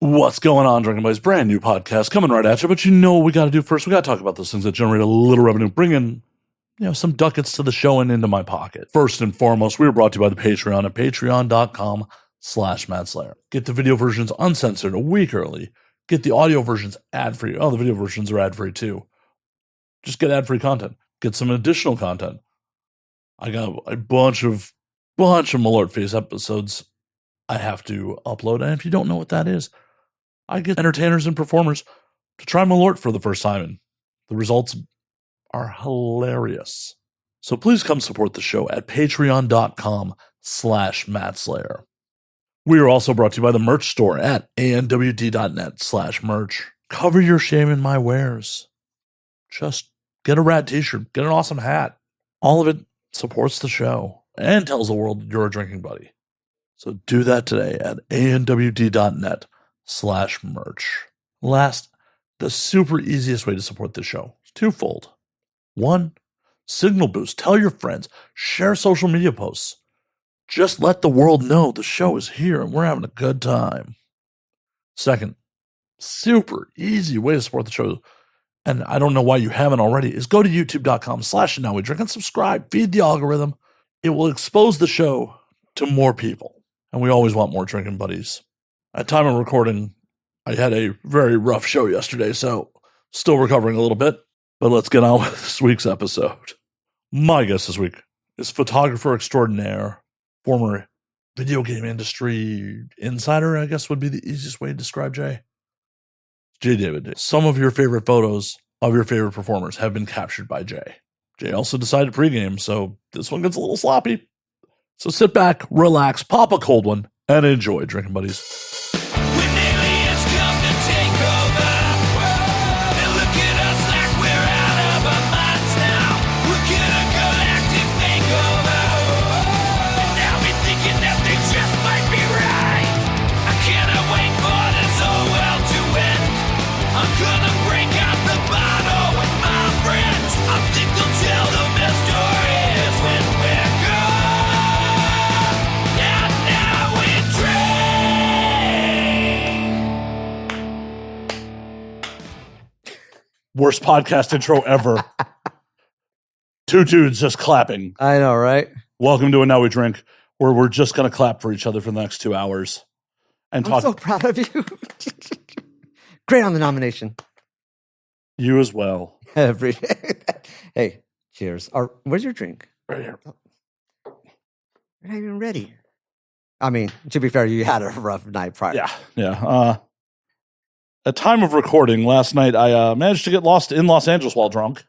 What's going on, Drinking Buddies? Brand new podcast coming right at you. But you know what we got to do first? We got to talk about those things that generate a little revenue, bring in, some ducats to the show and into my pocket. First and foremost, we are brought to you by the Patreon at patreon.com/MattSlayer. Get the video versions uncensored a week early. Get the audio versions ad-free. Oh, the video versions are ad-free too. Just get ad-free content. Get some additional content. I got a bunch of Malort Face episodes I have to upload. And if you don't know what that is, I get entertainers and performers to try Malort for the first time, and the results are hilarious. So please come support the show at patreon.com/MattSlayer. We are also brought to you by the merch store at anwd.net/merch. Cover your shame in my wares. Just get a rad t-shirt, get an awesome hat. All of it supports the show and tells the world you're a drinking buddy. So do that today at anwd.net/merch. Last, the super easiest way to support this show is twofold. One, signal boost. Tell your friends. Share social media posts. Just let the world know the show is here and we're having a good time. Second, super easy way to support the show, and I don't know why you haven't already, is go to youtube.com/nowwedrink and subscribe. Feed the algorithm. It will expose the show to more people. And we always want more drinking buddies. At time of recording, I had a very rough show yesterday, so still recovering a little bit. But let's get on with this week's episode. My guest this week is photographer extraordinaire, former video game industry insider, I guess would be the easiest way to describe Jay. Jay David. Some of your favorite photos of your favorite performers have been captured by Jay. Jay also decided pregame, so this one gets a little sloppy. So sit back, relax, pop a cold one, and enjoy, Drinking Buddies. When aliens come to take over, they look at us like we're out of our minds now. We're gonna galactic makeover, and now we're thinking that they just might be right. I cannot wait for this whole world to end. I'm gonna break out the bottle with my friends. I think they'll tell the best stories when we're gone. Worst podcast intro ever. Two dudes just clapping. I know, right? Welcome to a Now We Drink, where we're just going to clap for each other for the next 2 hours. And I'm so proud of you. Great on the nomination. You as well. Hey, cheers. Where's your drink? Right here. You're not even ready. I mean, to be fair, you had a rough night prior. Yeah. At time of recording last night, I managed to get lost in Los Angeles while drunk.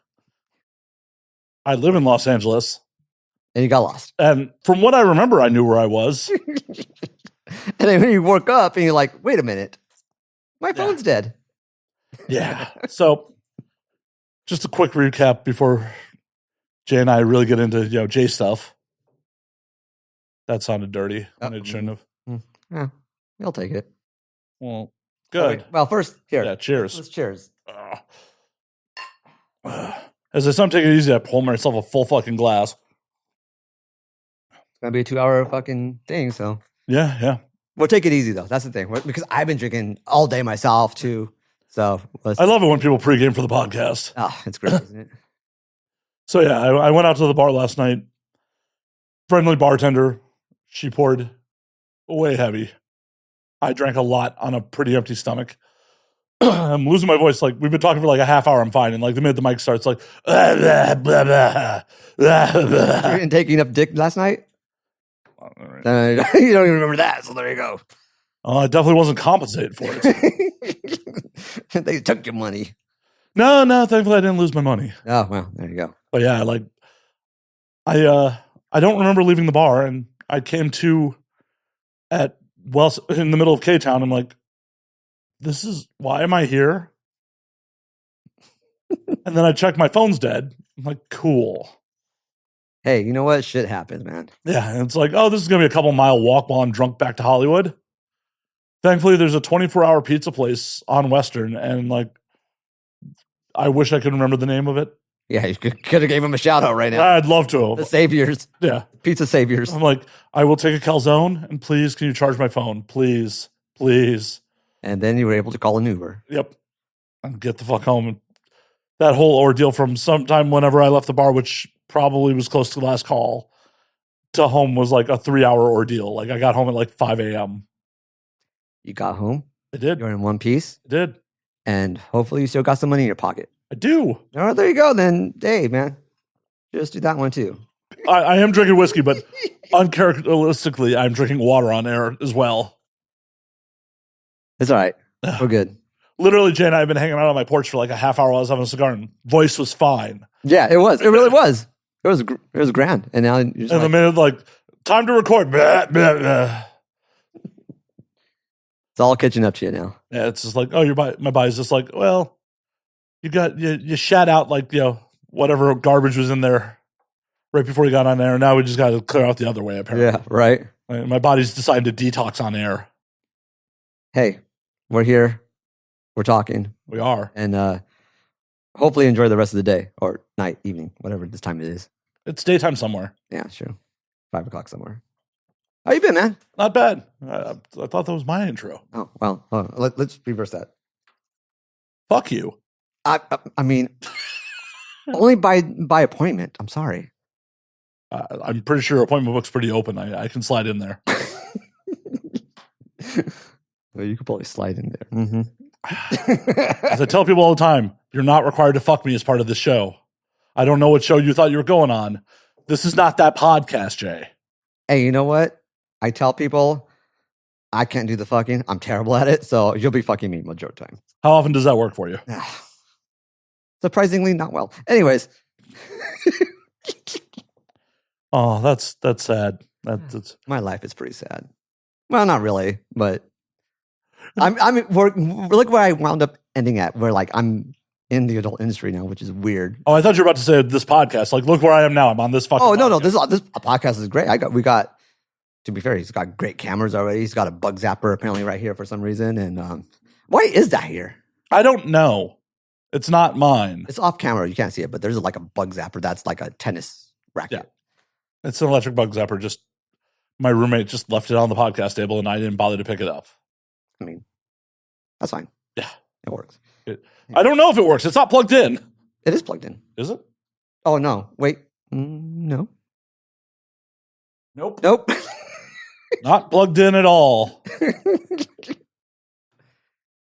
I live in Los Angeles. And you got lost. And from what I remember, I knew where I was. And then when you woke up and you're like, wait a minute, my phone's dead. Yeah. So just a quick recap before Jay and I really get into, Jay stuff. That sounded dirty. And it shouldn't have. Yeah, I'll take it. Well, good. Well, first, here. Yeah, cheers. Let's cheers. As I said, I'm taking it easy. I pull myself a full fucking glass. It's going to be a 2-hour fucking thing, so. Yeah. We'll take it easy, though. That's the thing. Because I've been drinking all day myself, too. So. I love it when people pregame for the podcast. Oh, it's great, isn't it? So, yeah, I went out to the bar last night. Friendly bartender. She poured way heavy. I drank a lot on a pretty empty stomach. I'm losing my voice. Like, we've been talking for like a half hour. I'm fine. And like the minute the mic starts, like, blah, blah, blah, blah, blah, blah. You didn't take enough dick last night? Right. You don't even remember that. So there you go. I definitely wasn't compensated for it. They took your money. No. Thankfully, I didn't lose my money. Oh, well, there you go. But yeah, I don't remember leaving the bar, and I came to in the middle of K-Town. I'm like, why am I here? And then I checked, my phone's dead. I'm like, cool. Hey, you know what? Shit happens, man. Yeah, and it's like, oh, this is going to be a couple-mile walk while I'm drunk back to Hollywood. Thankfully, there's a 24-hour pizza place on Western, and like, I wish I could remember the name of it. Yeah, you could have gave him a shout out right now. I'd love to. The saviors. Yeah. Pizza saviors. I'm like, I will take a calzone, and please, can you charge my phone? Please. Please. And then you were able to call an Uber. Yep. And get the fuck home. That whole ordeal from sometime whenever I left the bar, which probably was close to the last call, to home was like a 3-hour ordeal. Like I got home at like 5 a.m. You got home. I did. You're in one piece. I did. And hopefully you still got some money in your pocket. I do. Oh, there you go. Then, hey, man, just do that one too. I am drinking whiskey, but uncharacteristically, I'm drinking water on air as well. It's all right. We're good. Literally, Jay and I have been hanging out on my porch for like a half hour while I was having a cigar, and voice was fine. Yeah, it was. It really was. It was grand. And now you're just And the minute, like, time to record. Blah, blah, blah. It's all catching up to you now. Yeah, it's just like, oh, my body's just like, well, you shat out like, whatever garbage was in there right before you got on air. Now we just got to clear out the other way, apparently. Yeah, right. My body's decided to detox on air. Hey, we're here. We're talking. We are. And hopefully enjoy the rest of the day or night, evening, whatever this time it is. It's daytime somewhere. Yeah, sure. 5 o'clock somewhere. How you been, man? Not bad. I thought that was my intro. Oh, well, hold on. Let's reverse that. Fuck you. I mean, only by appointment. I'm sorry. I'm pretty sure appointment book's pretty open. I can slide in there. Well, you could probably slide in there. Mm-hmm. As I tell people all the time, you're not required to fuck me as part of the show. I don't know what show you thought you were going on. This is not that podcast, Jay. Hey, you know what? I tell people I can't do the fucking. I'm terrible at it, so you'll be fucking me majority of the time. How often does that work for you? Surprisingly, not well. Anyways. Oh, that's sad. That's My life is pretty sad. Well, not really, but look where I wound up ending at. Where like I'm in the adult industry now, which is weird. Oh, I thought you were about to say this podcast. Like, look where I am now. I'm on this fucking. Oh no, podcast. This podcast is great. We got. To be fair, he's got great cameras already. He's got a bug zapper apparently right here for some reason. And why is that here? I don't know. It's not mine. It's off camera. You can't see it, but there's like a bug zapper that's like a tennis racket. Yeah. It's an electric bug zapper. Just my roommate just left it on the podcast table, and I didn't bother to pick it up. I mean, that's fine. Yeah, it works. I don't know if it works. It's not plugged in. It is plugged in. Is it? Oh no! Wait, no. Nope. Not plugged in at all.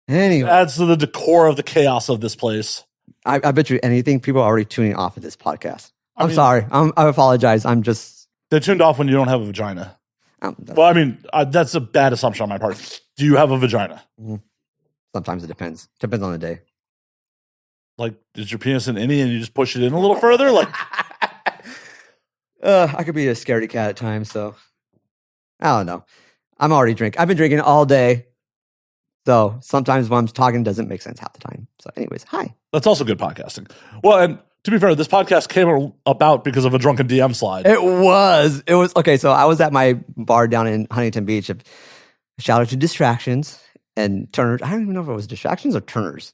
Anyway, adds to the decor of the chaos of this place. I bet you anything people are already tuning off of this podcast. I'm sorry. I apologize. I'm just. They tuned off when you don't have a vagina. Well, I mean, that's a bad assumption on my part. Do you have a vagina? Sometimes it depends. Depends on the day. Like, is your penis an innie and you just push it in a little further? Like, I could be a scaredy cat at times, so I don't know. I'm already drinking. I've been drinking all day. So sometimes when I'm talking, it doesn't make sense half the time. So anyways, hi. That's also good podcasting. Well, and to be fair, this podcast came about because of a drunken DM slide. It was. Okay, so I was at my bar down in Huntington Beach. Shout out to Distractions and Turner's. I don't even know if it was Distractions or Turner's.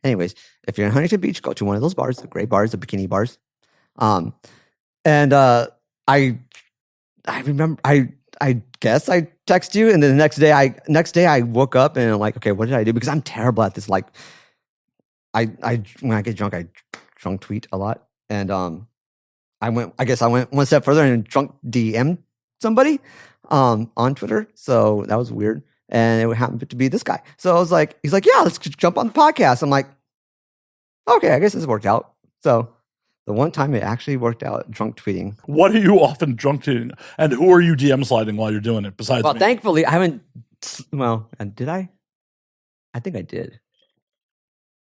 Anyways, if you're in Huntington Beach, go to one of those bars, the great bars, the bikini bars. And I remember, I guess I text you, and then the next day I woke up and I'm like, okay, what did I do? Because I'm terrible at this. Like, when I get drunk, I drunk tweet a lot, and I went one step further and drunk DM somebody on Twitter. So that was weird, and it happened to be this guy. So I was like, he's like, yeah, let's jump on the podcast. I'm like, okay, I guess this worked out. So. The one time it actually worked out, drunk tweeting. What are you often drunk tweeting? And who are you DM sliding while you're doing it besides me? Thankfully, I haven't... Well, and did I? I think I did.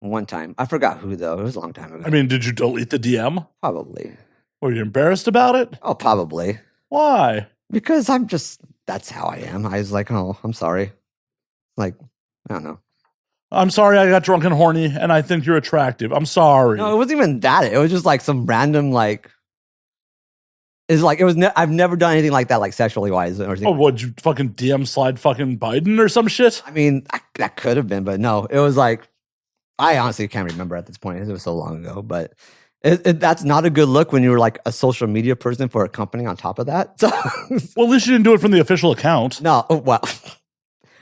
One time. I forgot who, though. It was a long time ago. I mean, did you delete the DM? Probably. Were you embarrassed about it? Oh, probably. Why? Because that's how I am. I was like, oh, I'm sorry. Like, I don't know. I'm sorry I got drunk and horny, and I think you're attractive. I'm sorry. No, it wasn't even that. It was just like some random, like... I've never done anything like that, like sexually wise. Or oh, would you fucking DM slide fucking Biden or some shit? I mean, that could have been, but no. It was like... I honestly can't remember at this point. It was so long ago, but... that's not a good look when you were like a social media person for a company on top of that. So, well, at least you didn't do it from the official account. No, well...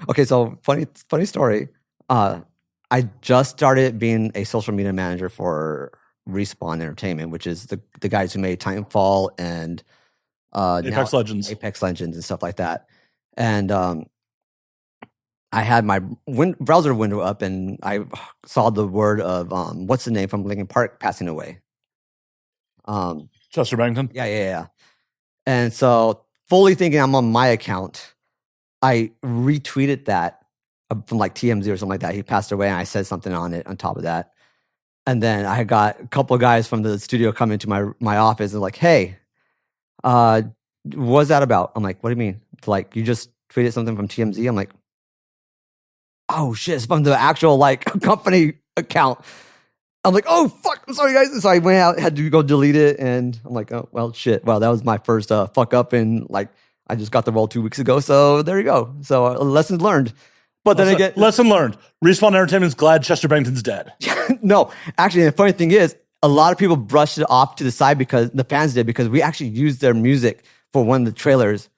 Okay, so funny story. I just started being a social media manager for Respawn Entertainment, which is the guys who made Titanfall and Apex now Legends. Apex Legends and stuff like that. And I had my browser window up, and I saw the word of what's the name from Linkin Park passing away. Chester Bennington. Yeah. And so, fully thinking I'm on my account, I retweeted that from like TMZ or something like that. He passed away, and I said something on it on top of that. And then I got a couple of guys from the studio come into my office and like, hey, what's that about? I'm like, what do you mean? Like, you just tweeted something from TMZ? I'm like, oh shit, it's from the actual like company account. I'm like, oh fuck, I'm sorry guys. So I went out, had to go delete it, and I'm like, oh well, shit. Well, that was my first fuck up, and like I just got the role 2 weeks ago. So there you go. So lessons learned. But then again, lesson learned. Respawn Entertainment's glad Chester Bennington's dead. no, actually, the funny thing is, a lot of people brushed it off to the side because the fans did, because we actually used their music for one of the trailers.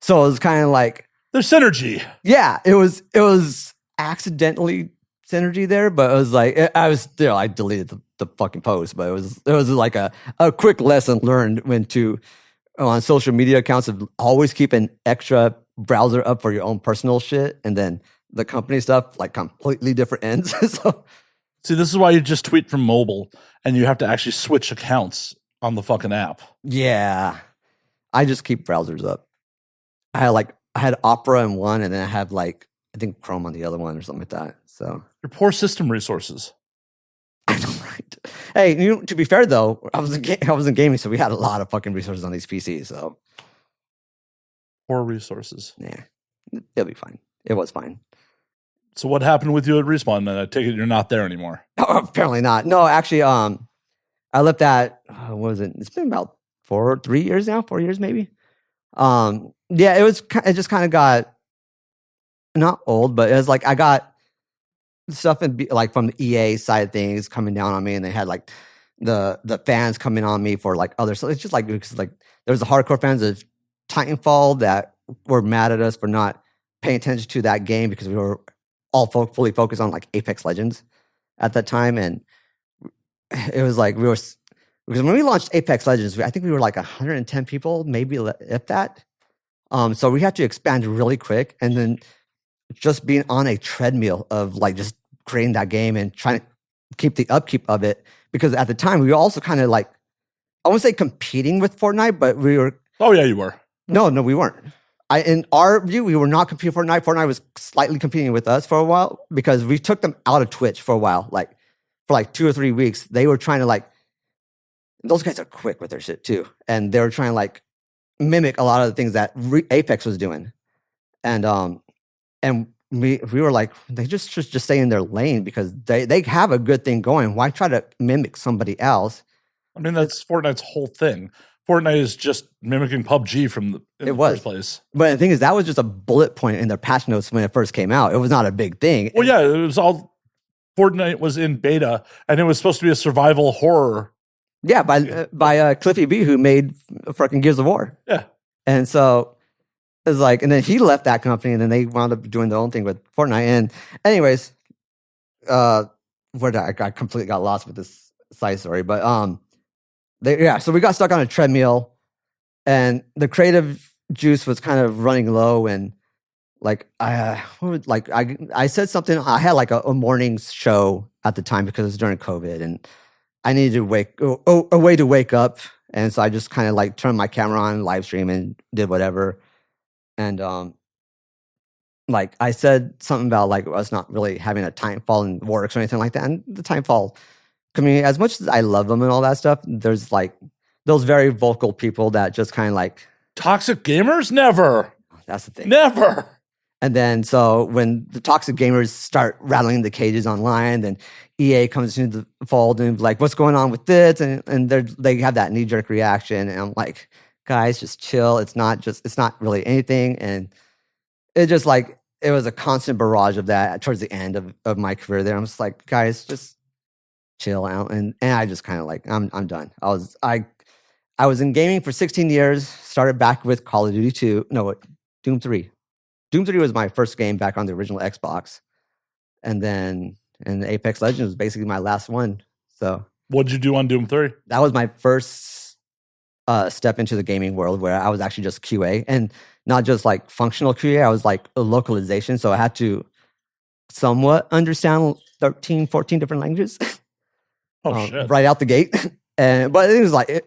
So it was kind of like there's synergy. Yeah, it was accidentally synergy there, but it was like I deleted the fucking post, but it was like a quick lesson learned when to on social media accounts of always keep an extra browser up for your own personal shit, and then the company stuff like completely different ends. So see, this is why you just tweet from mobile, and you have to actually switch accounts on the fucking app. Yeah, I just keep browsers up. I had Opera in one, and then I had like I think Chrome on the other one or something like that. So your poor system resources. I know, right? Hey, to be fair though, I was in gaming, so we had a lot of fucking resources on these PCs. So poor resources. Yeah, it'll be fine. It was fine. So what happened with you at Respawn? I take it you're not there anymore. Oh, apparently not. No, actually, I left that. What was it? It's been about 4 years now. 4 years maybe. Yeah, it just kind of got not old, but it was like I got stuff like from the EA side of things coming down on me, and they had like the fans coming on me for like other stuff. It's just like because like there was the hardcore fans of Titanfall that were mad at us for not paying attention to that game because we were all fully focused on like Apex Legends at that time, and it was like because when we launched Apex Legends, I think we were like 110 people, maybe if that. So we had to expand really quick, and then just being on a treadmill of like just creating that game and trying to keep the upkeep of it, because at the time we were also kind of like, I won't say competing with Fortnite, but we were. Oh yeah, you were. No, we weren't. In our view, we were not competing with Fortnite. Fortnite was slightly competing with us for a while because we took them out of Twitch for a while, like for like 2 or 3 weeks. They were trying to like, those guys are quick with their shit too, and they were trying to like mimic a lot of the things that Apex was doing, and we were like, they just stay in their lane because they have a good thing going. Why try to mimic somebody else? I mean, that's Fortnite's whole thing. Fortnite is just mimicking PUBG from the first place. But the thing is, that was just a bullet point in their patch notes when it first came out. It was not a big thing. Well, yeah, it was all Fortnite was in beta, and it was supposed to be a survival horror. Yeah, by Cliffy B, who made fucking Gears of War. Yeah, and so it was like, and then he left that company, and then they wound up doing their own thing with Fortnite. And anyways, I completely got lost with this side story, but so we got stuck on a treadmill, and the creative juice was kind of running low, and like I said something. I had like a morning show at the time because it was during COVID, and I needed to a way to wake up, and so I just kind of like turned my camera on, live stream, and did whatever. And like I said something about like us not really having a Titanfall and works or anything like that. And the Titanfall community, as much as I love them and all that stuff, there's like those very vocal people that just kind of like toxic gamers. Never. That's the thing. Never. And then so when the toxic gamers start rattling the cages online, then EA comes into the fold and like, what's going on with this? And they have that knee jerk reaction, and I'm like, guys, just chill. It's not really anything. And it just like it was a constant barrage of that towards the end of my career there. I'm just like, guys, just chill out. And I just kind of like, I'm done. I was in gaming for 16 years, started back with Call of Duty 2, no, Doom 3. Doom 3 was my first game back on the original Xbox, and Apex Legends was basically my last one. So What'd you do on Doom 3? that was my first step into the gaming world, where I was actually just QA, and not just like functional QA. I was like a localization, so I had to somewhat understand 13, 14 different languages. Oh shit! Right out the gate. But it was like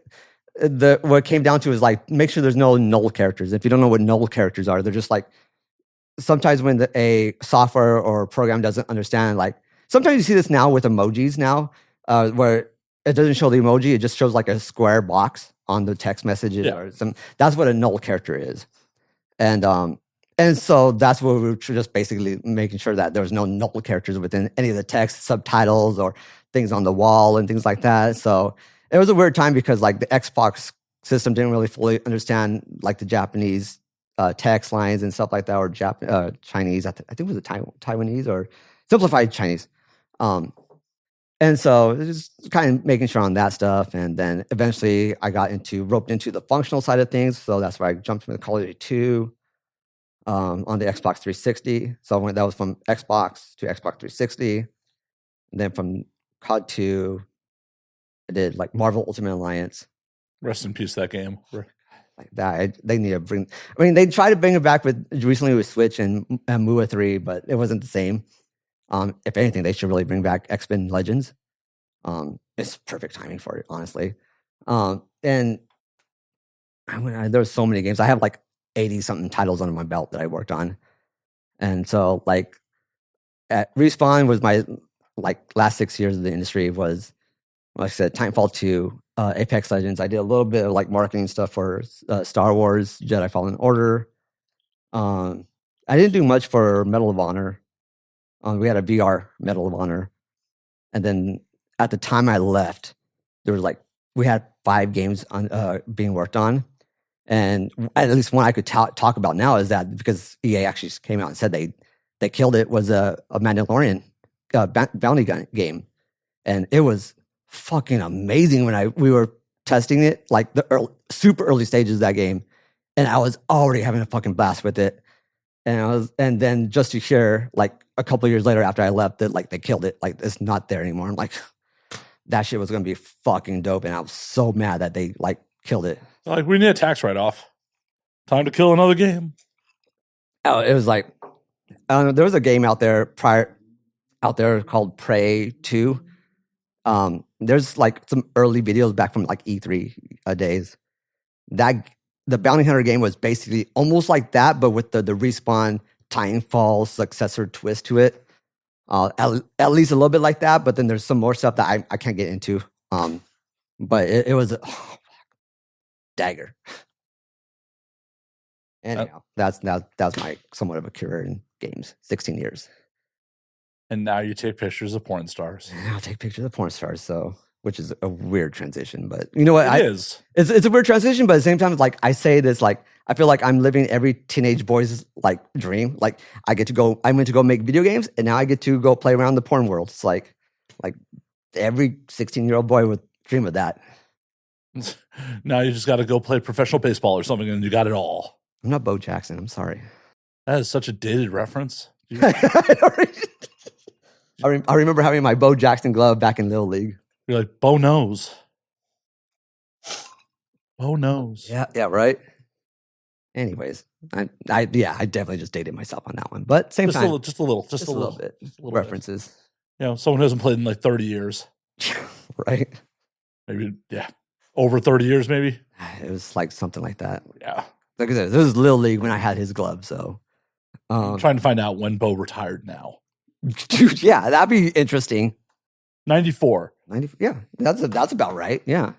what it came down to is like make sure there's no null characters. If you don't know what null characters are, they're just like sometimes when a software or program doesn't understand. Like sometimes you see this now with emojis now, where it doesn't show the emoji; it just shows like a square box on the text messages or some. That's what a null character is, and so that's what we were just basically making sure that there was no null characters within any of the text, subtitles, or things on the wall and things like that. So it was a weird time because like the Xbox system didn't really fully understand like the Japanese text lines and stuff like that, or Chinese. I think it was a Taiwanese or simplified Chinese. And so it was just kind of making sure on that stuff. And then eventually I got roped into the functional side of things. So that's why I jumped into Call of Duty 2 on the Xbox 360. So that was from Xbox to Xbox 360. And then from COD 2, I did like Marvel Ultimate Alliance. Rest in peace, that game. Like that, they need to bring. I mean, they tried to bring it back recently with Switch and MUA 3, but it wasn't the same. If anything, they should really bring back X-Men Legends. It's perfect timing for it, honestly. And there's so many games. I have like 80 something titles under my belt that I worked on, and so like at Respawn was my like last 6 years of the industry was, like I said, Titanfall 2, Apex Legends. I did a little bit of like marketing stuff for Star Wars Jedi Fallen Order. I didn't do much for Medal of Honor. We had a VR Medal of Honor, and then at the time I left, there was like we had 5 games on being worked on, and at least one I could talk about now is that because EA actually came out and said they killed it, was a Mandalorian bounty gun game, and it was fucking amazing when we were testing it, like the super early stages of that game, and I was already having a fucking blast with it. And then just to hear like a couple of years later after I left that like they killed it, like it's not there anymore. I'm like, that shit was gonna be fucking dope, and I was so mad that they like killed it. Like we need a tax write-off. Time to kill another game. Oh, it was like there was a game out there called Prey 2. There's like some early videos back from like E3 days. That the Bounty Hunter game was basically almost like that, but with the Respawn Titanfall successor twist to it. At least a little bit like that, but then there's some more stuff that I can't get into. But it was dagger. Anyhow, that's my somewhat of a career in games. 16 years. And now you take pictures of porn stars. I'll take pictures of porn stars, so which is a weird transition, but you know what? It is. It's a weird transition, but at the same time, it's like I say this, like I feel like I'm living every teenage boy's like dream. Like I went to go make video games, and now I get to go play around the porn world. It's like every 16-year-old boy would dream of that. Now you just got to go play professional baseball or something, and you got it all. I'm not Bo Jackson. I'm sorry. That is such a dated reference. I remember having my Bo Jackson glove back in Little League. You're like, Bo knows. Bo knows. Yeah, right. Anyways, I definitely just dated myself on that one, but just a little bit references. Bit. You know, someone who hasn't played in like 30 years, right? Maybe over 30 years, maybe. It was like something like that. Yeah, like I said, this was Little League when I had his glove. So, I'm trying to find out when Bo retired now. Dude, yeah, that'd be interesting. 94. Yeah, that's about right. Yeah.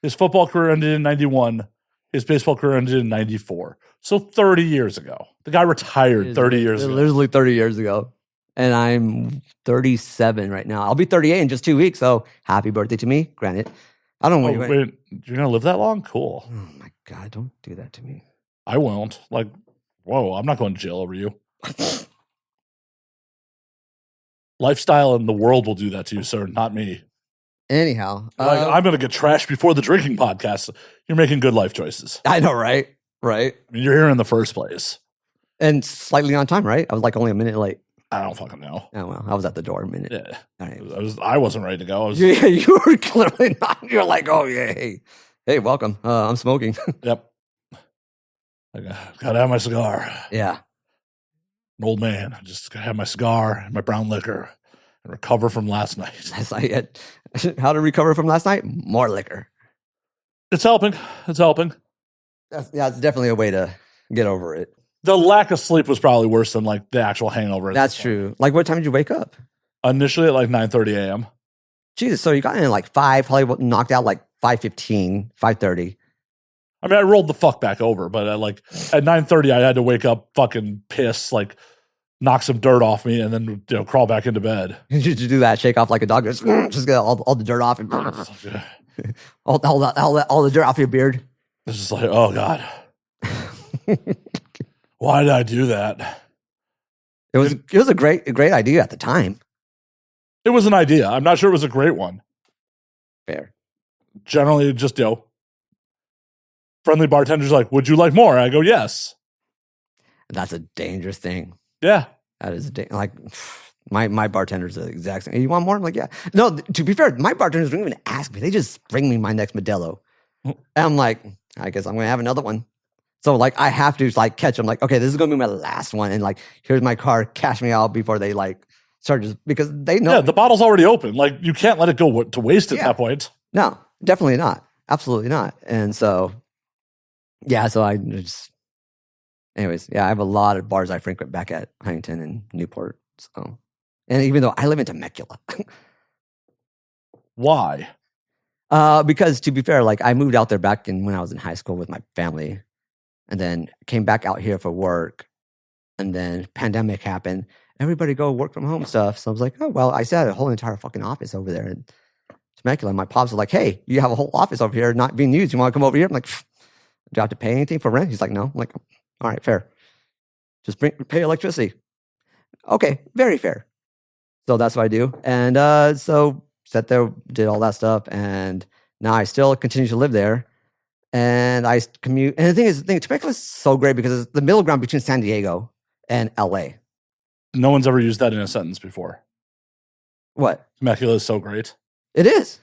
His football career ended in 91. His baseball career ended in 94. So 30 years ago. The guy retired 30 years ago. Literally 30 years ago. And I'm 37 right now. I'll be 38 in just 2 weeks. So happy birthday to me. Granted. I don't know. Wait, you're going to live that long? Cool. Oh my God. Don't do that to me. I won't. Like, whoa, I'm not going to jail over you. Lifestyle and the world will do that to you, sir, not me. Anyhow. I'm going to get trashed before the drinking podcast. You're making good life choices. I know, right? Right. I mean, you're here in the first place. And slightly on time, right? I was like only a minute late. I don't fucking know. Oh, well, I was at the door a minute. Yeah. All right. I wasn't ready to go. I was, Yeah, you were clearly not. You're like, oh, yeah, hey, welcome. I'm smoking. Yep. I gotta have my cigar. Yeah. An old man. I just gotta have my cigar and my brown liquor and recover from last night. That's like it. How to recover from last night? More liquor. It's helping. It's helping. It's definitely a way to get over it. The lack of sleep was probably worse than like the actual hangover. That's true. Like, what time did you wake up? Initially at like 9:30 a.m. Jesus, so you got in at like 5, probably knocked out like 5:15, 5:30. I mean, I rolled the fuck back over, but at 9:30, I had to wake up fucking pissed, like knock some dirt off me, and then crawl back into bed. Did you do that? Shake off like a dog, just get all the dirt off and all the dirt off your beard. It's just like, oh god, why did I do that? It was a great idea at the time. It was an idea. I'm not sure it was a great one. Fair. Generally, just friendly bartenders like, would you like more? I go, yes. That's a dangerous thing. Yeah. That is like my bartender's the exact same. You want more? I'm like, yeah. No, to be fair, my bartenders don't even ask me. They just bring me my next Modelo. And I'm like, I guess I'm going to have another one. So like, I have to like catch them. Like, okay, this is going to be my last one. And like, here's my card. Cash me out before they like start just because they know. Yeah, the bottle's already open. Like, you can't let it go to waste at that point. No, definitely not. Absolutely not. And so, yeah, so I just, anyways, yeah, I have a lot of bars I frequent back at Huntington and Newport. So, and even though I live in Temecula. Why? Because to be fair, like I moved out there back when I was in high school with my family and then came back out here for work and then pandemic happened. Everybody go work from home stuff. So I was like, oh, well, I still had a whole entire fucking office over there in Temecula. My pops was like, hey, you have a whole office over here not being used. You want to come over here? I'm like, do I have to pay anything for rent? He's like, no. I'm like, all right, fair. Just pay electricity. Okay, very fair. So that's what I do. And so sat there, did all that stuff. And now I still continue to live there. And I commute. And the thing is, Temecula is so great because it's the middle ground between San Diego and LA. No one's ever used that in a sentence before. What? Temecula is so great. It is.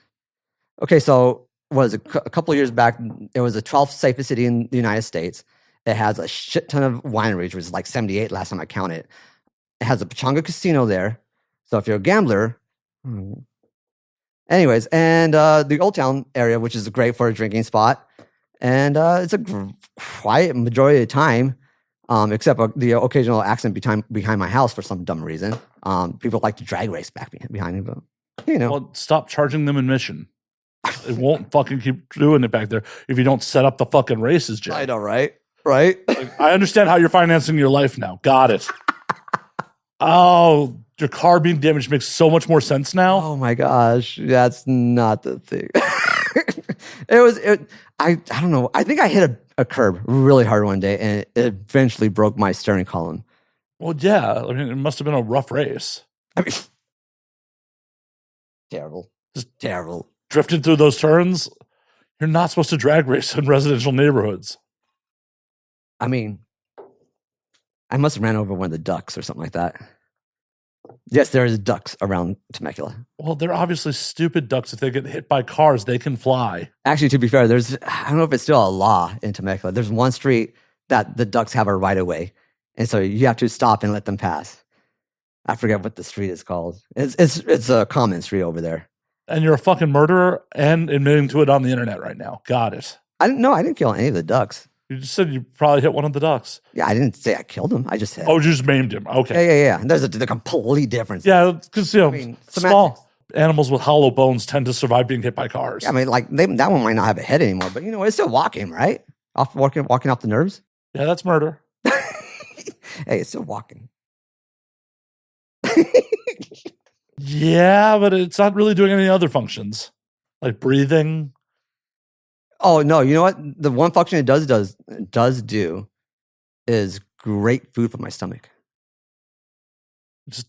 Okay, so was a couple of years back, it was the 12th safest city in the United States. It has a shit ton of wineries, which is like 78 last time I counted. It has a Pachanga casino there. So if you're a gambler, anyways, and the Old Town area, which is great for a drinking spot. And it's a quiet majority of the time, except for the occasional accident behind my house for some dumb reason. People like to drag race back behind me, but Well, stop charging them admission. It won't fucking keep doing it back there if you don't set up the fucking races, Jay. I know, right? Right? Like, I understand how you're financing your life now. Got it. Oh, your car being damaged makes so much more sense now. Oh my gosh, that's not the thing. I don't know. I think I hit a curb really hard one day, and it eventually broke my steering column. Well, yeah. I mean, it must have been a rough race. I mean, terrible, just terrible. Drifting through those turns. You're not supposed to drag race in residential neighborhoods. I mean, I must have ran over one of the ducks or something like that. Yes, there is ducks around Temecula. Well, they're obviously stupid ducks. If they get hit by cars, they can fly. Actually, to be fair, I don't know if it's still a law in Temecula. There's one street that the ducks have a right of way. And so you have to stop and let them pass. I forget what the street is called. It's a common street over there. And you're a fucking murderer and admitting to it on the internet right now. Got it. I didn't kill any of the ducks. You just said you probably hit one of the ducks. Yeah, I didn't say I killed him. I just said. Oh, you just maimed him. Okay. Yeah. There's a complete difference. Yeah, because, small animals with hollow bones tend to survive being hit by cars. Yeah, I mean, like, that one might not have a head anymore, but, it's still walking, right? Walking off the nerves. Yeah, that's murder. Hey, it's still walking. Yeah, but it's not really doing any other functions. Like breathing. Oh, no, you know what? The one function it does do is great food for my stomach. Just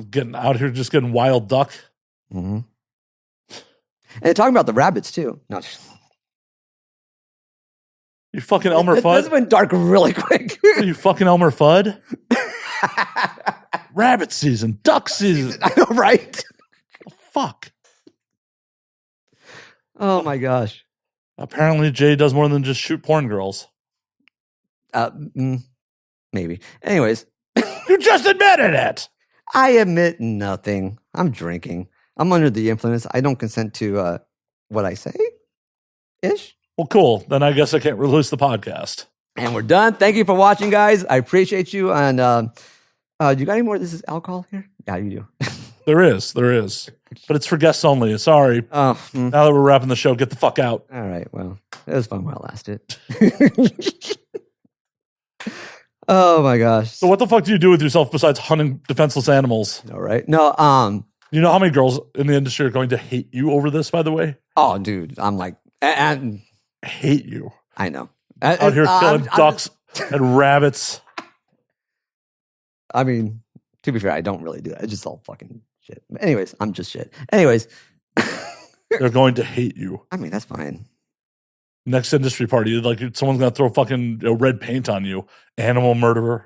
getting out here, just getting wild duck. Mm-hmm. And talking about the rabbits, too. No, You fucking Elmer This Fudd. went dark really quick. You fucking Elmer Fudd. Rabbit season, duck season. I know, right? Fuck. Oh my gosh. Apparently, Jay does more than just shoot porn girls. Maybe. Anyways, You just admitted it. I admit nothing. I'm drinking. I'm under the influence. I don't consent to what I say. Ish. Well, cool. Then I guess I can't release the podcast. And we're done. Thank you for watching, guys. I appreciate you. And you got any more? This is alcohol here? Yeah, you do. There is. But it's for guests only. Sorry. Now that we're wrapping the show, get the fuck out. All right. Well, it was fun while it lasted. Oh my gosh. So what the fuck do you do with yourself besides hunting defenseless animals? All right. No. You know how many girls in the industry are going to hate you over this, by the way? Oh, dude. I'm like, and Hate you. I know. Out here killing ducks and rabbits. I mean, to be fair, I don't really do that. It's just all fucking shit. Anyways, I'm just shit. Anyways, They're going to hate you. I mean, that's fine. Next industry party, like someone's gonna throw fucking red paint on you. Animal murderer.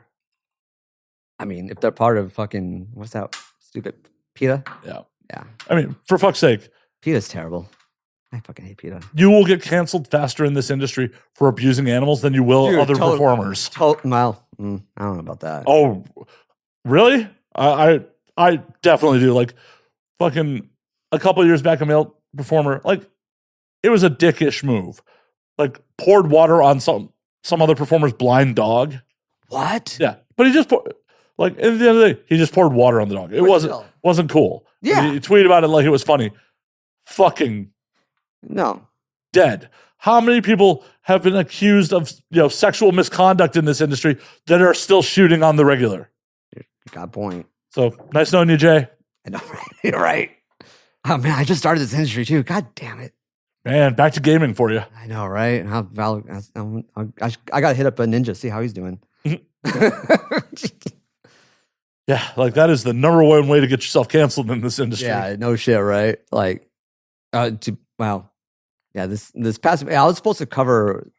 I mean, if they're part of fucking, what's that stupid PETA? Yeah. Yeah. I mean, for fuck's sake, PETA's terrible. I fucking hate PETA. you will get canceled faster in this industry for abusing animals than you will Dude, other performers. Well, I don't know about that. Oh, really? I definitely do. Like, fucking a couple of years back, a male performer, like, it was a dickish move. Like, poured water on some other performer's blind dog. What? Yeah, but he just like at the end of the day, he just poured water on the dog. It wasn't cool. Yeah. He tweeted about it like it was funny. Fucking No. dead. How many people have been accused of sexual misconduct in this industry that are still shooting on the regular? You got a point. So nice knowing you, Jay. I know, right? You're right. Oh man, I just started this industry too. God damn it. Man, back to gaming for you. I know, right? I got to hit up a ninja, see how he's doing. Yeah, like that is the number one way to get yourself canceled in this industry. Yeah, no shit, right? Like, wow. Yeah, this past, I was supposed to cover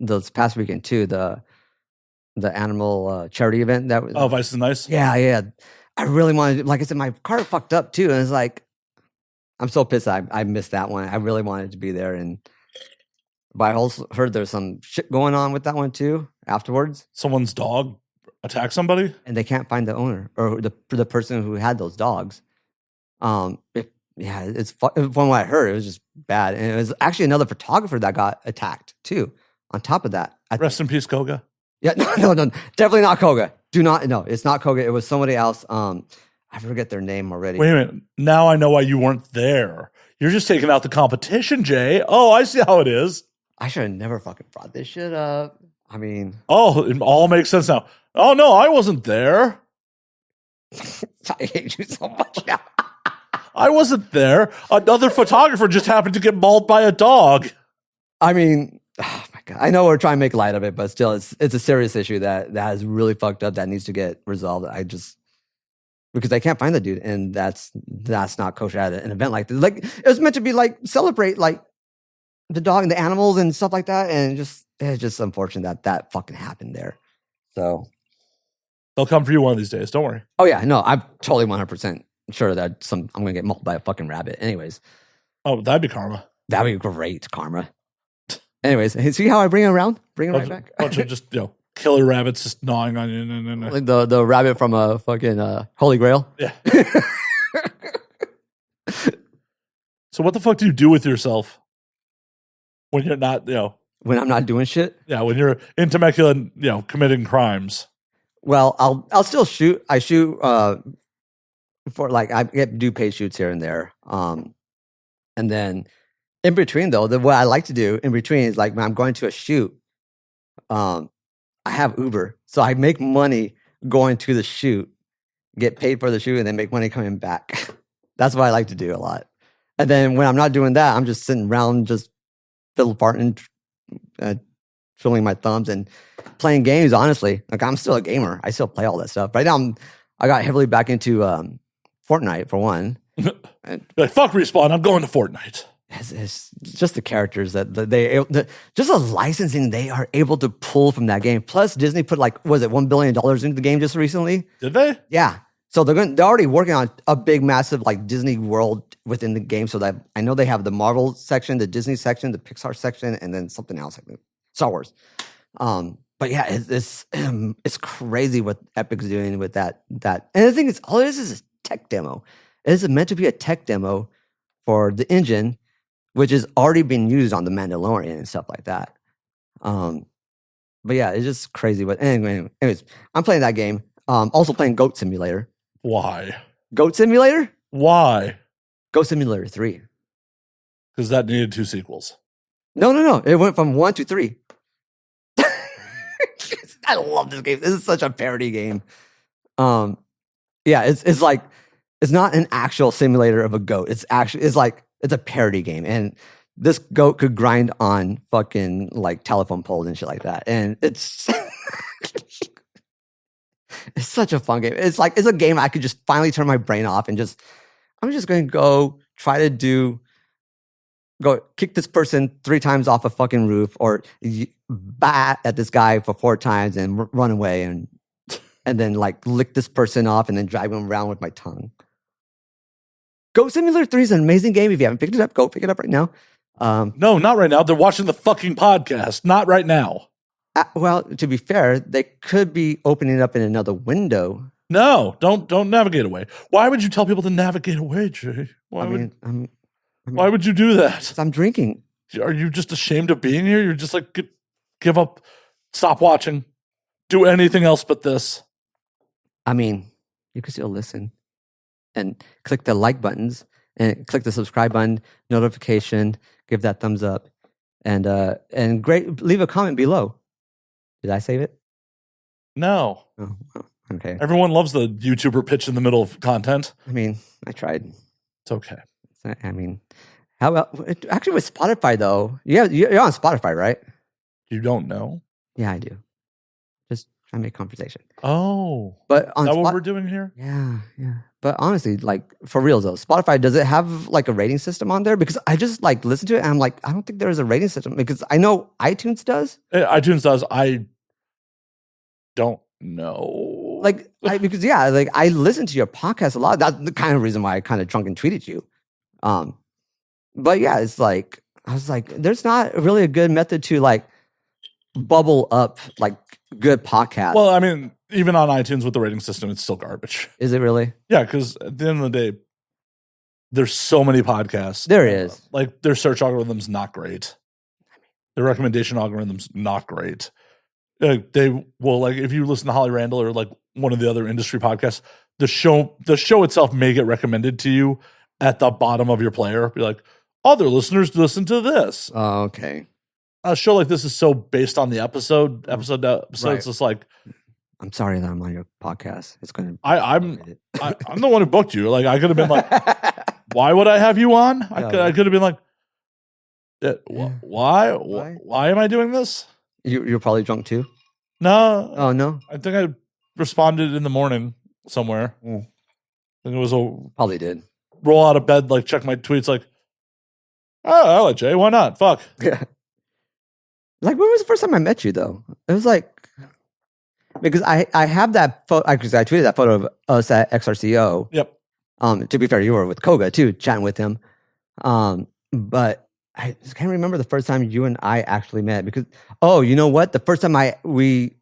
this past weekend too, the animal charity event that was. Oh, Vice is Nice? Yeah. I really wanted, like I said, my car fucked up too. And it's like, I'm so pissed I missed that one. I really wanted to be there. But I also heard there's some shit going on with that one too afterwards. Someone's dog attacked somebody? And they can't find the owner or the person who had those dogs. From what I heard, it was just bad. And it was actually another photographer that got attacked too. On top of that. Rest in peace, Koga. Yeah, no, definitely not Koga. It's not Koga. It was somebody else. I forget their name already. Wait a minute. Now I know why you weren't there. You're just taking out the competition, Jay. Oh, I see how it is. I should have never fucking brought this shit up. I mean, Oh, it all makes sense now. Oh, no, I wasn't there. I hate you so much now. I wasn't there. Another photographer just happened to get mauled by a dog. I mean, oh my God. I know we're trying to make light of it, but still, it's a serious issue that has really fucked up that needs to get resolved. Because I can't find the dude, and that's not kosher at an event like this. Like, it was meant to be like celebrate like the dog and the animals and stuff like that, and it's just unfortunate that fucking happened there. So They'll come for you one of these days. Don't worry. oh yeah, no, I'm totally 100% sure that I'm gonna get mauled by a fucking rabbit. Anyways, Oh, that'd be karma. that'd be great karma. Anyways, see how I bring it around? Bring it right back. Bunch of just killer rabbits just gnawing on you. No. Like the rabbit from a fucking Holy Grail. Yeah. So what the fuck do you do with yourself when you're not, When I'm not doing shit. when you're in Temecula, committing crimes? Well, I'll still shoot. I shoot for like I do paid shoots here and there. And then in between though, what I like to do in between is like when I'm going to a shoot, I have Uber. So I make money going to the shoot, get paid for the shoot, and then make money coming back. That's what I like to do a lot. And then when I'm not doing that, I'm just sitting around just fiddle farting, twiddling my thumbs and playing games, honestly. Like, I'm still a gamer. I still play all that stuff. Right now, I got heavily back into Fortnite, for one. Like, fuck Respawn, I'm going to Fortnite. it's just the characters just the licensing they are able to pull from that game. Plus, Disney put like, was it $1 billion into the game just recently? Did they? Yeah. So they're already working on a big, massive like Disney world within the game. So that I know they have the Marvel section, the Disney section, the Pixar section, and then something else like Star Wars. But yeah, it's crazy what Epic's doing with that. And the thing is, all it is a tech demo. It is meant to be a tech demo for the engine, which is already being used on the Mandalorian and stuff like that. But yeah, it's just crazy. But anyways, I'm playing that game. Also playing Goat Simulator. Why? Goat Simulator? Why? Goat Simulator 3. Because that needed 2 sequels. No. It went from 1 to 3. I love this game. This is such a parody game. Yeah, it's like it's not an actual simulator of a goat. It's a parody game. And this goat could grind on fucking like telephone poles and shit like that. And it's it's such a fun game. It's a game I could just finally turn my brain off and I'm just going to go kick this person 3 times off a fucking roof or bat at this guy for 4 times and run away and then like lick this person off and then drive him around with my tongue. Goat Simulator 3 is an amazing game. If you haven't picked it up, go pick it up right now. No, not right now. They're watching the fucking podcast. Not right now. Well, to be fair, they could be opening it up in another window. No, don't navigate away. Why would you tell people to navigate away, Jay? Why would you do that? I'm drinking. Are you just ashamed of being here? You're just like, give up, stop watching, do anything else but this. I mean, you can still listen and click the like buttons and click the subscribe button, notification, give that thumbs up, and leave a comment below. Did I save it? No. Oh, okay. Everyone loves the YouTuber pitch in the middle of content. I mean, I tried. It's okay. I mean, how about actually with Spotify though? Yeah, you're on Spotify, right? You don't know? Yeah, I do. Just trying to make conversation. Oh, but on is that what we're doing here? Yeah. But honestly, like for real though, Spotify, does it have like a rating system on there? Because I just like listen to it and I'm like, I don't think there's a rating system because I know iTunes does. iTunes does. I don't know. Because I listen to your podcast a lot. That's the kind of reason why I kind of drunk and tweeted you. But yeah, it's like I was like, there's not really a good method to like bubble up like good podcasts. Well, I mean, even on iTunes with the rating system, it's still garbage. Is it really? Yeah, because at the end of the day, there's so many podcasts. There is. Like their search algorithm's not great. Their recommendation algorithm's not great. They will like if you listen to Holly Randall or like one of the other industry podcasts, the show itself may get recommended to you at the bottom of your player. Be like, other listeners listen to this. Oh, okay. A show like this is so based on the episode. Right. It's just like, I'm sorry that I'm on your podcast. It's going to. I'm the one who booked you. Like I could have been like, why would I have you on? I could have been like, why am I doing this? You're probably drunk too. No. Oh no. I think I responded in the morning somewhere. I think it was probably did. Roll out of bed, like check my tweets, like, oh, I'll let Jay. Why not? Fuck. Yeah. Like when was the first time I met you though? It was like because I have that photo because I tweeted that photo of us at XRCO. Yep. To be fair, you were with Koga too, chatting with him. But I just can't remember the first time you and I actually met because you know what? The first time we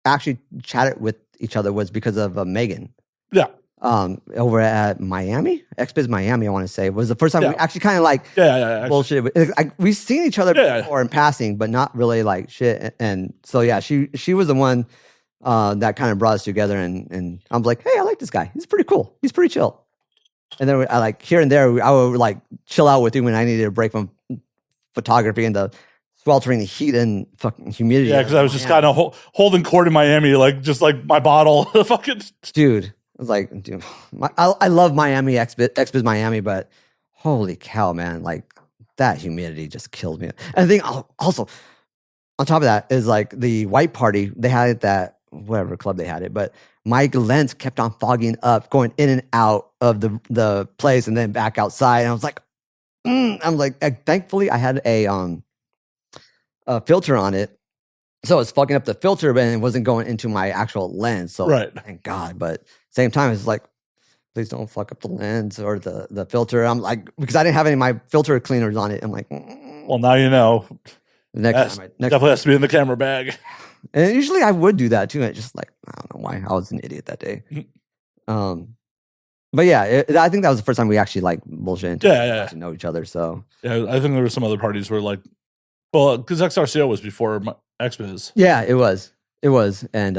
actually chatted with each other was because of Megan. Yeah. Over at Miami, XBiz Miami, I want to say was the first time we actually kind of like bullshit. We've seen each other before in passing, but not really like shit. And so yeah, she was the one that kind of brought us together. And I'm like, hey, I like this guy. He's pretty cool. He's pretty chill. And then I like here and there, I would like chill out with you when I needed a break from photography and the sweltering heat and fucking humidity. Yeah, because I was just kind of holding court in Miami, like just like my bottle. Fucking dude, I was like, dude, I love Miami, XBiz Miami, but holy cow, man, like that humidity just killed me. And I think also on top of that is like the white party. They had that whatever club they had it, but my lens kept on fogging up, going in and out of the place and then back outside. And I was like, I'm like, thankfully I had a filter on it. So it's fucking up the filter, but it wasn't going into my actual lens. So Right. thank God. But same time, it's like, please don't fuck up the lens or the filter. I'm like, because I didn't have any of my filter cleaners on it. I'm like, Well, now you know. next time. Definitely has to be in the camera bag. And usually I would do that too. I just like, I don't know why. I was an idiot that day. But yeah, I think that was the first time we actually like bullshit to know each other. So yeah, I think there were some other parties where like, well, because XRCO was before XBiz. Yeah, it was, and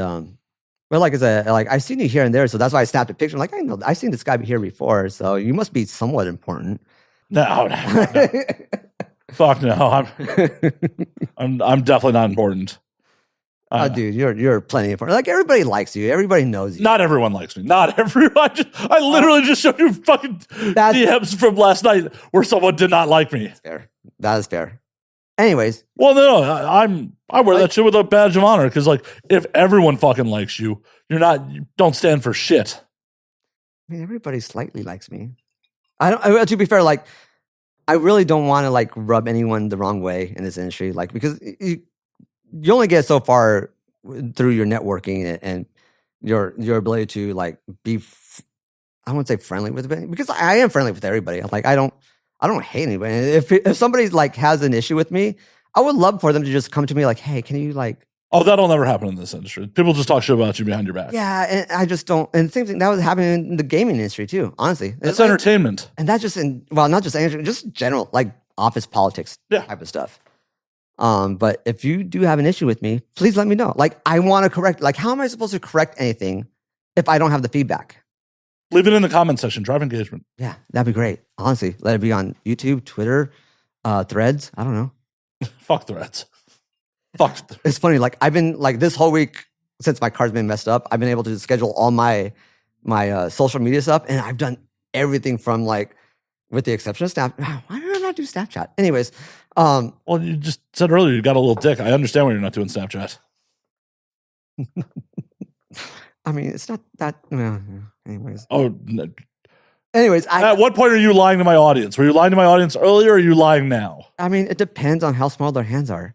but like I said, like I've seen you here and there, so that's why I snapped a picture. I'm like, I know I've seen this guy here before, so you must be somewhat important. No. Fuck no, I'm definitely not important. Dude, you're plenty important. Like everybody likes you. Everybody knows you. Not everyone likes me. Not everyone. I literally just showed you fucking DMs from last night where someone did not like me. That's fair. That is fair. Anyways, well, no, I wear that shit with a badge of honor because like if everyone fucking likes you, you don't stand for shit. I mean, everybody slightly likes me. To be fair, like I really don't want to like rub anyone the wrong way in this industry, like because you only get so far through your networking and your ability to like be. I won't say friendly with it because I am friendly with everybody. Like I don't hate anybody. If somebody like has an issue with me, I would love for them to just come to me like, hey, can you like? Oh, that'll never happen in this industry. People just talk shit about you behind your back. Yeah, and I just don't. And the same thing that was happening in the gaming industry too. Honestly, it's entertainment, and that's just not just entertainment, just general like office politics type of stuff. But if you do have an issue with me, please let me know. Like I want to correct. Like how am I supposed to correct anything if I don't have the feedback? Leave it in the comment section. Drive engagement. Yeah, that'd be great. Honestly, let it be on YouTube, Twitter, Threads. I don't know. Fuck Threads. Fuck. It's funny. Like I've been like this whole week since my car's been messed up. I've been able to schedule all my social media stuff, and I've done everything from like, with the exception of Snapchat. Why did I not do Snapchat? Anyways, well, you just said earlier you got a little dick. I understand why you're not doing Snapchat. I mean, it's not that. Well, anyways. Oh. No. Anyways, at what point are you lying to my audience? Were you lying to my audience earlier, or are you lying now? I mean, it depends on how small their hands are.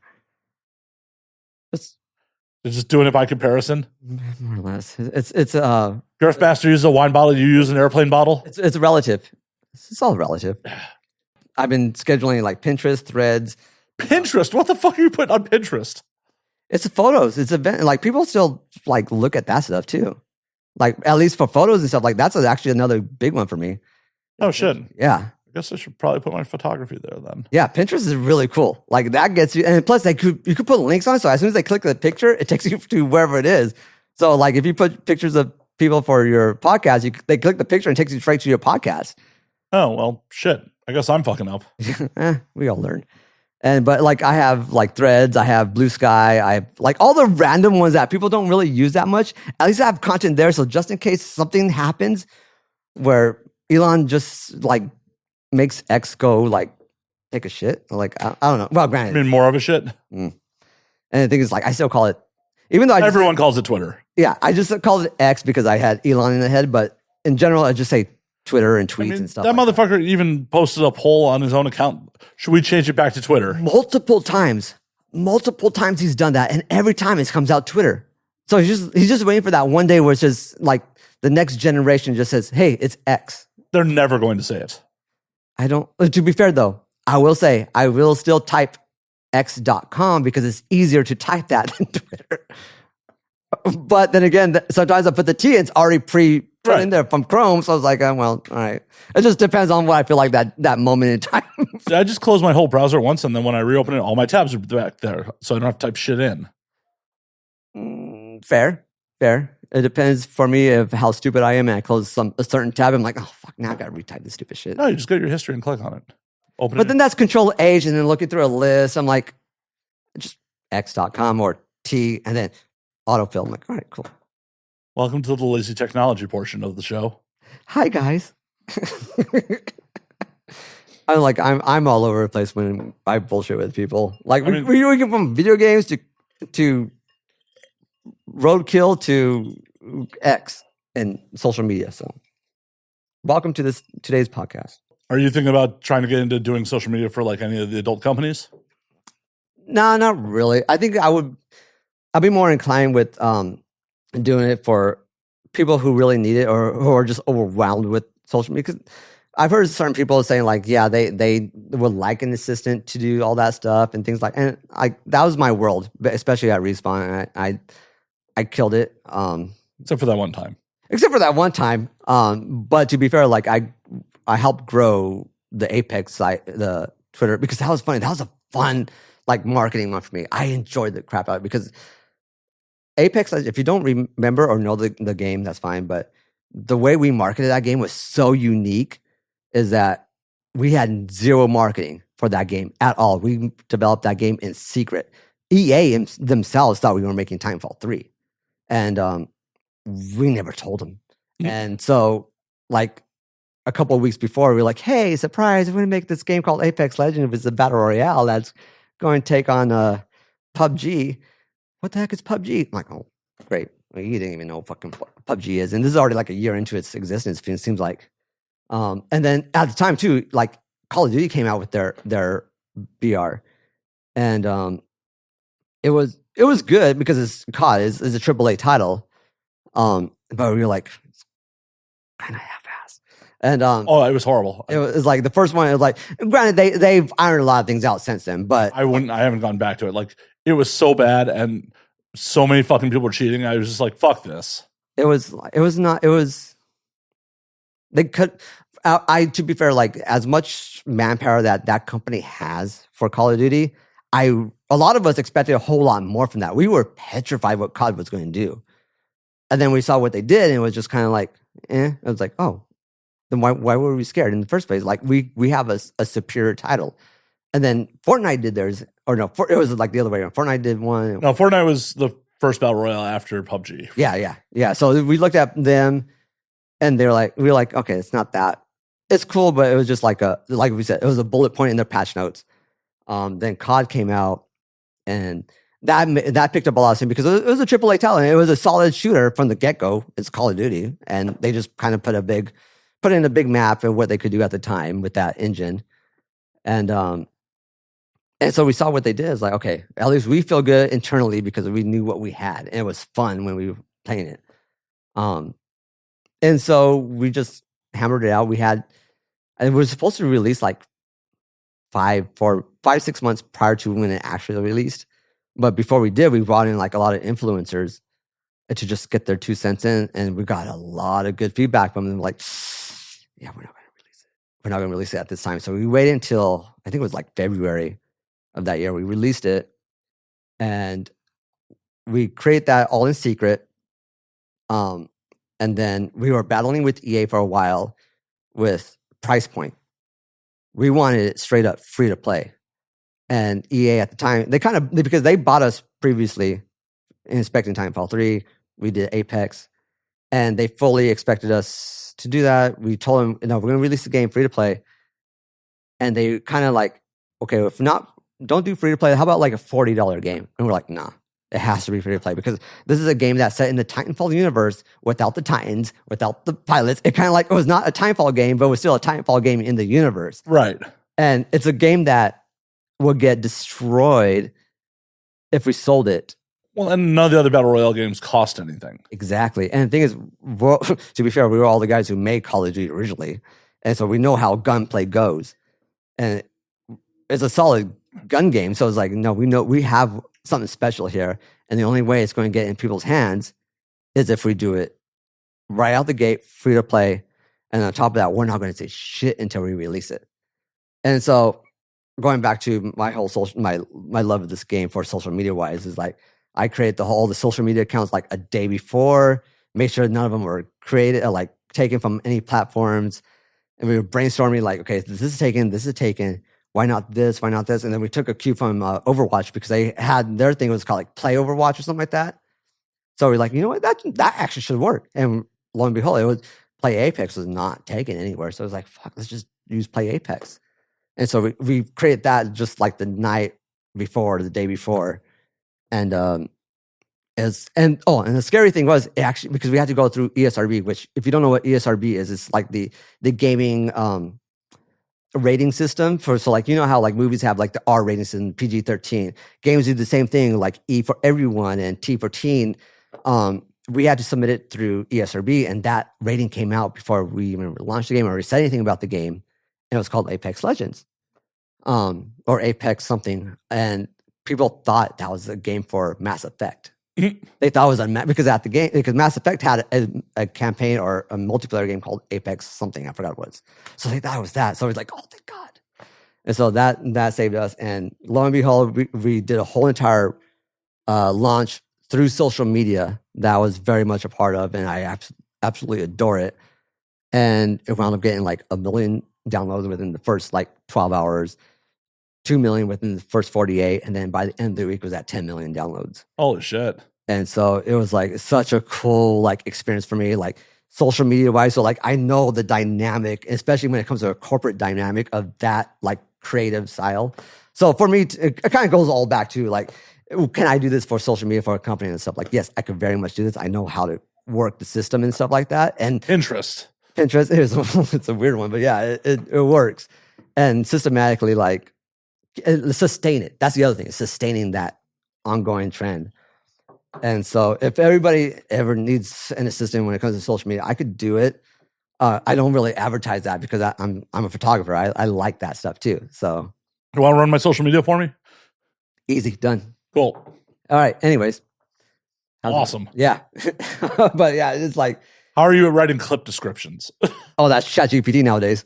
They're just doing it by comparison. More or less. It's Girthmaster uses a wine bottle. You use an airplane bottle. It's relative. It's all relative. I've been scheduling like Pinterest, Threads. Pinterest? What the fuck are you putting on Pinterest? It's photos. It's event. Like people still like look at that stuff too. Like at least for photos and stuff. Like that's actually another big one for me. Oh shit. Yeah. I guess I should probably put my photography there then. Yeah, Pinterest is really cool. Like that gets you, and plus you could put links on it. So as soon as they click the picture, it takes you to wherever it is. So like if you put pictures of people for your podcast, they click the picture and it takes you straight to your podcast. Oh well, shit. I guess I'm fucking up. We all learn. But like I have like Threads, I have Blue Sky, I have like all the random ones that people don't really use that much. At least I have content there, so just in case something happens where Elon just like makes X go like take a shit. Like I don't know. Well, granted, I mean more of a shit. And the thing is, like I still call it, even though everyone calls it Twitter. Yeah, I just called it X because I had Elon in the head. But in general, I just say Twitter and tweets and stuff. That like motherfucker even posted a poll on his own account. Should we change it back to Twitter? Multiple times he's done that, and every time it comes out Twitter. So he's just waiting for that one day where it's just like the next generation just says, "Hey, it's X." They're never going to say it. I don't. To be fair though, I will say I will still type x.com because it's easier to type that than Twitter. But then again, sometimes I put the T, and it's already put in there from Chrome. So I was like, well, all right. It just depends on what I feel like that moment in time. I just closed my whole browser once, and then when I reopen it, all my tabs are back there, so I don't have to type shit in. Fair. It depends for me of how stupid I am, and I close a certain tab. I'm like, oh fuck, now I gotta retype this stupid shit. No, you just go to your history and click on it. Open but then that's Control H, and then looking through a list, I'm like, just x.com or T, and then autofill. I'm like, all right, cool. Welcome to the lazy technology portion of the show. Hi guys. I'm all over the place when I bullshit with people. Like we go from video games to roadkill to X and social media. So welcome to today's podcast. Are you thinking about trying to get into doing social media for like any of the adult companies? No, not really. I think I'd be more inclined with doing it for people who really need it or who are just overwhelmed with social media. Because I've heard certain people saying like, yeah, they would like an assistant to do all that stuff and things like. And that was my world, especially at Respawn. I killed it. Except for that one time. Except for that one time. But to be fair, like I helped grow the Apex site, the Twitter, because that was funny. That was a fun like marketing month for me. I enjoyed the crap out of it because Apex, if you don't remember or know the game, that's fine. But the way we marketed that game was so unique is that we had zero marketing for that game at all. We developed that game in secret. EA themselves thought we were making Timefall 3. And we never told them. And so like a couple of weeks before, we were like, hey, surprise, we're going to make this game called Apex Legends. It's a battle royale that's going to take on PUBG. What the heck is PUBG? I'm like, oh, great. Well, you didn't even know what fucking PUBG is. And this is already like a year into its existence, it seems like. And then at the time, too, like Call of Duty came out with their BR. And it was good because it's COD, it's a AAA title. But we were like, it's kind of half-assed. And oh, it was horrible. It was like the first one. It was like, granted, they've ironed a lot of things out since then. But I haven't gone back to it. Like it was so bad, and so many fucking people were cheating. I was just like, fuck this. It was not. It was. They could. To be fair, like as much manpower that company has for Call of Duty, a lot of us expected a whole lot more from that. We were petrified what COD was going to do, and then we saw what they did, and it was just kind of like, It was like, oh. Then why were we scared in the first place? Like we have a superior title, and then Fortnite did theirs, or no, it was like the other way around. Fortnite did one. No, Fortnite was the first battle royale after PUBG. Yeah. So we looked at them, and we were like, okay, it's not that. It's cool, but it was just like we said, it was a bullet point in their patch notes. Then COD came out, and that picked up a lot of steam because it was a AAA title, and it was a solid shooter from the get go. It's Call of Duty, and they just kind of put in a big map of what they could do at the time with that engine. And so we saw what they did. It's like, okay, at least we feel good internally because we knew what we had. And it was fun when we were playing it. And so we just hammered it out. And it was supposed to release like 5-6 months prior to when it actually released. But before we did, we brought in like a lot of influencers to just get their 2 cents in. And we got a lot of good feedback from them. Like, yeah, we're not going to release it. We're not going to release it at this time. So we waited until, I think it was like February of that year. We released it, and we created that all in secret. And then we were battling with EA for a while with price point. We wanted it straight up free to play. And EA at the time, because they bought us previously in Inspecting Timefall 3. We did Apex, and they fully expected us to do that. We told them, no, we're going to release the game free to play. And they kind of like, okay, if not, don't do free to play. How about like a $40 game? And we're like, nah, it has to be free to play because this is a game that's set in the Titanfall universe without the Titans, without the pilots. It kind of like, it was not a Titanfall game, but it was still a Titanfall game in the universe. Right. And it's a game that would get destroyed if we sold it. Well, and none of the other Battle Royale games cost anything. Exactly. And the thing is, to be fair, we were all the guys who made Call of Duty originally. And so we know how gunplay goes. And it's a solid gun game. So it's like, no, we have something special here. And the only way it's going to get in people's hands is if we do it right out the gate, free to play. And on top of that, we're not going to say shit until we release it. And so going back to my whole my love of this game for social media wise is like, I create all the social media accounts like a day before, make sure none of them were created or like taken from any platforms. And we were brainstorming like, okay, this is taken. Why not this? Why not this? And then we took a cue from Overwatch because they had their thing was called like Play Overwatch or something like that. So we're like, you know what? That actually should work. And lo and behold, it was Play Apex was not taken anywhere. So it was like, fuck, let's just use Play Apex. And so we created that just like the night before, the day before. And and the scary thing was actually because we had to go through ESRB, which if you don't know what ESRB is, it's like the gaming rating system so like, you know how like movies have like the R rating system, PG-13. Games do the same thing, like E for everyone and T for teen. We had to submit it through ESRB, and that rating came out before we even launched the game or we said anything about the game. And it was called Apex Legends, or Apex something. And people thought that was a game for Mass Effect. They thought it was because Mass Effect had a campaign or a multiplayer game called Apex something. I forgot what it was. So they thought it was that. So it was like, oh, thank God. And so that saved us. And lo and behold, we did a whole entire launch through social media that I was very much a part of, and I absolutely adore it. And it wound up getting like 1 million downloads within the first like 12 hours, 2 million within the first 48, and then by the end of the week it was at 10 million downloads. Holy shit. And so it was like such a cool like experience for me, like social media wise. So like I know the dynamic, especially when it comes to a corporate dynamic of that like creative style. So for me, it kind of goes all back to like, can I do this for social media for a company and stuff? Like, yes, I could very much do this. I know how to work the system and stuff like that. And Pinterest it's a weird one, but yeah, it works. And systematically, like, sustain it. That's the other thing, is sustaining that ongoing trend. And so if everybody ever needs an assistant when it comes to social media, I could do it. I don't really advertise that because I'm a photographer. I like that stuff too. So you want to run my social media for me? Easy, done. Cool. All right. Anyways. Awesome. Yeah. But yeah, it's like. How are you at writing clip descriptions? Oh, that's ChatGPT nowadays.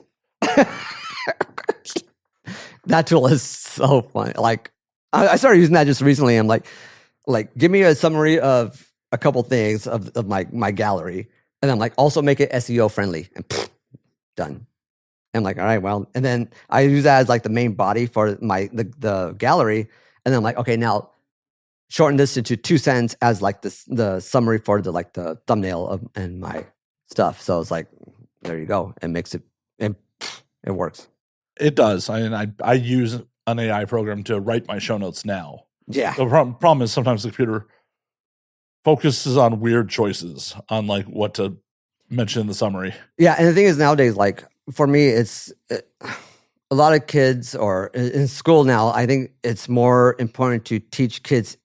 That tool is so fun. Like, I started using that just recently. I'm like, give me a summary of a couple things of my gallery. And I'm like, also make it SEO friendly. And done. And I'm like, all right, well. And then I use that as like the main body for the gallery. And then I'm like, okay, now shorten this into 2 cents as like the summary for the thumbnail and my stuff. So it's like, there you go. It makes it works. It does. I use an AI program to write my show notes now. Yeah. The problem is sometimes the computer focuses on weird choices on like what to mention in the summary. Yeah. And the thing is nowadays, like for me, a lot of kids or in school now, I think it's more important to teach kids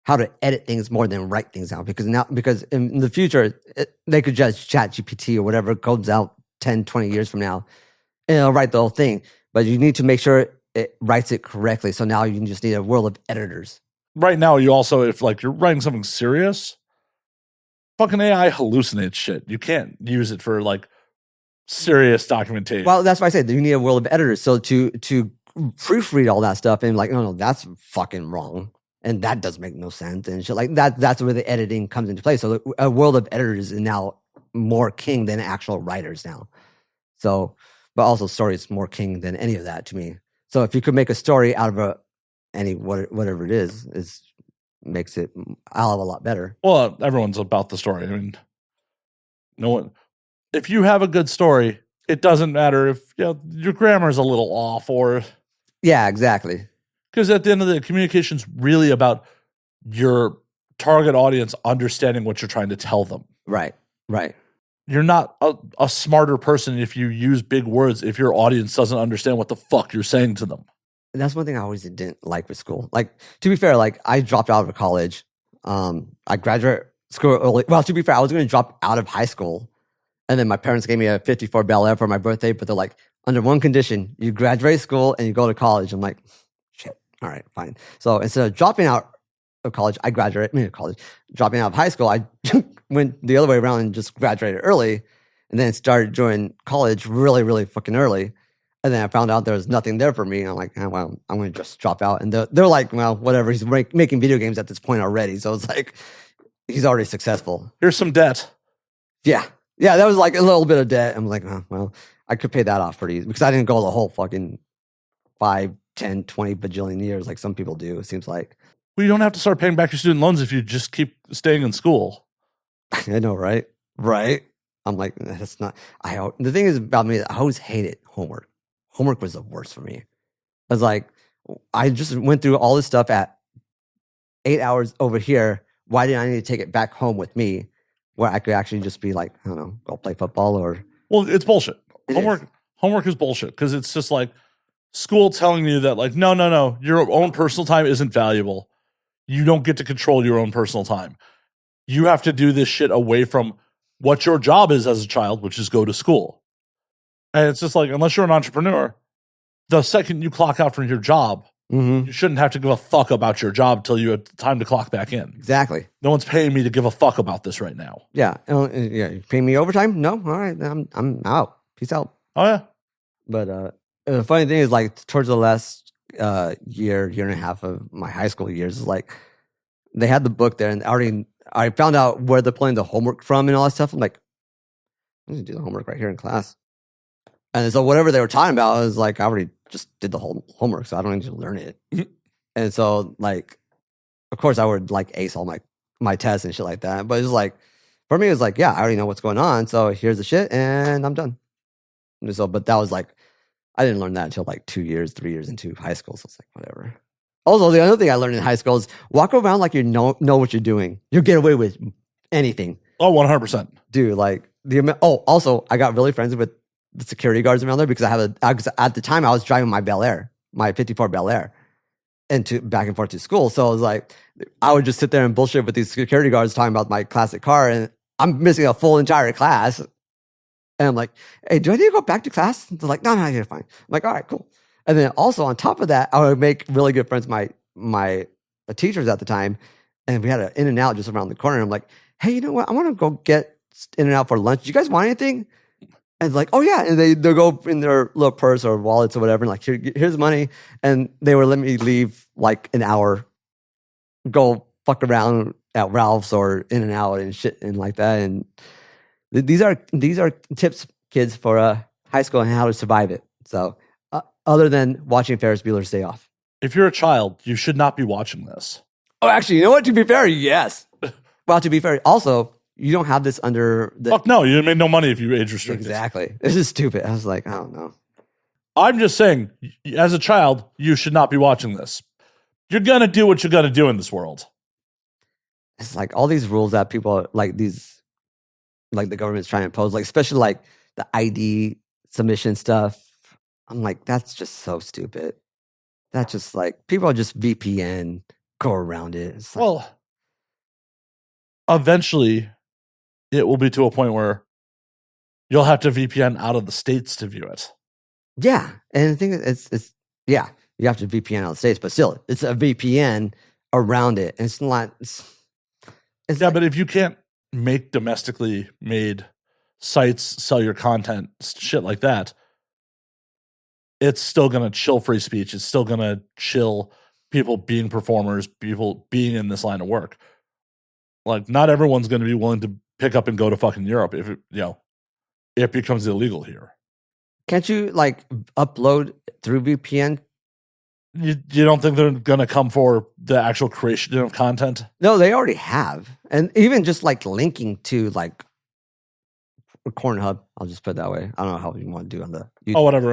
how to edit things more than write things out, because in the future, they could just chat GPT or whatever comes out 10, 20 years from now, and it'll write the whole thing. But you need to make sure it writes it correctly. So now you just need a world of editors. Right now, you also, if like you're writing something serious, fucking AI hallucinates shit. You can't use it for like serious documentation. Well, that's why I said you need a world of editors. So to proofread all that stuff and like, no, that's fucking wrong. And that does make no sense and shit like that. That's where the editing comes into play. So a world of editors is now more king than actual writers now. So, but also story is more king than any of that to me. So if you could make a story out of whatever it is makes it a hell of a lot better. Well, everyone's about the story. I mean, no one. If you have a good story, it doesn't matter if your grammar is a little off or. Yeah, exactly. Because at the end of the day, communication's really about your target audience understanding what you're trying to tell them. Right. You're not a smarter person if you use big words if your audience doesn't understand what the fuck you're saying to them. And that's one thing I always didn't like with school. Like, to be fair, like I dropped out of college. I graduated school early. Well, to be fair, I was going to drop out of high school. And then my parents gave me a 54 Bel Air for my birthday. But they're like, under one condition, you graduate school and you go to college. I'm like, shit. All right, fine. So instead of dropping out of college, dropping out of high school, I went the other way around and just graduated early, and then started joining college really, really fucking early. And then I found out there was nothing there for me. And I'm like, well, I'm going to just drop out. And they're like, well, whatever. He's making video games at this point already. So it's like, he's already successful. Here's some debt. Yeah. Yeah, that was like a little bit of debt. I'm like, oh, well, I could pay that off pretty easy because I didn't go the whole fucking 5, 10, 20 bajillion years like some people do, it seems like. Well, you don't have to start paying back your student loans if you just keep staying in school. I know, right? Right. I'm like, that's not. The thing is about me, I always hated homework. Homework was the worst for me. I was like, I just went through all this stuff at 8 hours over here. Why did I need to take it back home with me where I could actually just be like, I don't know, go play football or. Well, it's bullshit. Homework is bullshit because it's just like school telling you that, like, no, your own personal time isn't valuable. You don't get to control your own personal time. You have to do this shit away from what your job is as a child, which is go to school. And it's just like, unless you're an entrepreneur, the second you clock out from your job, you shouldn't have to give a fuck about your job till you have time to clock back in. Exactly. No one's paying me to give a fuck about this right now. Yeah. You paying me overtime? No. All right. I'm out. Peace out. Oh yeah. But the funny thing is, like, towards the last year and a half of my high school years, is like they had the book there, and I found out where they're pulling the homework from and all that stuff. I'm like, I'm gonna do the homework right here in class. And so whatever they were talking about, I was like, I already just did the whole homework, so I don't need to learn it. And so, like, of course, I would like ace all my tests and shit like that. But it's like, for me, it was like, yeah, I already know what's going on. So here's the shit, and I'm done. And so, but that was like, I didn't learn that until like 2 years, 3 years into high school. So it's like, whatever. Also, the other thing I learned in high school is walk around like you know what you're doing. You'll get away with anything. Oh, 100%. Dude, like also, I got really friends with the security guards around there because at the time I was driving my Bel Air, my 54 Bel Air, and back and forth to school. So I was like, I would just sit there and bullshit with these security guards talking about my classic car, and I'm missing a full entire class. And I'm like, hey, do I need to go back to class? And they're like, no, you're fine. I'm like, all right, cool. And then also on top of that, I would make really good friends with my teachers at the time. And we had an In-N-Out just around the corner. And I'm like, hey, you know what? I want to go get In-N-Out for lunch. Do you guys want anything? And like, oh yeah. And they'll go in their little purse or wallets or whatever. And like, here's money. And they would let me leave like an hour, go fuck around at Ralph's or In-N-Out and shit and like that. And these are tips, kids, for high school and how to survive it. So other than watching Ferris Bueller's Day Off. If you're a child, you should not be watching this. Oh, actually, you know what? To be fair, yes. Well, to be fair, also, you don't have this under the... Fuck no, you made no money if you age restricted. Exactly. This is stupid. I was like, I don't know. I'm just saying, as a child, you should not be watching this. You're going to do what you're going to do in this world. It's like all these rules that people like the government's trying to impose, like especially like the ID submission stuff. I'm like, that's just so stupid. That's just like, people are just VPN, go around it. It's like, well, eventually it will be to a point where you'll have to VPN out of the States to view it. Yeah. And the thing is, it's yeah, you have to VPN out of the States, but still, it's a VPN around it. And it's not, it's yeah, like, but if you can't make domestically made sites sell your content, shit like that, it's still going to chill free speech. It's still going to chill people being performers, people being in this line of work. Like, not everyone's going to be willing to pick up and go to fucking Europe if it becomes illegal here. Can't you like upload through VPN? You don't think they're going to come for the actual creation of content? No, they already have. And even just like linking to like Pornhub, I'll just put it that way. I don't know how you want to do on the YouTube. Oh, whatever.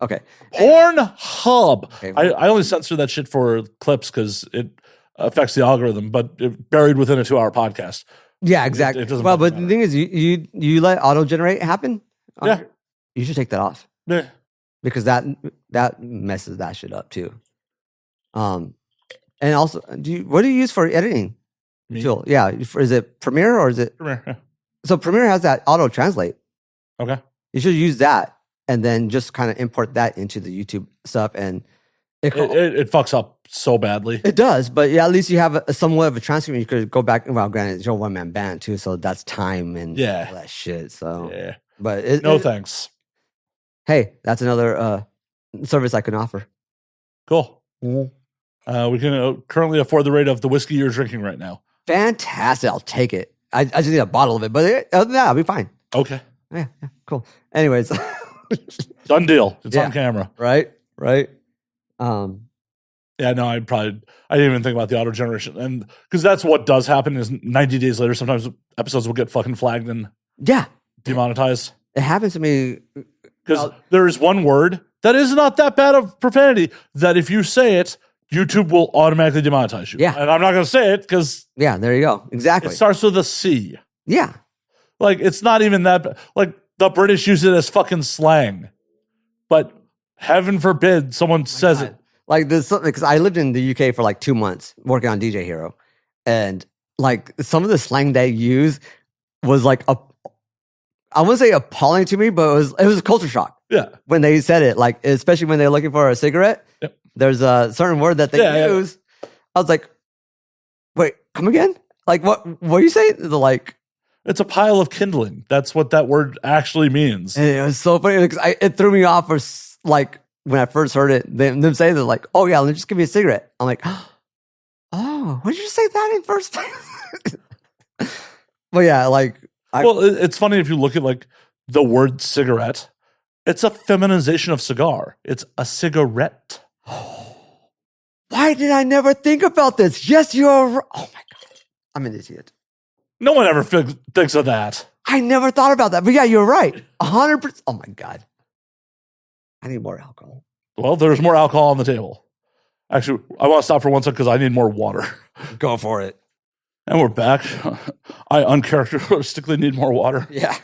Okay. Pornhub. Okay. I only censor that shit for clips because it affects the algorithm, but it buried within a 2-hour podcast. Yeah, exactly. It doesn't well, but matter. the thing is, you let auto-generate happen? Yeah. You should take that off. Yeah. Because that messes that shit up too. And also, what do you use for editing tool? Yeah, is it Premiere or is it Premiere? Yeah. So Premiere has that auto translate. Okay. You should use that and then just kind of import that into the YouTube stuff, and it fucks up so badly. It does, but yeah, at least you have somewhat of a transcript. You could go back. Well, granted, it's your one-man band too, so that's time and all that shit. So yeah, but thanks. Hey, that's another service I can offer. Cool. Mm-hmm. We can currently afford the rate of the whiskey you're drinking right now. Fantastic. I'll take it. I just need a bottle of it, but other than that, I'll be fine. Okay. Yeah, cool. Anyways. Done deal. It's on camera. Right. Yeah, no, I didn't even think about the auto generation. And because that's what does happen is 90 days later, sometimes episodes will get fucking flagged and demonetized. It happens to me. Because there is one word that is not that bad of profanity that if you say it, YouTube will automatically demonetize you. Yeah. And I'm not going to say it because... Yeah, there you go. Exactly. It starts with a C. Yeah. Like, it's not even that... Like, the British use it as fucking slang. but heaven forbid someone says it. Like there's something, because I lived in the UK for like 2 months working on DJ Hero, and like some of the slang they use was like I wouldn't say appalling to me, but it was a culture shock. Yeah. When they said it, like especially when they're looking for a cigarette, Yep. There's a certain word that they use. I was like, wait, come again? Like what are you saying? They're like, it's a pile of kindling. That's what that word actually means. And it was so funny because it threw me off for like when I first heard it. Them say they're like, "Oh yeah, let me just give me a cigarette." I'm like, "Oh, why did you say that in first place?" But yeah, like, it's funny if you look at like the word cigarette. It's a feminization of cigar. It's a cigarette. Why did I never think about this? Yes, you're. Oh my god, I'm an idiot. No one ever thinks of that. I never thought about that. But yeah, you're right. 100%. Oh my god. I need more alcohol. Well, there's more alcohol on the table. Actually, I want to stop for 1 second because I need more water. Go for it. And we're back. I uncharacteristically need more water. Yeah.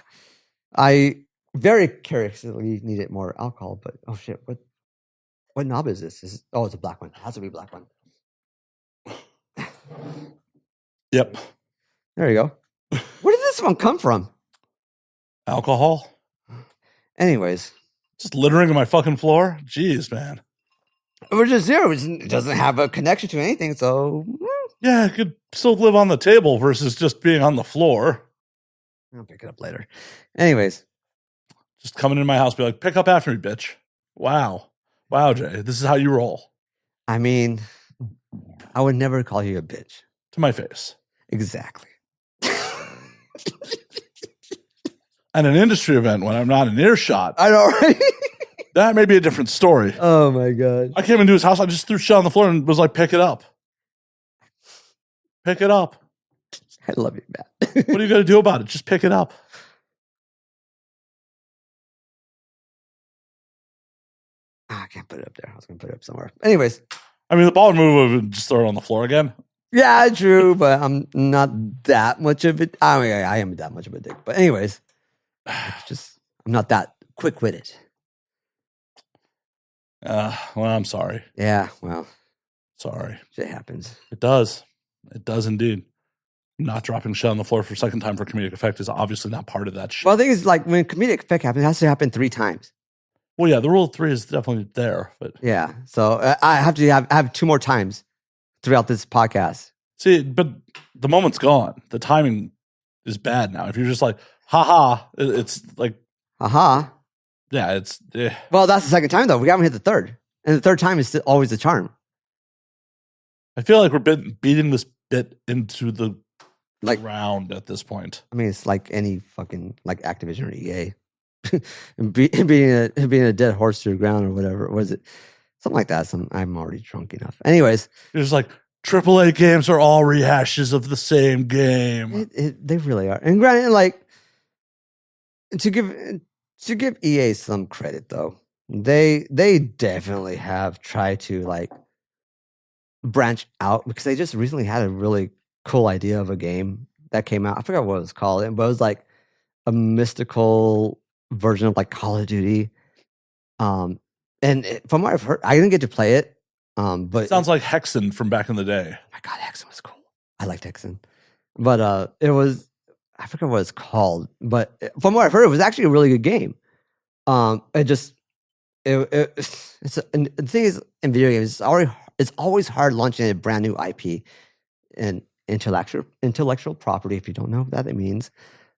I very characteristically needed more alcohol, but oh shit, what knob is this? It's a black one. It has to be a black one. Yep. There you go. Where did this one come from? Alcohol? Anyways. Just littering on my fucking floor? Jeez, man. We're just zero. It doesn't have a connection to anything, so... Yeah, it could still live on the table versus just being on the floor. I'll pick it up later. Anyways. Just coming in my house, be like, pick up after me, bitch. Wow. Wow, Jay. This is how you roll. I mean, I would never call you a bitch. To my face. Exactly. At an industry event when I'm not in earshot. I know, right? That may be a different story. Oh my god. I came into his house, I just threw shit on the floor and was like, pick it up. Pick it up. I love you, Matt. What are you going to do about it? Just pick it up. I can't put it up there. I was going to put it up somewhere. Anyways. I mean, the ball move would just throw it on the floor again. Yeah, true, but I'm not that much of it. I mean, I am that much of a dick. But anyways, it's just I'm not that quick-witted. Well, I'm sorry. Yeah, well. Sorry. Shit happens. It does. It does indeed. Not dropping shit on the floor for a second time for comedic effect is obviously not part of that shit. Well, the thing is, like, when comedic effect happens, it has to happen 3 times. Well, yeah, the rule of 3 is definitely there. But yeah, so I have to have 2 more times throughout this podcast. See, but the moment's gone. The timing is bad now. If you're just like, haha, it's like, haha. Yeah, it's. Well, that's the 2nd time, though. We haven't hit the 3rd. And the 3rd time is always the charm. I feel like we're beating this bit into the ground at this point. I mean, it's like any fucking like Activision or EA. and being a dead horse to the ground or whatever. Was it something like that? I'm already drunk enough. Anyways, it's like AAA games are all rehashes of the same game. They really are. And granted, like to give EA some credit though, they definitely have tried to like branch out because they just recently had a really cool idea of a game that came out. I forgot what it was called, but it was like a mystical version of like Call of Duty. And from what I've heard, I didn't get to play it. But it sounds like Hexen from back in the day. Oh my god, Hexen was cool. I liked Hexen. But it was, I forget what it's called, but from what I've heard, it was actually a really good game. The thing is, in video games, it's always hard launching a brand new IP and intellectual property. If you don't know what that means,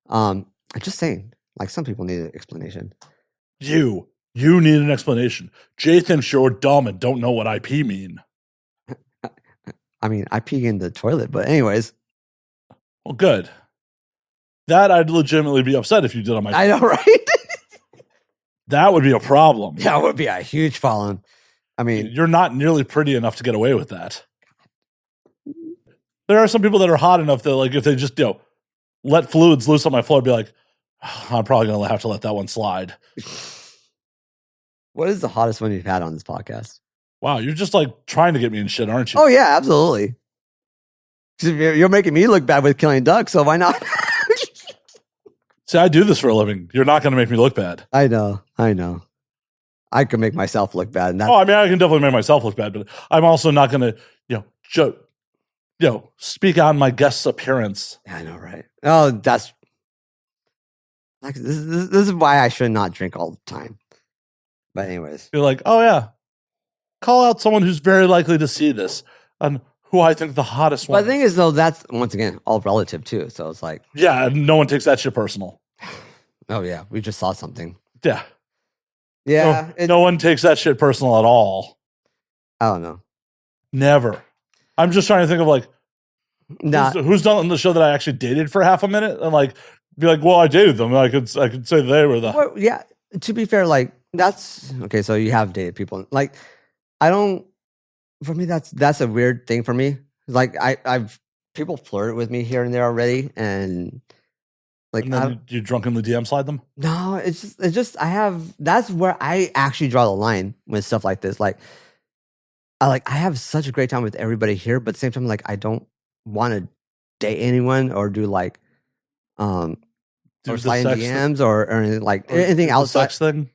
I'm just saying. Like some people need an explanation. You need an explanation. Jay thinks you're dumb and don't know what IP mean. I mean, I pee in the toilet, but anyways. Well, good. That I'd legitimately be upset if you did on my. I know, right? That would be a problem. That would be a huge problem. I mean, you're not nearly pretty enough to get away with that. There are some people that are hot enough that, like, if they just let fluids loose on my floor, I'd be like, I'm probably going to have to let that one slide. What is the hottest one you've had on this podcast? Wow, you're just like trying to get me in shit, aren't you? Oh, yeah, absolutely. You're making me look bad with killing ducks, so why not? See, I do this for a living. You're not going to make me look bad. I know. I could make myself look bad. And that, Oh, I mean, I can definitely make myself look bad, but I'm also not going to, speak on my guest's appearance. I know, right? Oh, that's like this is why I should not drink all the time. But anyways, You're like, oh yeah, call out someone who's very likely to see this and who I think the hottest one. but the thing is, though, that's once again all relative too. So it's like, Yeah, no one takes that shit personal. oh yeah, we just saw something. Yeah. Yeah, No one takes that shit personal at all. I don't know. Never. I'm just trying to think of like, who's done on the show that I actually dated for half a minute and like be like, well, I dated them. I could say they were the. Well, yeah. To be fair, like that's okay. So you have dated people. Like I don't. For me, that's a weird thing for me. Like I've people flirt with me here and there already, and like And then you drunkenly DM slide them. no, it's just I have. That's where I actually draw the line with stuff like this. Like I have such a great time with everybody here, but at the same time, like I don't want to date anyone or do like or slide in DMs or anything like anything outside. Sex thing.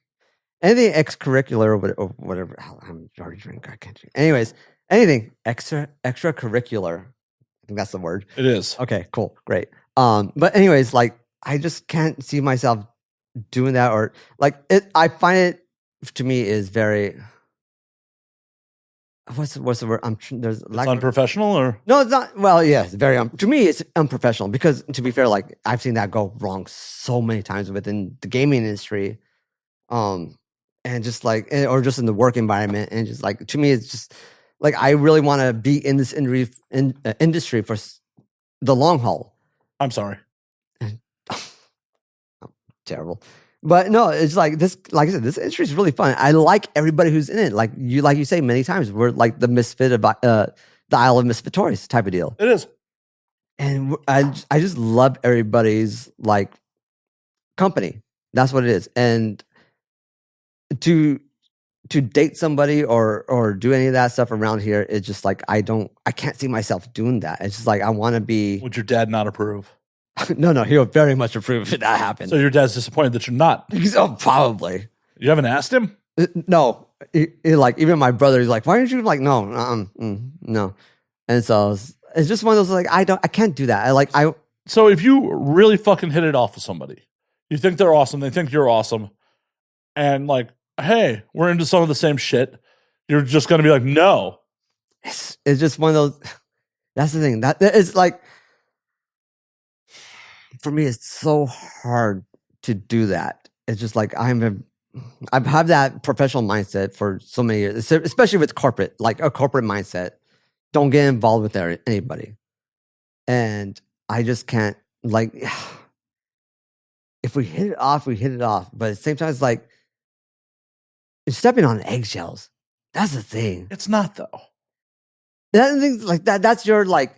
Anything extracurricular or whatever. I'm already drinking. I can't drink. Anyways, anything extracurricular. I think that's the word. It is. Okay, cool, great. But anyways, like I just can't see myself doing that or like it. I find it to me is very. What's the word? There's It's unprofessional or no, it's not. Well, yeah, it's very to me it's unprofessional because to be fair, like I've seen that go wrong so many times within the gaming industry, and just like or just in the work environment, and just like to me, it's just like I really want to be in this industry for the long haul. I'm sorry. Terrible. But no, it's like this. Like I said, this industry is really fun. I like everybody who's in it. Like you say many times, we're like the misfit of the Isle of Misfit Toys type of deal. It is, and I just love everybody's like company. That's what it is. And to date somebody or do any of that stuff around here, it's just like I can't see myself doing that. It's just like I want to be. Would your dad not approve? No, he'll very much approve if that happens. So your dad's disappointed that you're not. Oh, probably. You haven't asked him? No. He, like even my brother, he's like, why aren't you like no, no. And so it's just one of those like I can't do that. So if you really fucking hit it off with somebody, you think they're awesome, they think you're awesome, and like, hey, we're into some of the same shit, you're just gonna be like, no. It's just one of those. That's the thing. That is like. For me, it's so hard to do that. It's just like I've had that professional mindset for so many years, especially with corporate, like a corporate mindset. Don't get involved with anybody. And I just can't, like, if we hit it off, we hit it off. But at the same time, it's like, it's stepping on eggshells. That's the thing. It's not, though. Things like that. That's your, like,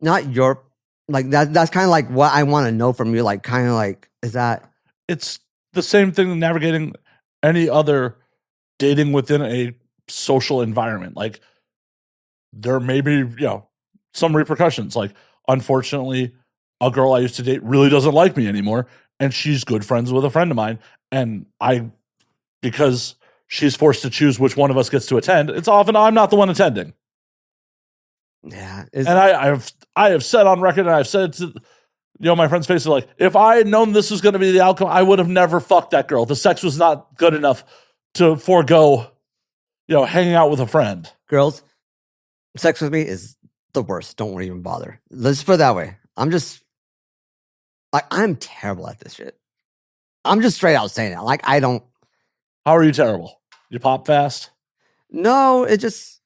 not your, like that's kind of like what I want to know from you. Like, kind of like, is that? It's the same thing navigating any other dating within a social environment. Like, there may be, some repercussions. Like, unfortunately, a girl I used to date really doesn't like me anymore, and she's good friends with a friend of mine. And because she's forced to choose which one of us gets to attend, it's often I'm not the one attending. Yeah, and I have said on record, and I've said to my friends' faces, like, if I had known this was going to be the outcome, I would have never fucked that girl. The sex was not good enough to forego, hanging out with a friend. Girls, sex with me is the worst. Don't even bother. Let's put it that way. I'm just like I'm terrible at this shit. I'm just straight out saying it. Like I don't. How are you terrible? You pop fast? No, it just.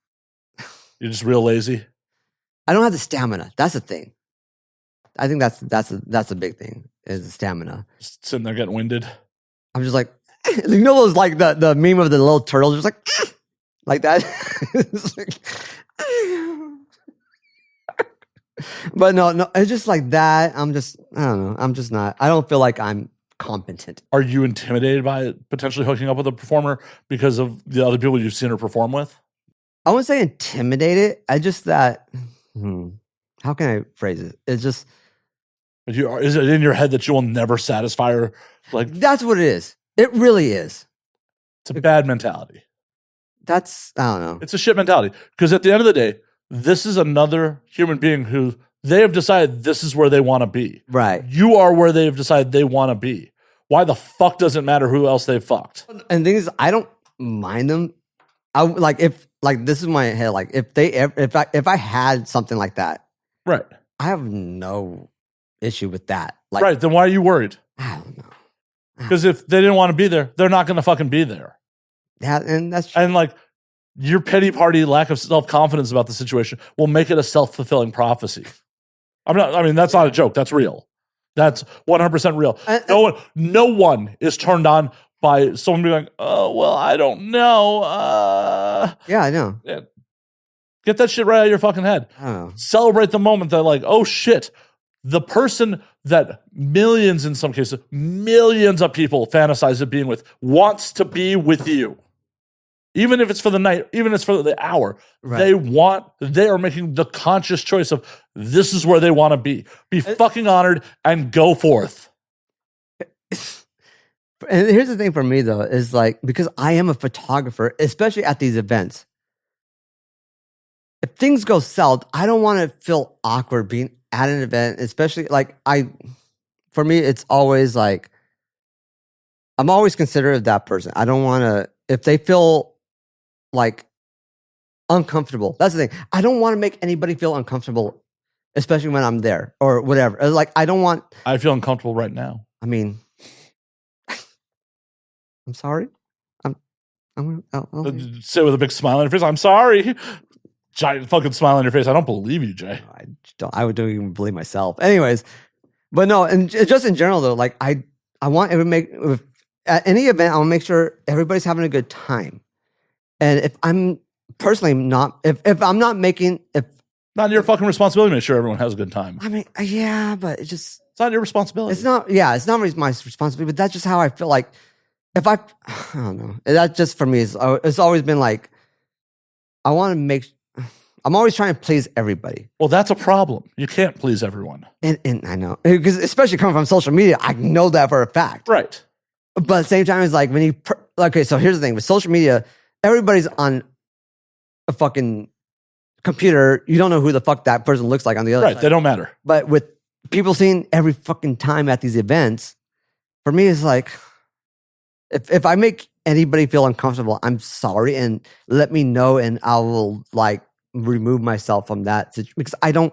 You're just real lazy. I don't have the stamina. That's the thing. I think that's a big thing is the stamina. Just sitting there getting winded. I'm just like, those like the meme of the little turtle, just like that. But no, it's just like that. I don't know. I'm just not. I don't feel like I'm competent. Are you intimidated by potentially hooking up with a performer because of the other people you've seen her perform with? I wouldn't say intimidated. I just that. How can I phrase it? It's just. Is it in your head that you will never satisfy her? Like that's what it is. It really is. It's a bad mentality. I don't know. It's a shit mentality. Because at the end of the day, this is another human being who they have decided this is where they want to be. Right. You are where they've decided they want to be. Why the fuck does it matter who else they've fucked? And the thing is, I don't mind them. I like if like this is my head. Like if I had something like that, Right. I have no issue with that. Like, Right. Then why are you worried? I don't know. Because if they didn't want to be there, they're not going to fucking be there. Yeah, and that's true. And like your pity party lack of self-confidence about the situation will make it a self-fulfilling prophecy. That's not a joke. That's real. That's 100% real. No one is turned on by someone being like, oh, well, I don't know. Yeah, I know. Get that shit right out of your fucking head. I don't know. Celebrate the moment that like, oh shit, the person that millions, in some cases, millions of people fantasize of being with wants to be with you. Even if it's for the night, even if it's for the hour, Right. they are making the conscious choice of this is where they want to be. Be fucking honored and go forth. And here's the thing for me though, is like, because I am a photographer, especially at these events, if things go south, I don't want to feel awkward being at an event, especially like for me, it's always like, I'm always considerate of that person. I don't want to, if they feel like uncomfortable, that's the thing. I don't want to make anybody feel uncomfortable, especially when I'm there or whatever. Like, I don't want. I feel uncomfortable right now. I mean, I'm sorry. I'll Say with a big smile on your face, I'm sorry. Giant fucking smile on your face. I don't believe you, Jay. I don't even believe myself. Anyways, but no, and just in general though, like I want at any event, I'll make sure everybody's having a good time. And if I'm personally not, if I'm not making, not your fucking responsibility to make sure everyone has a good time. I mean, yeah, but it's not your responsibility. It's not my responsibility, but that's just how I feel. Like I don't know. That just for me it's always been like, I want to I'm always trying to please everybody. Well, that's a problem. You can't please everyone. And I know, because especially coming from social media, I know that for a fact. Right. But at the same time, it's like when okay, so here's the thing with social media, everybody's on a fucking computer. You don't know who the fuck that person looks like on the other side. Right, they don't matter. But with people seeing every fucking time at these events, for me, it's like, if I make anybody feel uncomfortable, I'm sorry, and let me know, and I will like remove myself from that situation, because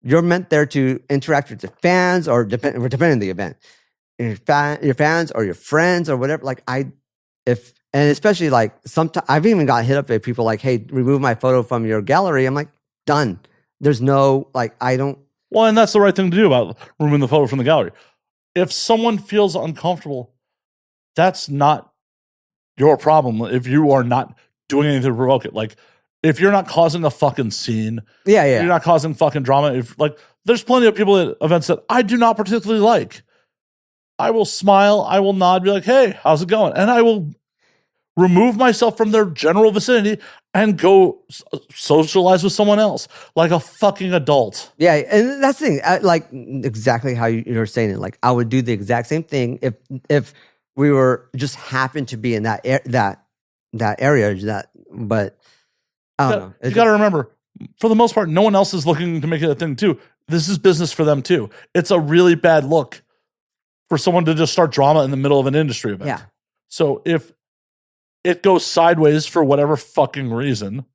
you're meant there to interact with the fans or depending on the event, your fans or your friends or whatever. Like and especially like sometimes I've even got hit up by people like, hey, remove my photo from your gallery. I'm like, done. There's no, like, I don't. Well, and that's the right thing to do about removing the photo from the gallery. If someone feels uncomfortable, that's not your problem. If you are not doing anything to provoke it, like if you're not causing a fucking scene, you're not causing fucking drama. If like, there's plenty of people at events that I do not particularly like. I will smile, I will nod, be like, hey, how's it going? And I will remove myself from their general vicinity and go socialize with someone else like a fucking adult. Yeah, and that's the thing. Like exactly how you're saying it. Like I would do the exact same thing if we were just happened to be in that area. But I don't know. You got to remember, for the most part, no one else is looking to make it a thing too. This is business for them too. It's a really bad look for someone to just start drama in the middle of an industry event. Yeah. So if it goes sideways for whatever fucking reason,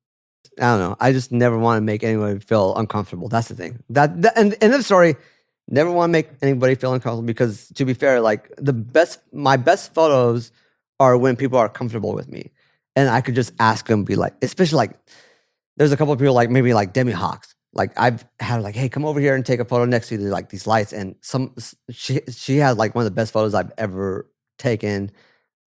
I don't know. I just never want to make anyone feel uncomfortable. That's the thing. And end of story. Never want to make anybody feel uncomfortable, because to be fair, like my best photos are when people are comfortable with me, and I could just ask them, be like, especially like, there's a couple of people like maybe like Demi Hawks. Like I've had like, hey, come over here and take a photo next to like these lights, and she has like one of the best photos I've ever taken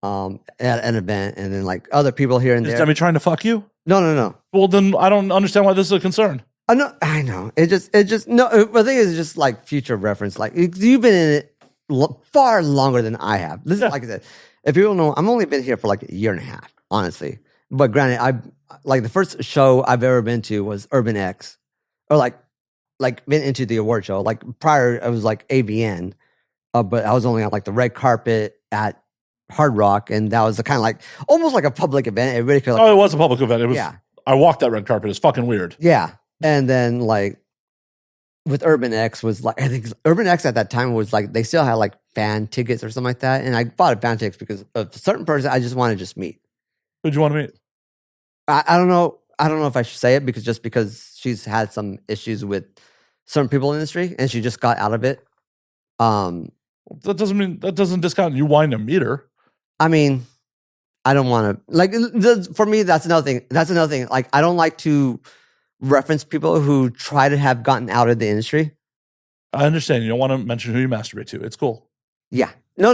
at an event, and then like other people here and there. Is Demi trying to fuck you? No. Well, then I don't understand why this is a concern. I know. It just no. I think it's just like future reference. Like you've been in it far longer than I have. This is like I said. If people know, I've only been here for like a year and a half, honestly. But granted, like the first show I've ever been to was Urban X, or like been into the award show. Like prior, it was like AVN, but I was only on like the red carpet at Hard Rock, and that was a kind of like almost like a public event. Everybody could, like, Oh, it was a public event. It was. Yeah. I walked that red carpet. It's fucking weird. yeah. And then like with Urban X was like, I think Urban X at that time was like, they still had like fan tickets or something like that. And I bought a fan tickets because of a certain person I just want to just meet. Who'd you want to meet? I don't know. I don't know if I should say it because she's had some issues with certain people in the industry and she just got out of it. That doesn't discount you wanting to meet her. I mean, I don't want to like for me. That's another thing. Like, I don't like to reference people who try to have gotten out of the industry. I understand. You don't want to mention who you masturbate to. It's cool. Yeah. No.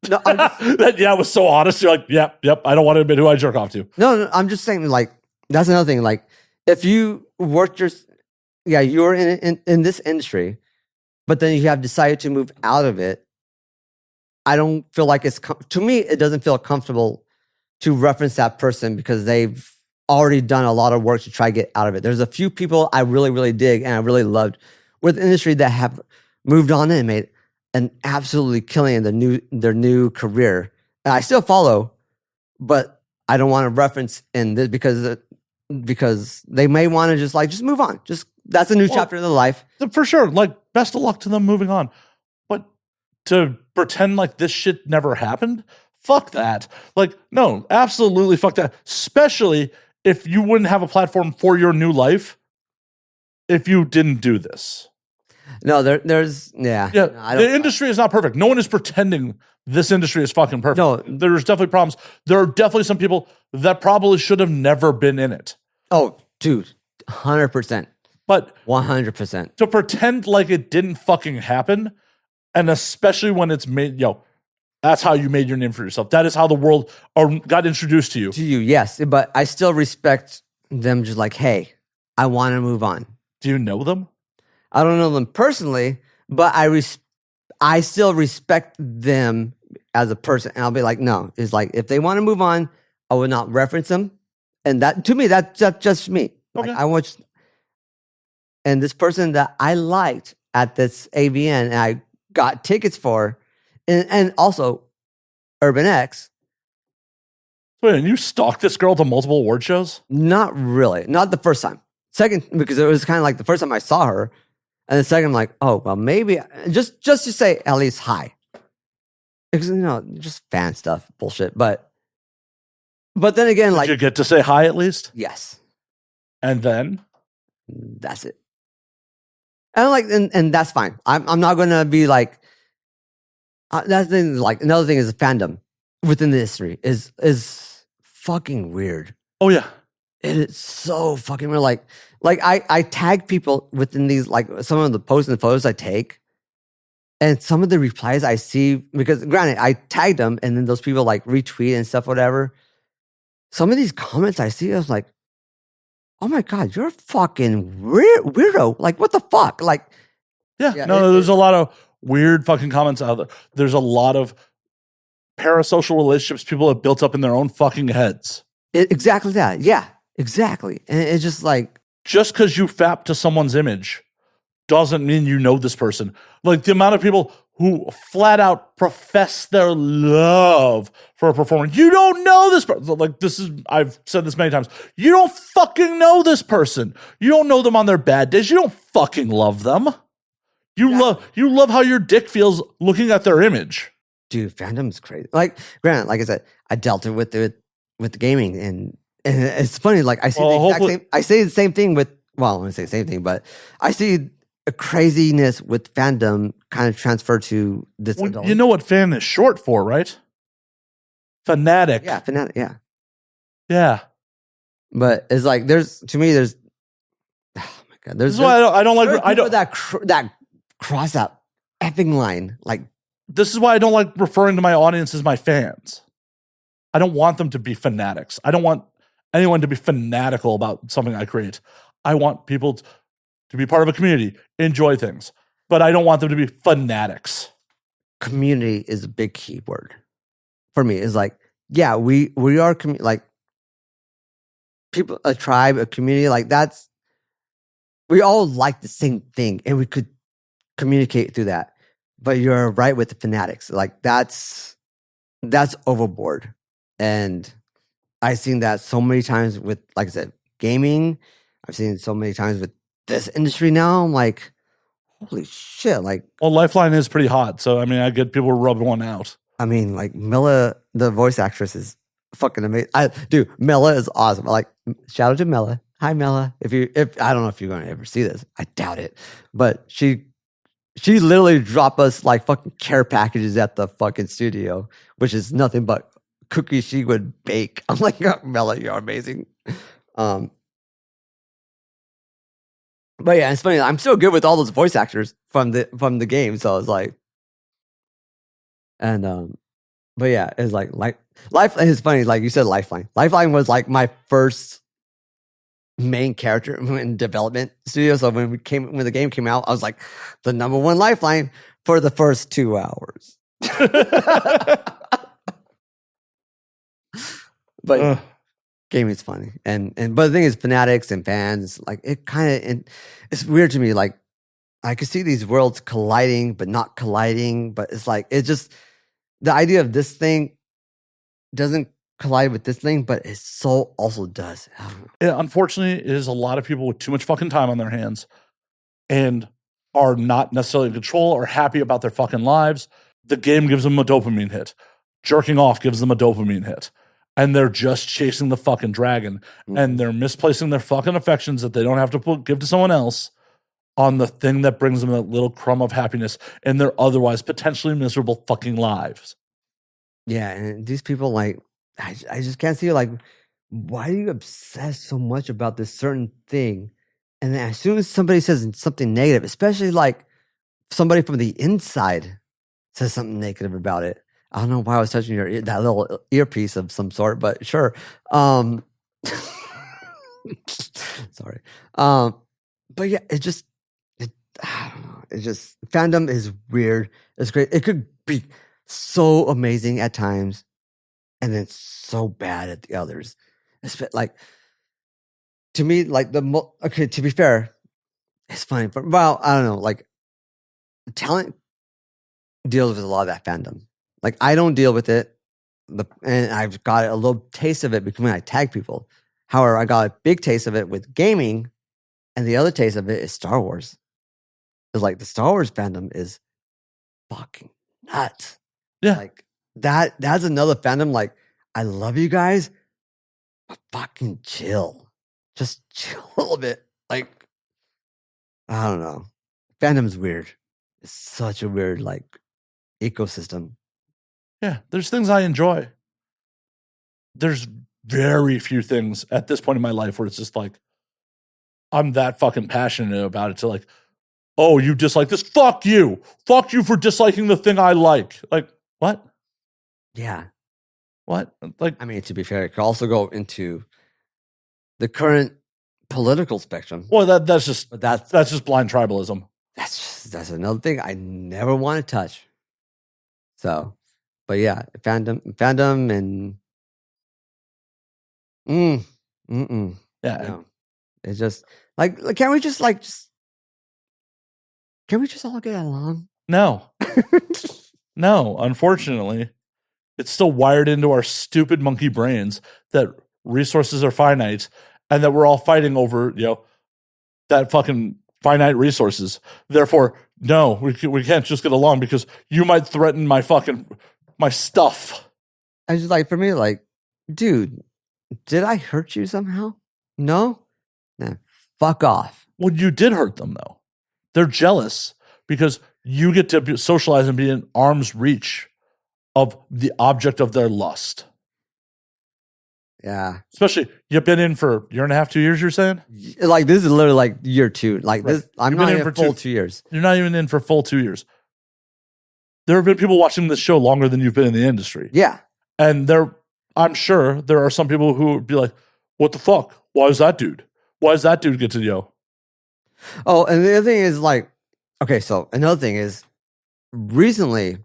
That was so honest. You're like, yep. I don't want to admit who I jerk off to. No, I'm just saying, like, that's another thing. Like, if you worked you're in this industry, but then you have decided to move out of it. I don't feel like to me, it doesn't feel comfortable to reference that person because they've already done a lot of work to try to get out of it. There's a few people I really, really dig and I really loved with the industry that have moved on and made an absolutely killing in their new career. And I still follow, but I don't want to reference in this because they may want to just move on. That's a new chapter of their life. For sure. Like, best of luck to them moving on. But to pretend like this shit never happened, fuck that. Like, no, absolutely fuck that. Especially if you wouldn't have a platform for your new life if you didn't do this. No, there's. The industry is not perfect. No one is pretending this industry is fucking perfect. No. There's definitely problems. There are definitely some people that probably should have never been in it. Oh, dude, 100%. But 100%. to pretend like it didn't fucking happen, and especially when it's made, that's how you made your name for yourself. That is how the world got introduced to you. To you, yes. But I still respect them just like, hey, I want to move on. Do you know them? I don't know them personally, but I still respect them as a person. And I'll be like, no, it's like, if they want to move on, I will not reference them. And that, to me, that's just me. Okay. Like, and this person that I liked at this AVN and I got tickets for, and also Urban X. Wait, and you stalked this girl to multiple award shows? Not really. Not the first time. Second, because it was kind of like the first time I saw her. And the second, I'm like, oh, well, maybe just to say at least hi. Because, just fan stuff, bullshit. But then again, Did you get to say hi at least? Yes. And then? That's it. And that's fine. I'm not going to be like, that thing, like, another thing is fandom within the industry is fucking weird. Oh, yeah. It is so fucking weird. Like I tag people within these, like, some of the posts and the photos I take, and some of the replies I see, because granted, I tagged them, and then those people like retweet and stuff, whatever. Some of these comments I see, I was like, oh my God, you're a fucking weirdo. Like, what the fuck? Like, there's a lot of weird fucking comments out there. There's a lot of parasocial relationships people have built up in their own fucking heads. Exactly that. Yeah, exactly. And it's just like, just because you fap to someone's image doesn't mean you know this person. Like, the amount of people who flat out profess their love for a performer. You don't know this person. Like, I've said this many times. You don't fucking know this person. You don't know them on their bad days. You don't fucking love them. You love how your dick feels looking at their image. Dude, fandom's crazy. Like, granted, like I said, I dealt with the gaming, and it's funny. Like, I see the same thing with. Well, I wouldn't say the same thing, but I see a craziness with fandom kind of transfer to this. Well, you know what fan is short for, right? Fanatic. Yeah, fanatic. Yeah. Yeah. But it's like there's. Oh my God. This is why I don't like. I don't that cross out effing line. Like, this is why I don't like referring to my audience as my fans. I don't want them to be fanatics. I don't want anyone to be fanatical about something I create. I want people to be part of a community, enjoy things, but I don't want them to be fanatics. Community is a big key word for me. It's like, yeah, we are like people, a tribe, a community. Like, that's, we all like the same thing, and we could communicate through that. But you're right with the fanatics. Like, that's that's overboard. And I've seen that so many times with, like I said, gaming. I've seen it so many times with this industry now. I'm like, holy shit. Like, Well, Lifeline is pretty hot, so I mean, I get people rubbing one out. I mean, like Mela, the voice actress, is fucking amazing. Dude, Mela is awesome. Like, shout out to Mela. Hi, Mela. If I don't know if you're going to ever see this, I doubt it. But she literally dropped us like fucking care packages at the fucking studio, which is nothing but cookies she would bake. I'm like, oh, Mela, you're amazing. But yeah, it's funny. I'm so good with all those voice actors from the game. So I was like, and but yeah, it's like Lifeline is funny. Like you said, Lifeline. Lifeline was like my first main character in development studio. So when the game came out, I was like the number one Lifeline for the first 2 hours. But gaming is funny, but the thing is, fanatics and fans, like it kind of, it's weird to me. Like I could see these worlds colliding, but not colliding. But it's like it's just the idea of this thing doesn't collide with this thing, but it so also does. I don't know. Yeah, unfortunately, it is a lot of people with too much fucking time on their hands and are not necessarily in control or happy about their fucking lives. The game gives them a dopamine hit. Jerking off gives them a dopamine hit. And they're just chasing the fucking dragon. And they're misplacing their fucking affections that they don't have to give to someone else on the thing that brings them that little crumb of happiness in their otherwise potentially miserable fucking lives. Yeah, and these people, like, I just can't see, like, why do you obsess so much about this certain thing? And then as soon as somebody says something negative, especially like somebody from the inside says something negative about it. I don't know why I was touching that little earpiece of some sort, but sure. Sorry. But yeah, I don't know. It just, fandom is weird. It's great. It could be so amazing at times and then so bad at the others. It's like, to me, like okay, to be fair, it's funny. But, well, I don't know. Like, talent deals with a lot of that fandom. Like, I don't deal with it, and I've got a little taste of it because when I tag people. However, I got a big taste of it with gaming, and the other taste of it is Star Wars. It's like the Star Wars fandom is fucking nuts. Yeah. Like, that's another fandom. Like, I love you guys, but fucking chill. Just chill a little bit. Like, I don't know. Fandom's weird. It's such a weird, like, ecosystem. Yeah, there's things I enjoy. There's very few things at this point in my life where it's just like, I'm that fucking passionate about it to like, oh, you dislike this? Fuck you. Fuck you for disliking the thing I like. Like, what? Yeah. What? Like, I mean, to be fair, it could also go into the current political spectrum. well, that's just But that's just blind tribalism. that's another thing I never want to touch. So, but yeah, fandom and Yeah. no. It's just like, can't we just all get along? No. No, unfortunately. It's still wired into our stupid monkey brains that resources are finite and that we're all fighting over, that fucking finite resources. Therefore, no, we can't just get along because you might threaten my stuff. I just like, for me, like, dude, did I hurt you somehow? No? Nah, fuck off. Well, you did hurt them, though. They're jealous because you get to socialize and be in arm's reach of the object of their lust. Yeah. Especially, you've been in for a year and a half, 2 years, you're saying? Like, this is literally like year 2. Like, Right. this, I'm You've not been in even for full 2 2 years. You're not even in for full 2 years. There have been people watching this show longer than you've been in the industry. Yeah. And I'm sure there are some people who would be like, what the fuck? Why is that dude? Why does that dude get to Oh, and the other thing is, like, okay, so another thing is, recently,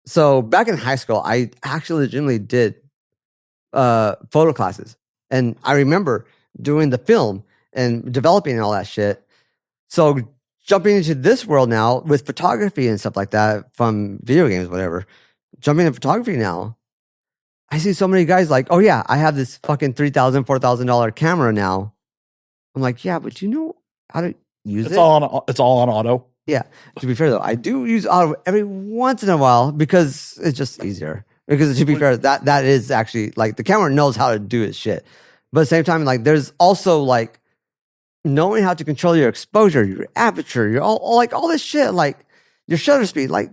so back in high school, I actually legitimately did photo classes. And I remember doing the film and developing all that shit. So jumping into this world now with photography and stuff like that from video games, whatever, jumping in photography now, I see so many guys like, oh yeah, I have this fucking $3,000, $4,000 camera now. I'm like, yeah, but do you know how to use It's it? it's all on auto. Yeah. To be fair though, I do use auto every once in a while because it's just easier. Because to be fair, that is actually like the camera knows how to do its shit. But at the same time, like there's also like knowing how to control your exposure, your aperture, your all this shit, like your shutter speed, like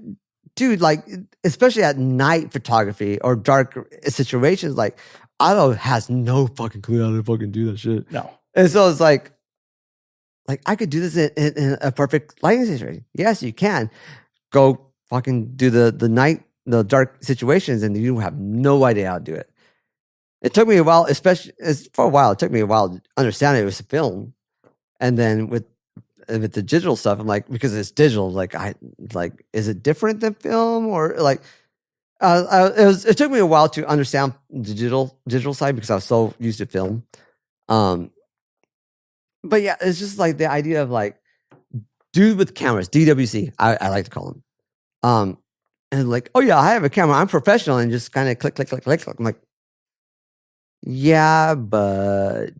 dude, like especially at night photography or dark situations, like auto has no fucking clue how to fucking do that shit. No. And so it's like I could do this in a perfect lighting situation. Yes, you can go fucking do the dark situations, and you have no idea how to do it. It took me a while, especially for a while. It took me a while to understand it was a film, and then with the digital stuff, I'm like, because it's digital, like is it different than film or like? It took me a while to understand the digital side because I was so used to film. But yeah, it's just like the idea of like dude with cameras, DWC, I like to call them. And like, oh yeah, I have a camera, I'm professional, and just kind of click. I'm like, yeah, but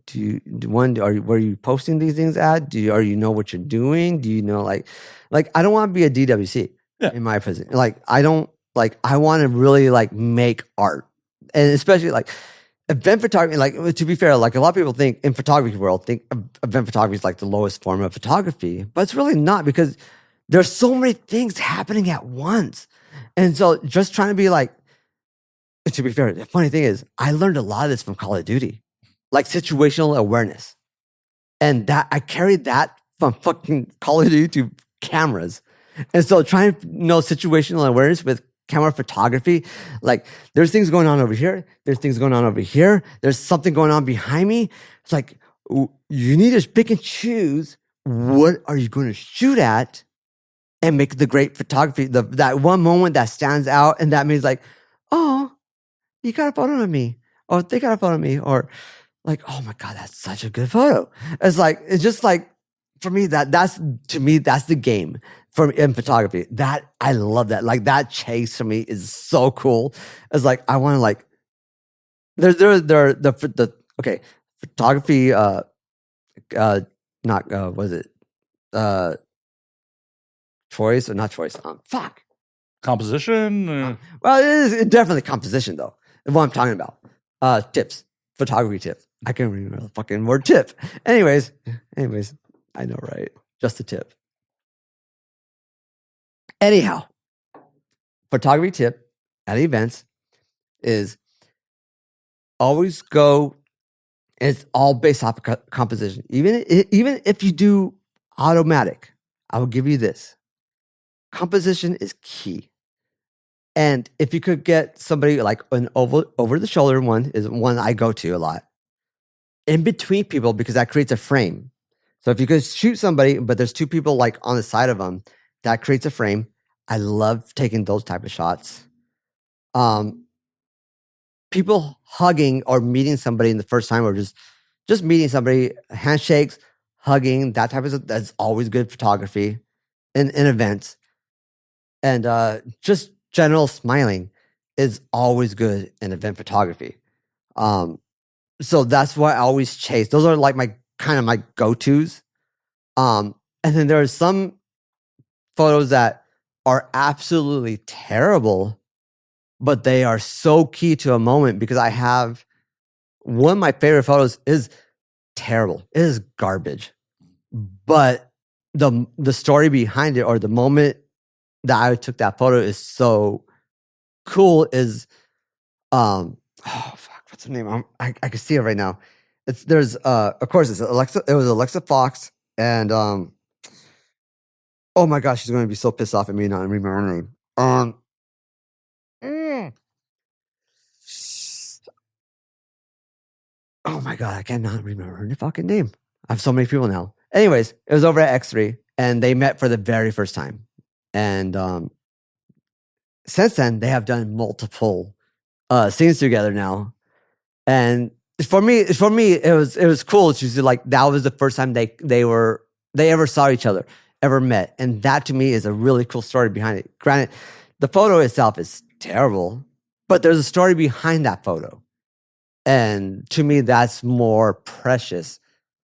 where you posting these things at? Are you know what you're doing? Do you know like I don't want to be a DWC in my position. Like I don't like I want to really like make art, and especially like event photography. Like to be fair, like a lot of people think in photography world think event photography is like the lowest form of photography, but it's really not because there's so many things happening at once, and so just trying to be like. To be fair, the funny thing is, I learned a lot of this from Call of Duty, like situational awareness. And that I carried that from fucking Call of Duty to cameras. And so trying to know situational awareness with camera photography, like there's things going on over here. There's things going on over here. There's something going on behind me. It's like, you need to pick and choose what are you going to shoot at and make the great photography, that one moment that stands out. And that means like, oh, you got a photo of me, or they got a photo of me, or like, oh my God, that's such a good photo. It's just like, for me, that's the game in photography. That I love that. Like that chase for me is so cool. It's like, I want to like, okay, photography, choice or not choice? Fuck. Composition? Well, it is definitely composition though. What I'm talking about. Tips. Photography tips. I can't remember the fucking word tip. Anyways, I know, right? Just a tip. Anyhow, photography tip at events is always go, it's all based off of composition. Even if you do automatic, I will give you this. Composition is key. And if you could get somebody like an over the shoulder one is one I go to a lot. In between people, because that creates a frame. So if you could shoot somebody, but there's two people like on the side of them, that creates a frame. I love taking those type of shots. People hugging or meeting somebody in the first time, or just meeting somebody, handshakes, hugging, that type of stuff, that's always good photography in events. And just general smiling is always good in event photography. So that's why I always chase. Those are like my go-tos. And then there are some photos that are absolutely terrible, but they are so key to a moment because I have one of my favorite photos is terrible. It is garbage. But the story behind it or the moment that I took that photo is so cool is oh fuck, what's her name? I can see it right now. There's of course it's Alexa, it was Alexa Fox, and oh my gosh, she's gonna be so pissed off at me not remembering her name. Oh my God, I cannot remember her fucking name. I have so many people now. Anyways, it was over at X3 and they met for the very first time. And since then, they have done multiple scenes together now. And for me, it was cool. It's just like that was the first time they ever saw each other, ever met, and that to me is a really cool story behind it. Granted, the photo itself is terrible, but there's a story behind that photo. And to me, that's more precious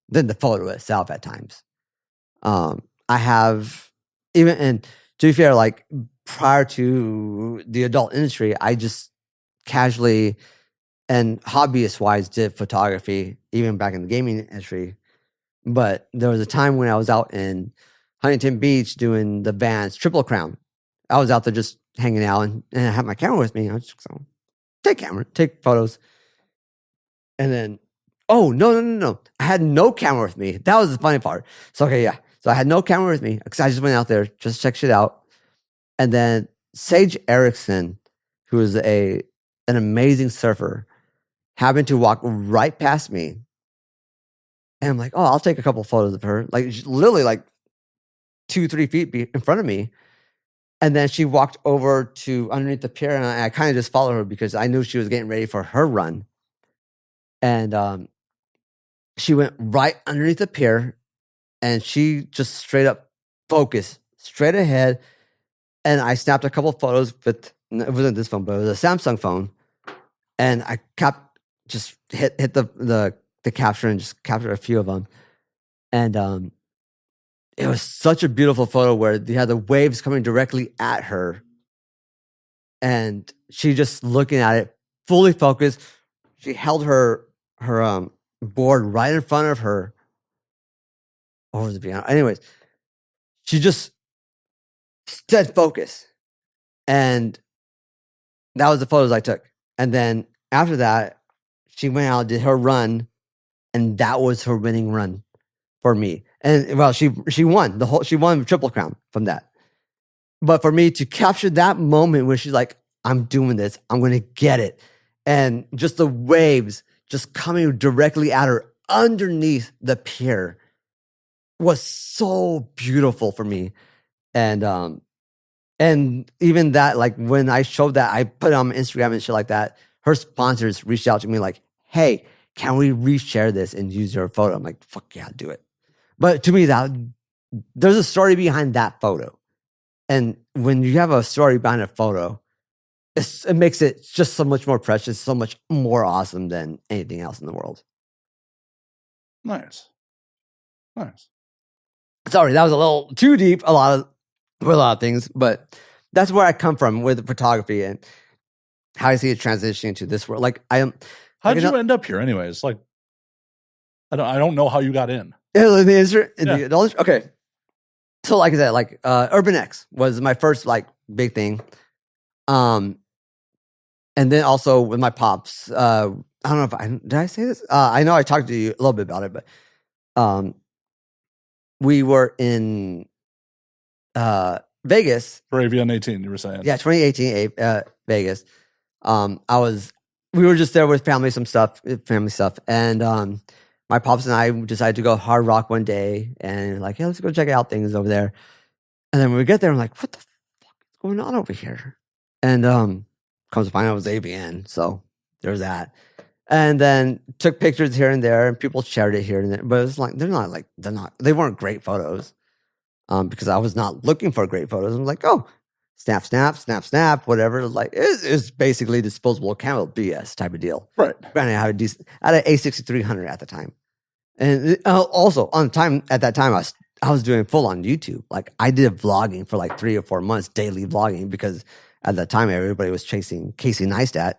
than the photo itself at times. I have, even, and to be fair, like prior to the adult industry, I just casually and hobbyist wise did photography, even back in the gaming industry. But there was a time when I was out in Huntington Beach doing the band's Triple Crown. I was out there just hanging out, and I had my camera with me. I was just take photos. And then, oh, no. I had no camera with me. That was the funny part. So, okay, yeah. So I had no camera with me because I just went out there, just check shit out. And then Sage Erickson, who is an amazing surfer, happened to walk right past me. And I'm like, oh, I'll take a couple photos of her. Like, literally like 2-3 feet in front of me. And then she walked over to underneath the pier, and I kind of just followed her because I knew she was getting ready for her run. And she went right underneath the pier, and she just straight up focused straight ahead. And I snapped a couple photos with, it wasn't this phone, but it was a Samsung phone. And I just hit the capture and just captured a few of them. And it was such a beautiful photo where you had the waves coming directly at her. And she just looking at it, fully focused. She held her board right in front of her over the piano. Anyways, she just stayed focused. And that was the photos I took. And then after that, she went out, did her run, and that was her winning run for me. And well, she won she won the Triple Crown from that. But for me to capture that moment where she's like, I'm doing this, I'm going to get it. And just the waves just coming directly at her underneath the pier was so beautiful for me. And even that, like when I showed that, I put it on my Instagram and shit like that, her sponsors reached out to me like, hey, can we reshare this and use your photo? I'm like, fuck yeah, do it. But to me, there's a story behind that photo. And when you have a story behind a photo, it makes it just so much more precious, so much more awesome than anything else in the world. Nice. Sorry, that was a little too deep, a lot of things, but that's where I come from with photography and how I see it transitioning to this world. Like how did you end up here anyways? Like, I don't know how you got in. Okay. So like I said, like Urban X was my first like big thing. And then also with my pops, I don't know if did I say this? I know I talked to you a little bit about it, but we were in Vegas for AVN 18. You were saying, yeah, 2018 Vegas. We were just there with family stuff, and my pops and I decided to go hard rock one day, and like, hey, let's go check out things over there. And then when we get there, I'm like, what the fuck is going on over here? And comes to find out it was AVN, so there's that. And then took pictures here and there, and people shared it here and there. But it's like they weren't great photos, because I was not looking for great photos. I'm like, oh, snap, whatever. Like it's basically disposable camera BS type of deal. Right. Granted, I had an A6300 at the time, and also on time at that time I was doing full on YouTube. Like I did vlogging for like 3 or 4 months, daily vlogging, because at that time everybody was chasing Casey Neistat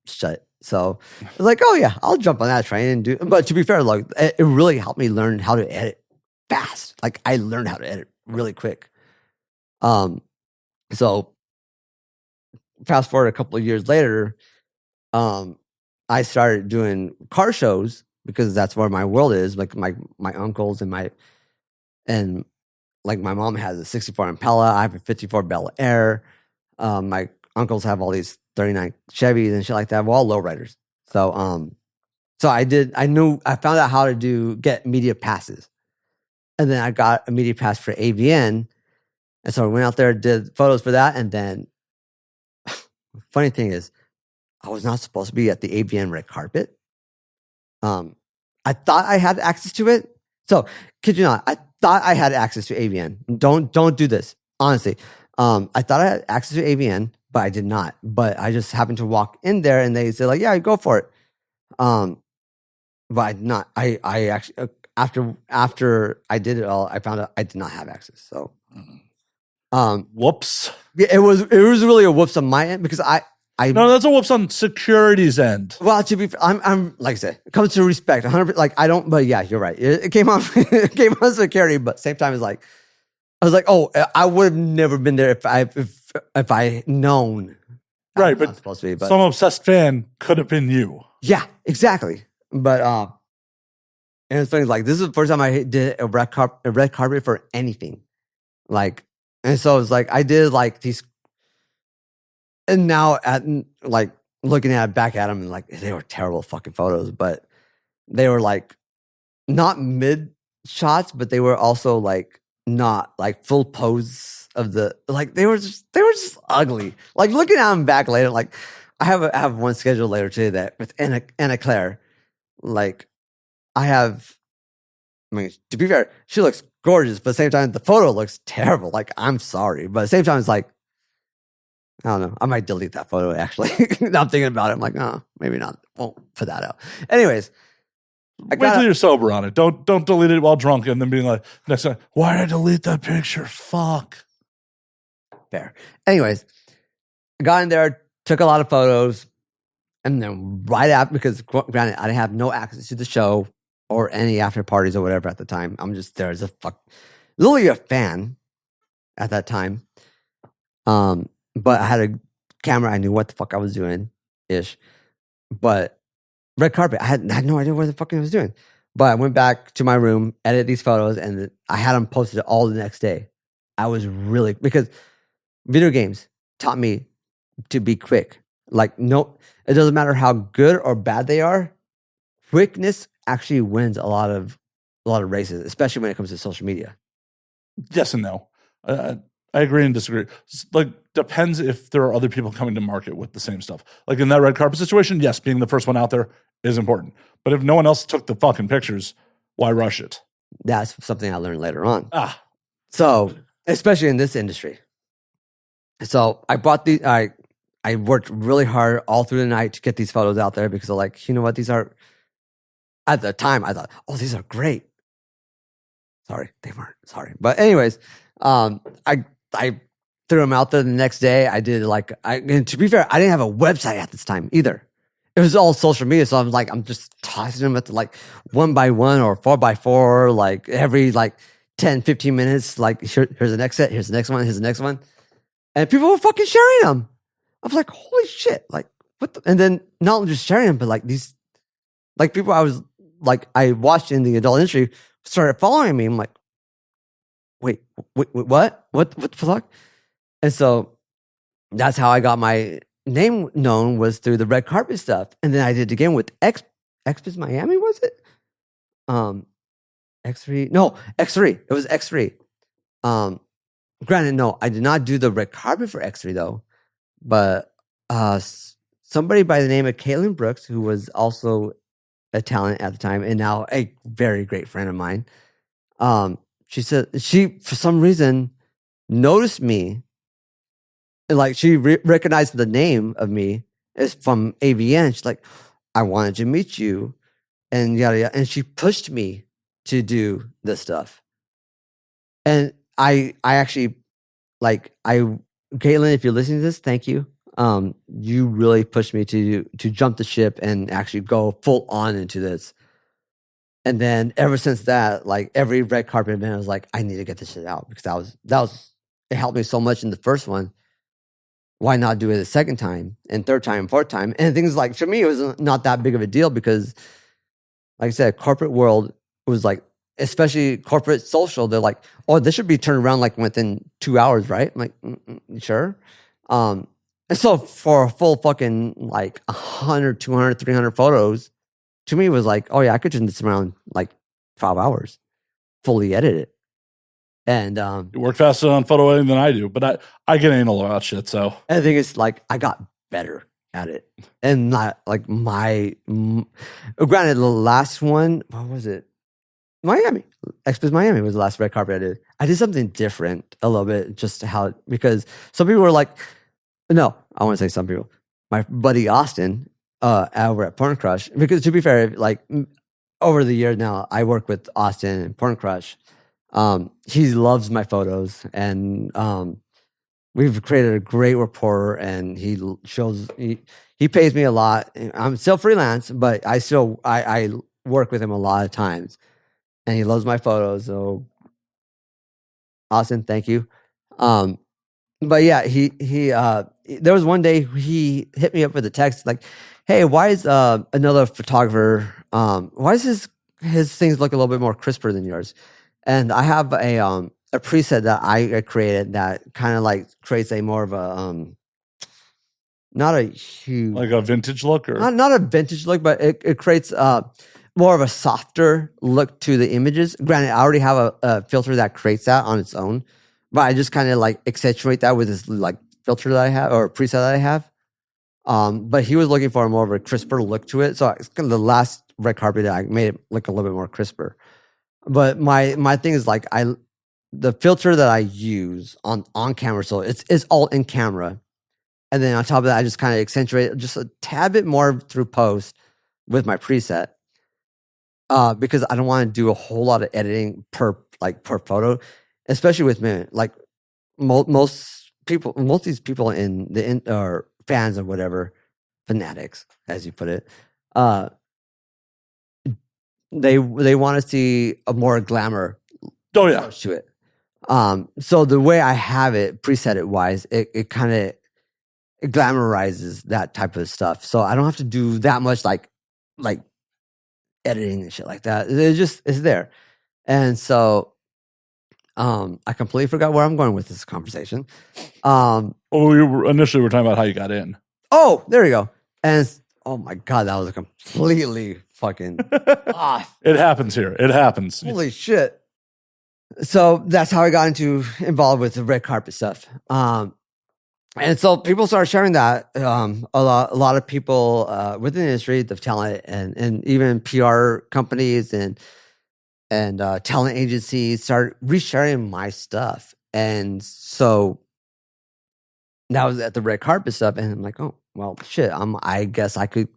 shit. So I was like, oh yeah, I'll jump on that train and do. But to be fair, like it really helped me learn how to edit fast. Like I learned how to edit really quick. So fast forward a couple of years later, I started doing car shows because that's where my world is. Like my uncles and like my mom has a 64 Impala. I have a 54 Bel Air. My uncles have all these 39 Chevys and shit like that. We're all lowriders. So I found out how to get media passes. And then I got a media pass for AVN. And so I went out there, did photos for that. And then funny thing is, I was not supposed to be at the AVN red carpet. I thought I had access to it. So kid you not, I thought I had access to AVN. Don't do this. Honestly. I thought I had access to AVN but I did not. But I just happened to walk in there and they said like, yeah, go for it. But I did not. I actually after I did it all, I found out I did not have access. So, Whoops. yeah, it was really a whoops on my end because I No, that's a whoops on security's end. well, to be, I'm like I said, it comes to respect. 100. Like I don't, but yeah, you're right. It came on, it came on security, but same time it's like, I was like, oh, I would have never been there if I known. Right, I'm but not supposed to be, but some obsessed fan could have been you. yeah, exactly. But and it's funny, like this is the first time I did a red carpet for anything, like, and so it's like I did like these. And now, at like looking back at them, and like they were terrible fucking photos, but they were like not mid shots, but they were also like not like full pose of the like they were just ugly. Like looking at them back later, like I have one scheduled later today that with Anna Claire, like I mean, to be fair, she looks gorgeous, but at the same time, the photo looks terrible. Like I'm sorry, but at the same time, it's like. I don't know. I might delete that photo, actually. Now I'm thinking about it. I'm like, oh, maybe not. Won't put that out. Anyways. Wait till you're sober on it. Don't delete it while drunk and then being like, next time, why did I delete that picture? Fuck. Fair. Anyways, I got in there, took a lot of photos, and then right after, because granted, I didn't have no access to the show or any after parties or whatever at the time. I'm just there as literally a fan at that time. But I had a camera. I knew what the fuck I was doing, ish. But red carpet, I had no idea what the fuck I was doing. But I went back to my room, edited these photos, and I had them posted all the next day. I was really, because video games taught me to be quick. Like, no, it doesn't matter how good or bad they are. Quickness actually wins a lot of races, especially when it comes to social media. Yes and no. I agree and disagree. Like, depends if there are other people coming to market with the same stuff. Like in that red carpet situation, yes, being the first one out there is important. But if no one else took the fucking pictures, why rush it? That's something I learned later on. So, especially in this industry. So I bought these. I worked really hard all through the night to get these photos out there because I'm like, you know what? These are, at the time, I thought, oh, these are great. Sorry, they weren't. Sorry. But anyways, I threw them out there the next day. I did and to be fair, I didn't have a website at this time either. It was all social media. So I'm just tossing them at like 1 by 1 or 4 by 4, like every like 10, 15 minutes. Like here's the next set. Here's the next one. Here's the next one. And people were fucking sharing them. I was like, holy shit. Like what? And then not only just sharing them, but like these, like people I watched in the adult industry started following me. I'm like, wait, what? What the fuck? And so that's how I got my name known, was through the red carpet stuff. And then I did it again with X's Miami, was it? X3. No, X3. It was X3. Granted, no, I did not do the red carpet for X3 though. But somebody by the name of Caitlin Brooks, who was also a talent at the time and now a very great friend of mine, she said she, for some reason, noticed me. Like she recognized the name of me as from AVN. She's like, I wanted to meet you, and yada yada. And she pushed me to do this stuff. And I actually, Caitlin, if you're listening to this, thank you. You really pushed me to jump the ship and actually go full on into this. And then ever since that, like every red carpet event, I was like, I need to get this shit out because it helped me so much in the first one. Why not do it a second time and third time, fourth time? And things like, for me, it was not that big of a deal because, like I said, corporate world was like, especially corporate social, they're like, oh, this should be turned around like within 2 hours, right? I'm like, sure. And so for a full fucking like 100, 200, 300 photos, to me it was like, oh yeah, I could turn this around like 5 hours, fully edit it. And you work faster on photo editing than I do, but I get anal about shit. So I think it's like I got better at it, and not like granted, the last one, what was it? Miami, Expos Miami was the last red carpet I did. I did something different a little bit, just because some people were like, no, I want to say some people, my buddy Austin, over at Porn Crush, because to be fair, like over the years now, I work with Austin and Porn Crush. He loves my photos, and we've created a great rapport. And he pays me a lot. I'm still freelance, but I work with him a lot of times, and he loves my photos. So, Austin, thank you. But yeah, he there was one day he hit me up with a text like, "Hey, why is another photographer? Why does his things look a little bit more crisper than yours?" And I have a preset that I created that kind of like creates a more of a not a huge, like a vintage look, or not a vintage look, but it creates more of a softer look to the images. Granted, I already have a filter that creates that on its own, but I just kind of like accentuate that with this like filter that I have or preset that I have. But he was looking for more of a crisper look to it. So it's kind of the last red carpet, I made it look a little bit more crisper. But my thing is like the filter that I use on camera, so it's all in camera. And then on top of that, I just kind of accentuate it just a tad bit more through post with my preset. Because I don't want to do a whole lot of editing per photo, especially with men. Like most of these people or fans or whatever, fanatics, as you put it, they want to see a more glamour to it. So the way I have it preset it wise, it kind of glamorizes that type of stuff. So I don't have to do that much like editing and shit like that. It's there. And so I completely forgot where I'm going with this conversation. we initially were talking about how you got in. Oh, there you go. And oh my God, that was a completely fucking off. It happens here. It happens. Holy shit. So that's how I got involved with the red carpet stuff. And so people started sharing that. A lot of people within the industry, the talent and even PR companies and talent agencies started resharing my stuff. And so that was at the red carpet stuff. And I'm like, oh, well, shit. I guess I could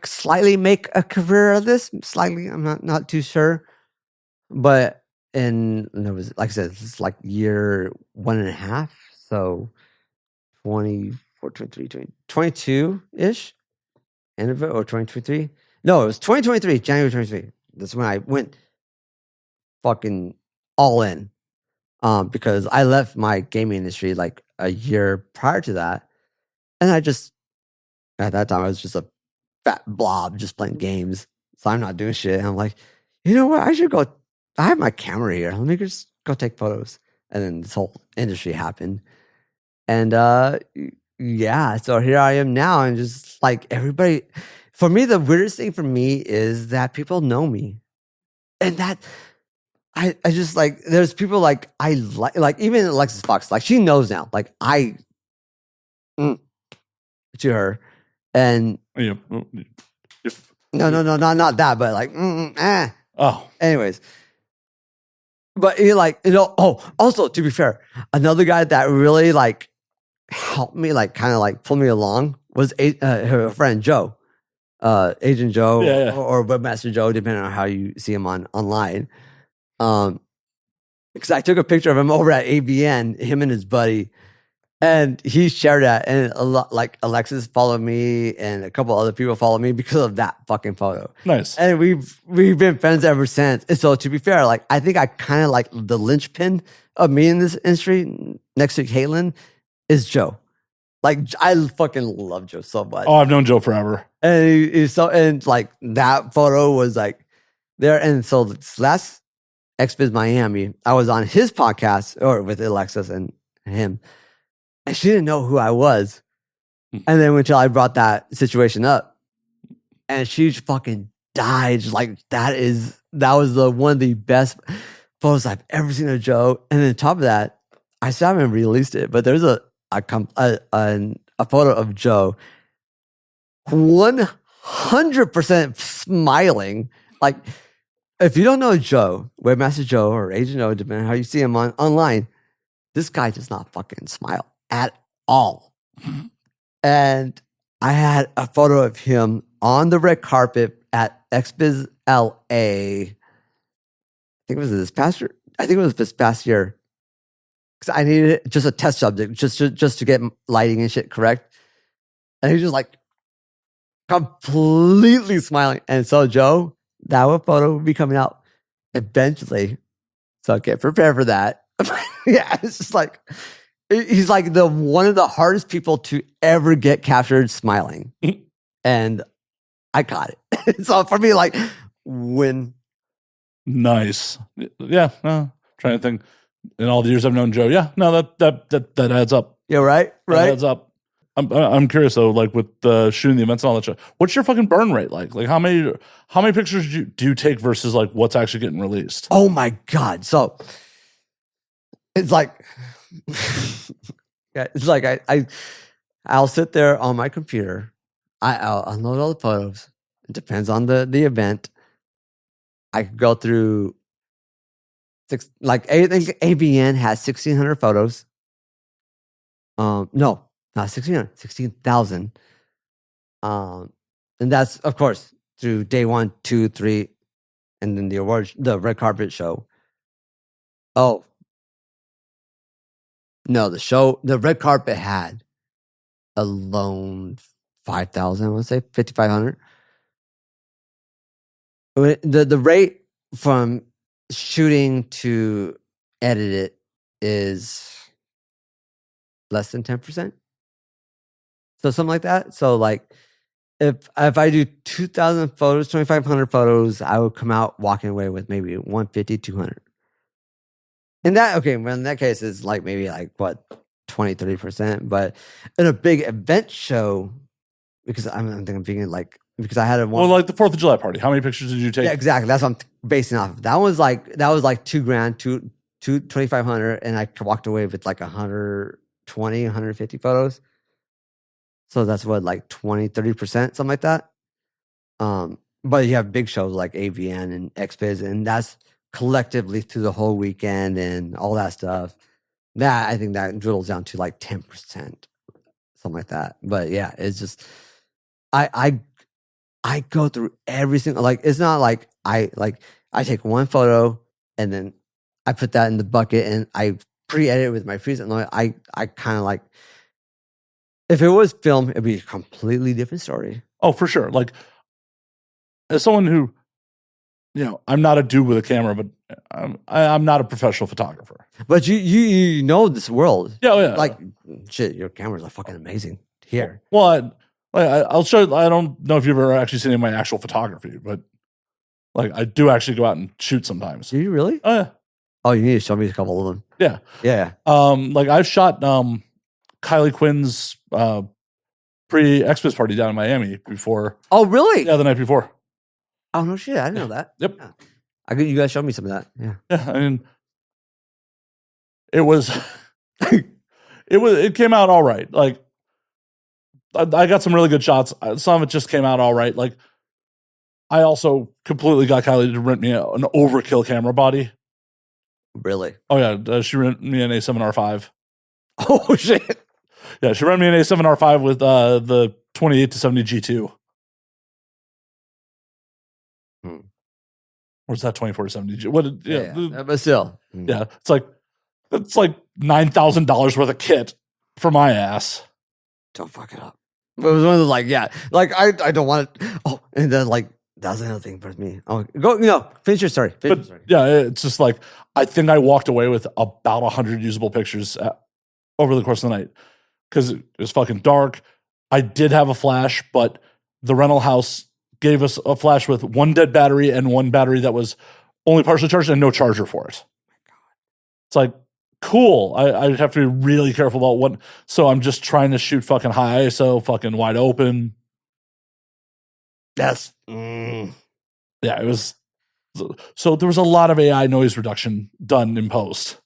slightly make a career of this. Slightly. I'm not too sure. But it was, like I said, it's like year 1.5. So 24, 23, 22-ish, end of it, or 2023? No, it was 2023, January 23. That's when I went fucking all in. Because I left my gaming industry like a year prior to that. And at that time, I was just a fat blob just playing games. So I'm not doing shit. And I'm like, you know what? I should go. I have my camera here. Let me just go take photos. And then this whole industry happened. And yeah, so here I am now, and just like everybody, for me, the weirdest thing for me is that people know me, and that I just like there's people like I like even Alexis Fox, like she knows now, like I to her, and no, not that, but like Oh, anyways. But also to be fair, another guy that really like helped me, like kind of like pull me along was her friend Joe, Agent Joe, or Webmaster Joe, depending on how you see him online. Because I took a picture of him over at ABN, him and his buddy, and he shared that, and a lot like Alexis followed me, and a couple other people followed me because of that fucking photo. nice. And we've been friends ever since. And so to be fair, like I think I kind of like the linchpin of me in this industry next to Caitlin is Joe. Like I fucking love Joe so much. Oh, I've known Joe forever. And he's so, and like that photo was like there. And so this last XBiz Miami, I was on his podcast or with Alexis and him, and she didn't know who I was. And then until I brought that situation up, and she fucking died. Like that was one of the best photos I've ever seen of Joe. And then on top of that, I still haven't released it, but there's a photo of Joe 100% smiling. Like if you don't know Joe, Webmaster Joe or Agent Joe, depending on how you see him online, this guy does not fucking smile at all. And I had a photo of him on the red carpet at XBiz LA. I think it was this past year. I think it was this past year. Because I needed just a test subject, just to get lighting and shit correct. And he's just like completely smiling. And so, Joe, that photo will be coming out eventually. So get prepared for that. Yeah, it's just like he's like one of the hardest people to ever get captured smiling. And I got it. So for me, like, win. Nice. Yeah. Trying to think. In all the years I've known Joe, yeah, no, that adds up. Yeah, right. That adds up. I'm curious though, like with shooting the events and all that shit. What's your fucking burn rate like? Like how many pictures do you take versus like what's actually getting released? Oh my God! So it's like, yeah, it's like I'll sit there on my computer. I'll unload all the photos. It depends on the event. I could go through I think AVN has 1,600 photos. No, not 1,600, 16,000. And that's of course through day 1, 2, 3, and then the red carpet show. Oh no, the red carpet had alone 5,000. I want to say 5,500. The rate from shooting to edit it is less than 10%. So something like that. So like if I do 2,000 photos, 2,500 photos, I would come out walking away with maybe 150, 200. And that, okay, well in that case is like maybe like what, 20, 30%. But in a big event show, because I'm thinking like, because I had a one. Well, like the 4th of July party. How many pictures did you take? Yeah, exactly. That's what I'm basing off of. That was like $2,000, 2,500, and I walked away with like 120, 150 photos. So that's what, like 20, 30%, something like that. But you have big shows like AVN and XBiz, and that's collectively through the whole weekend and all that stuff. That I think that dwindles down to like 10%, something like that. But yeah, it's just I go through every single, like, it's not like I take one photo and then I put that in the bucket and I pre-edit it with my freeze. And I kind of like, if it was film, it'd be a completely different story. Oh, for sure. Like, as someone who, I'm not a dude with a camera, but I'm not a professional photographer. But you know this world. Yeah, yeah. Like, shit, your cameras are fucking amazing here. Well, I'll show. I don't know if you've ever actually seen any of my actual photography, but like I do actually go out and shoot sometimes. Do you really? Oh yeah. Oh, you need to show me a couple of them. Yeah. Yeah. Like I've shot Kylie Quinn's pre-Xmas party down in Miami before. Oh, really? Yeah, the night before. Oh no shit! I didn't know that. Yep. Yeah. You guys show me some of that. Yeah. Yeah. I mean, it was. It came out all right. Like. I got some really good shots. Some of it just came out all right. Like, I also completely got Kylie to rent me an overkill camera body. Really? Oh yeah, she rented me an A7R5. Oh shit! Yeah, she rented me an A7R5 with the 28 to 70 G2. Or is that 24 to 70 G? What? Yeah, but still, yeah, it's like $9,000 worth of kit for my ass. Don't fuck it up. But it was one of those like, yeah, like I don't want it. Oh, and then like that's another thing for me. Oh, go, finish your story. Yeah, it's just like I think I walked away with about 100 usable pictures over the course of the night because it was fucking dark. I did have a flash, but the rental house gave us a flash with one dead battery and one battery that was only partially charged and no charger for it. Oh my God. It's like, cool. I'd have to be really careful about what. So I'm just trying to shoot fucking high ISO, fucking wide open. That's yeah. It was. So there was a lot of AI noise reduction done in post.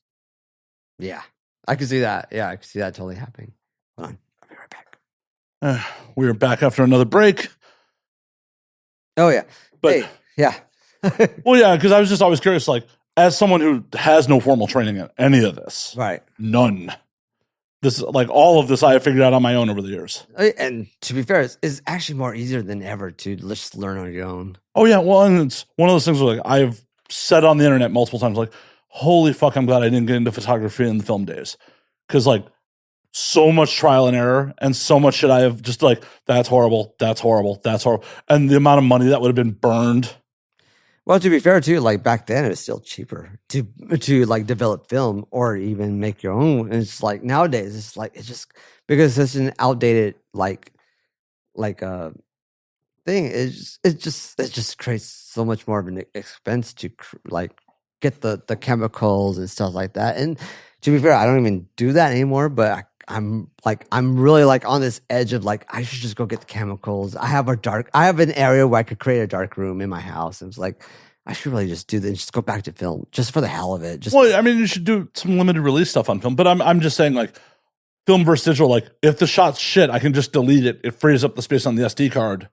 Yeah, I can see that. Yeah, I can see that totally happening. Hold on, I'll be right back. We're back after another break. Oh yeah, but hey, yeah. Well, yeah, because I was just always curious, like. As someone who has no formal training in any of this, right? None. This, like, all of this I have figured out on my own over the years. And to be fair, it's actually more easier than ever to just learn on your own. Oh yeah, well, and it's one of those things where, like, I've said on the internet multiple times, like, holy fuck, I'm glad I didn't get into photography in the film days, because like so much trial and error and so much shit I have just like, that's horrible, that's horrible, that's horrible, and the amount of money that would have been burned. Well, to be fair too, like back then it was still cheaper to like develop film or even make your own. And it's like nowadays it's like it's just because it's an outdated like thing. It just creates so much more of an expense to like get the chemicals and stuff like that. And to be fair, I don't even do that anymore. But I'm really like on this edge of like I should just go get the chemicals. I have an area where I could create a dark room in my house. And it's like I should really just do this. Just go back to film, just for the hell of it. Well, I mean, you should do some limited release stuff on film. But I'm just saying, like, film versus digital. Like, if the shot's shit, I can just delete it. It frees up the space on the SD card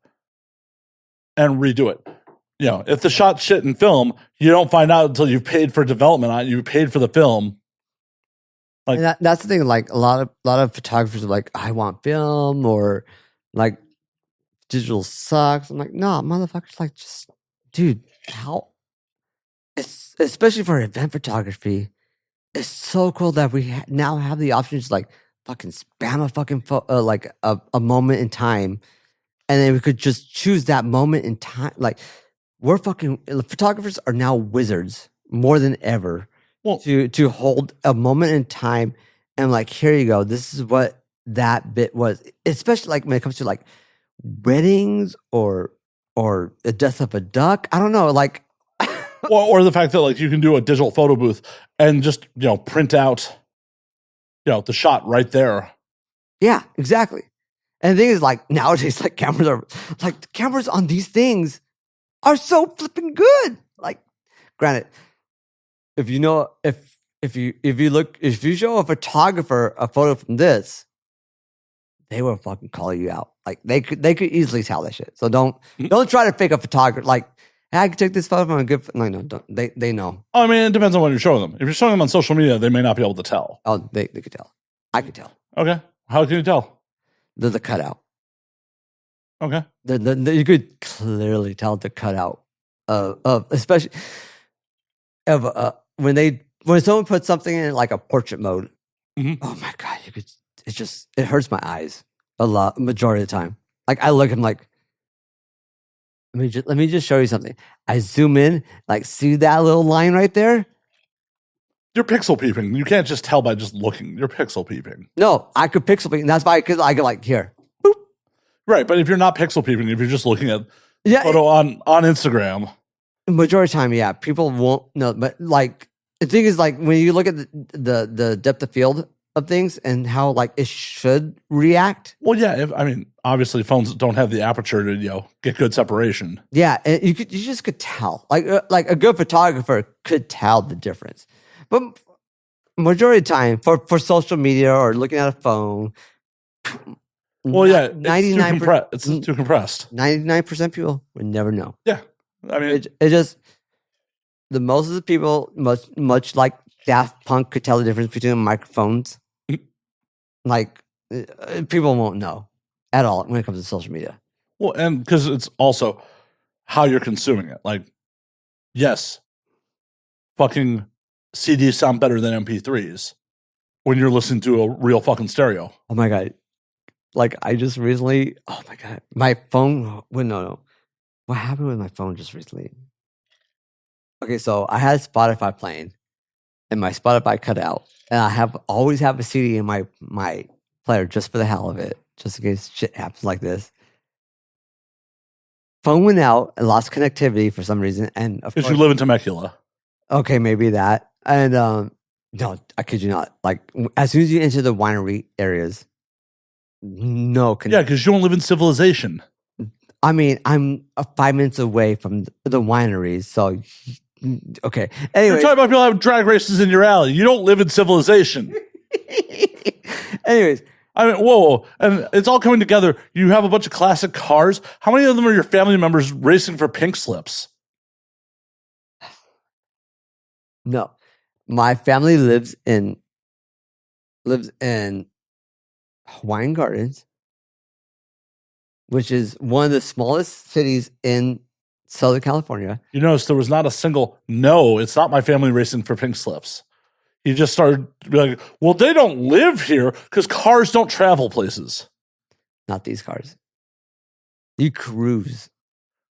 and redo it. You know, if the shot's shit in film, you don't find out until you've paid for development on it. You paid for the film. Like, and that's the thing. Like a lot of photographers are like, I want film or like digital sucks. I'm like, no, motherfuckers. Like, just dude, how? It's especially for event photography. It's so cool that we now have the options to like fucking spam a fucking like a moment in time, and then we could just choose that moment in time. Like we're fucking photographers are now wizards more than ever. Well, to hold a moment in time and like, here you go. This is what that bit was. Especially like when it comes to like weddings or the death of a duck. I don't know, like, or the fact that like you can do a digital photo booth and just, you know, print out, you know, the shot right there. Yeah, exactly. And the thing is, like nowadays, like cameras on these things are so flipping good. Like, granted. If you know, if you show a photographer a photo from this, they will fucking call you out. Like they could easily tell that shit. So don't try to fake a photographer. Like, hey, I could take this photo from a good. No, don't. They know. I mean, it depends on what you're showing them. If you're showing them on social media, they may not be able to tell. Oh, they could tell. I could tell. Okay, how can you tell? There's a cutout. Okay, you could clearly tell the cutout of especially of when someone puts something in like a portrait mode. Mm-hmm. Oh my god, it hurts my eyes a lot majority of the time. Like I look, I'm like, let me just show you something. I zoom in, like see that little line right there. You're pixel peeping. You can't just tell by just looking. You're pixel peeping. No, I could pixel peep. And that's why I could like here. Boop. Right, but if you're not pixel peeping, if you're just looking at Yeah, photo on Instagram, majority of the time, yeah, people won't know. But like the thing is, like when you look at the depth of field of things and how like it should react. well, yeah. I mean, obviously, phones don't have the aperture to, you know, get good separation. Yeah, and you just could tell. Like a good photographer could tell the difference. But majority of the time, for social media or looking at a phone, Well, yeah, 99%. It's too compressed. 99% people would never know. Yeah, I mean, It just the most of the people, much like Daft Punk, could tell the difference between microphones. Like people won't know at all when it comes to social media. well, and because it's also how you're consuming it. Like, yes, fucking CDs sound better than MP3s when you're listening to a real fucking stereo. Oh my god! Like I just recently. Oh my god! My phone. Well, no. What happened with my phone just recently? Okay, so I had Spotify playing, and my Spotify cut out, and I always have a CD in my player just for the hell of it, just in case shit happens like this. Phone went out and lost connectivity for some reason, and of Because course, you live in Temecula. okay, maybe that, and no, I kid you not. Like as soon as you enter the winery areas, no connection. Yeah, because you don't live in civilization. I mean, I'm 5 minutes away from the wineries, so okay. Anyway, You're talking about people having drag races in your alley. You don't live in civilization. anyways, I mean, whoa, and it's all coming together. You have a bunch of classic cars. How many of them are your family members racing for pink slips? no, my family lives in Hawaiian Gardens, which is one of the smallest cities in Southern California. You notice there was not a single, no, it's not my family racing for pink slips. He just started to be like, well, they don't live here because cars don't travel places. Not these cars. You cruise.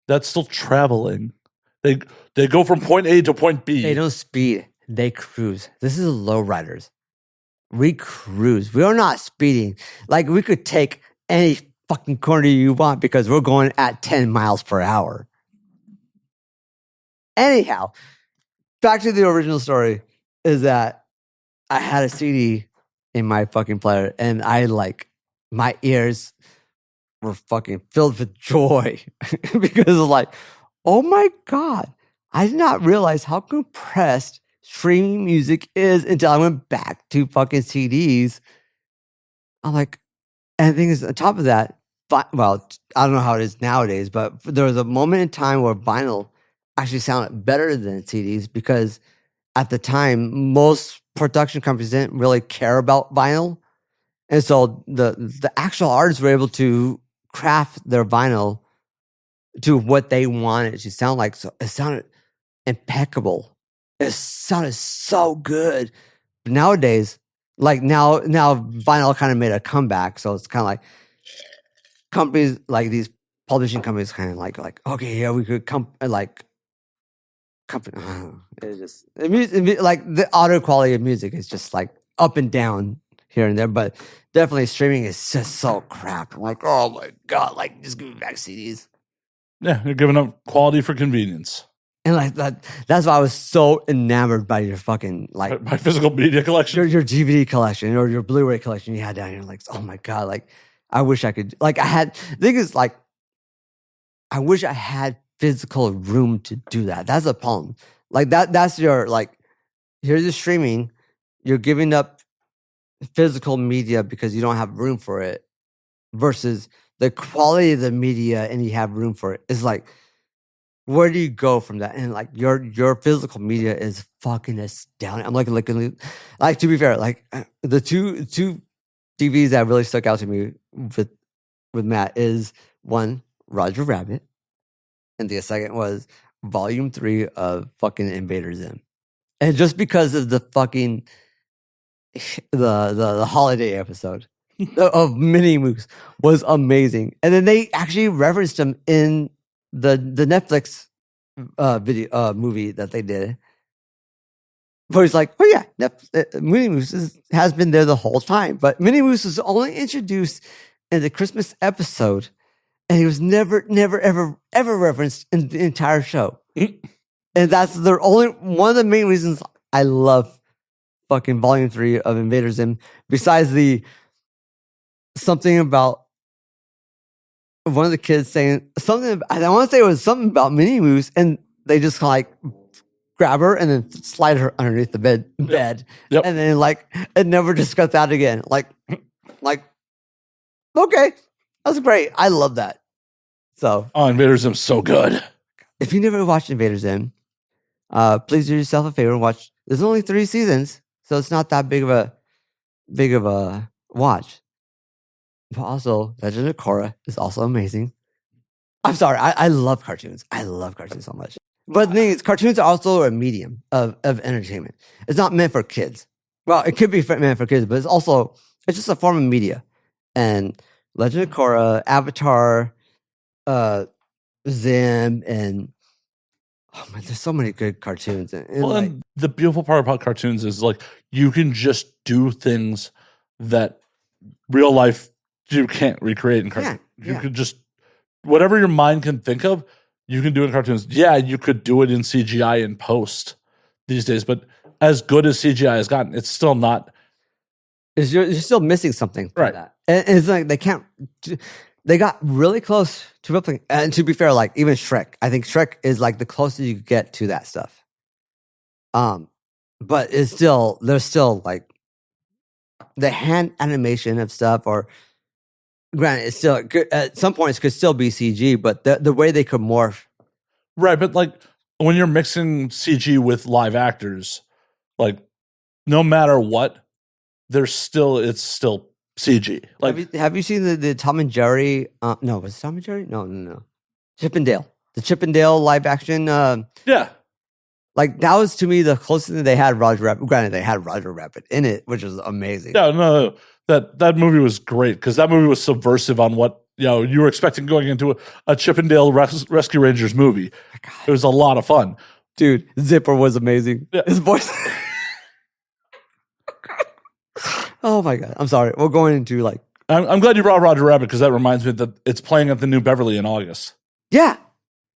That's still traveling. They go from point A to point B. They don't speed. They cruise. This is lowriders. We cruise. We are not speeding. Like, we could take any fucking corner you want because we're going at 10 miles per hour. Anyhow, back to the original story is that I had a CD in my fucking player and my ears were fucking filled with joy because of like, oh my God, I did not realize how compressed streaming music is until I went back to fucking CDs. I'm like, and the thing is, on top of that, well, I don't know how it is nowadays, but there was a moment in time where vinyl actually sounded better than CDs because at the time, most production companies didn't really care about vinyl. And so the actual artists were able to craft their vinyl to what they wanted it to sound like. So it sounded impeccable. It sounded so good. But nowadays, like now vinyl kind of made a comeback. So it's kind of like companies like these publishing companies kind of like, okay, yeah, we could company. It's just like the audio quality of music is just like up and down here and there, but definitely streaming is just so crap. I'm like, oh my God, like just give me back CDs. Yeah, you're giving up quality for convenience. And like that's why I was so enamored by your fucking like my physical media collection, your DVD collection or your Blu-ray collection you had down here. Like, oh my God, like I wish I could. Like the thing is, like I wish I had physical room to do that. That's a problem. Like that's your like. Here's the streaming. You're giving up physical media because you don't have room for it, versus the quality of the media and you have room for it. It's like, where do you go from that? And like your physical media is fucking astounding. I'm like to be fair, like the two DVDs that really stuck out to me with Matt is one, Roger Rabbit, and the second was Volume 3 of fucking Invader Zim. And just because of the fucking the holiday episode of Mini Moose was amazing. And then they actually referenced him in the Netflix video movie that they did. But he's like, oh yeah, Mini Moose has been there the whole time. But Mini Moose was only introduced in the Christmas episode, and he was never, ever referenced in the entire show. And that's one of the main reasons I love fucking Volume 3 of Invader Zim, besides the something about one of the kids saying something. I want to say it was something about Mini Moose, and they just like grab her and then slide her underneath the bed, Yep. and then like it never discussed that again. Like, okay, that's great. I love that. So, Invader Zim's so good. If you never watched Invader Zim, please do yourself a favor and watch. There's only 3 seasons, so it's not that big of a watch. But also, Legend of Korra is also amazing. I'm sorry, I love cartoons. I love cartoons so much. But the thing is, cartoons are also a medium of entertainment. It's not meant for kids. Well, it could be meant for kids, but it's just a form of media. And Legend of Korra, Avatar, Zim, and oh man, there's so many good cartoons. And the beautiful part about cartoons is like you can just do things that real life you can't recreate in cartoons. You could just whatever your mind can think of, you can do in cartoons. Yeah, you could do it in CGI in post these days, but as good as CGI has gotten, it's still not. You're still missing something from right. that. And it's like they got really close to replicating. And to be fair, like even Shrek, I think Shrek is like the closest you get to that stuff. But there's still like the hand animation of stuff, or granted, it's still at some points could still be CG, but the way they could morph. Right, but like when you're mixing CG with live actors, like no matter what, it's still CG. Like, have you seen the Tom and Jerry? No, was it Tom and Jerry? No. Chip and Dale. The Chip and Dale live action. yeah. Like that was to me the closest thing they had Roger Rabbit. Granted, they had Roger Rabbit in it, which was amazing. Yeah, no, that movie was great because that movie was subversive on what you were expecting going into a Chip and Dale Rescue Rangers movie. It was a lot of fun. Dude, Zipper was amazing. Yeah. His voice. Oh my God. I'm sorry. We're going into like. I'm glad you brought Roger Rabbit because that reminds me that it's playing at the New Beverly in August. Yeah.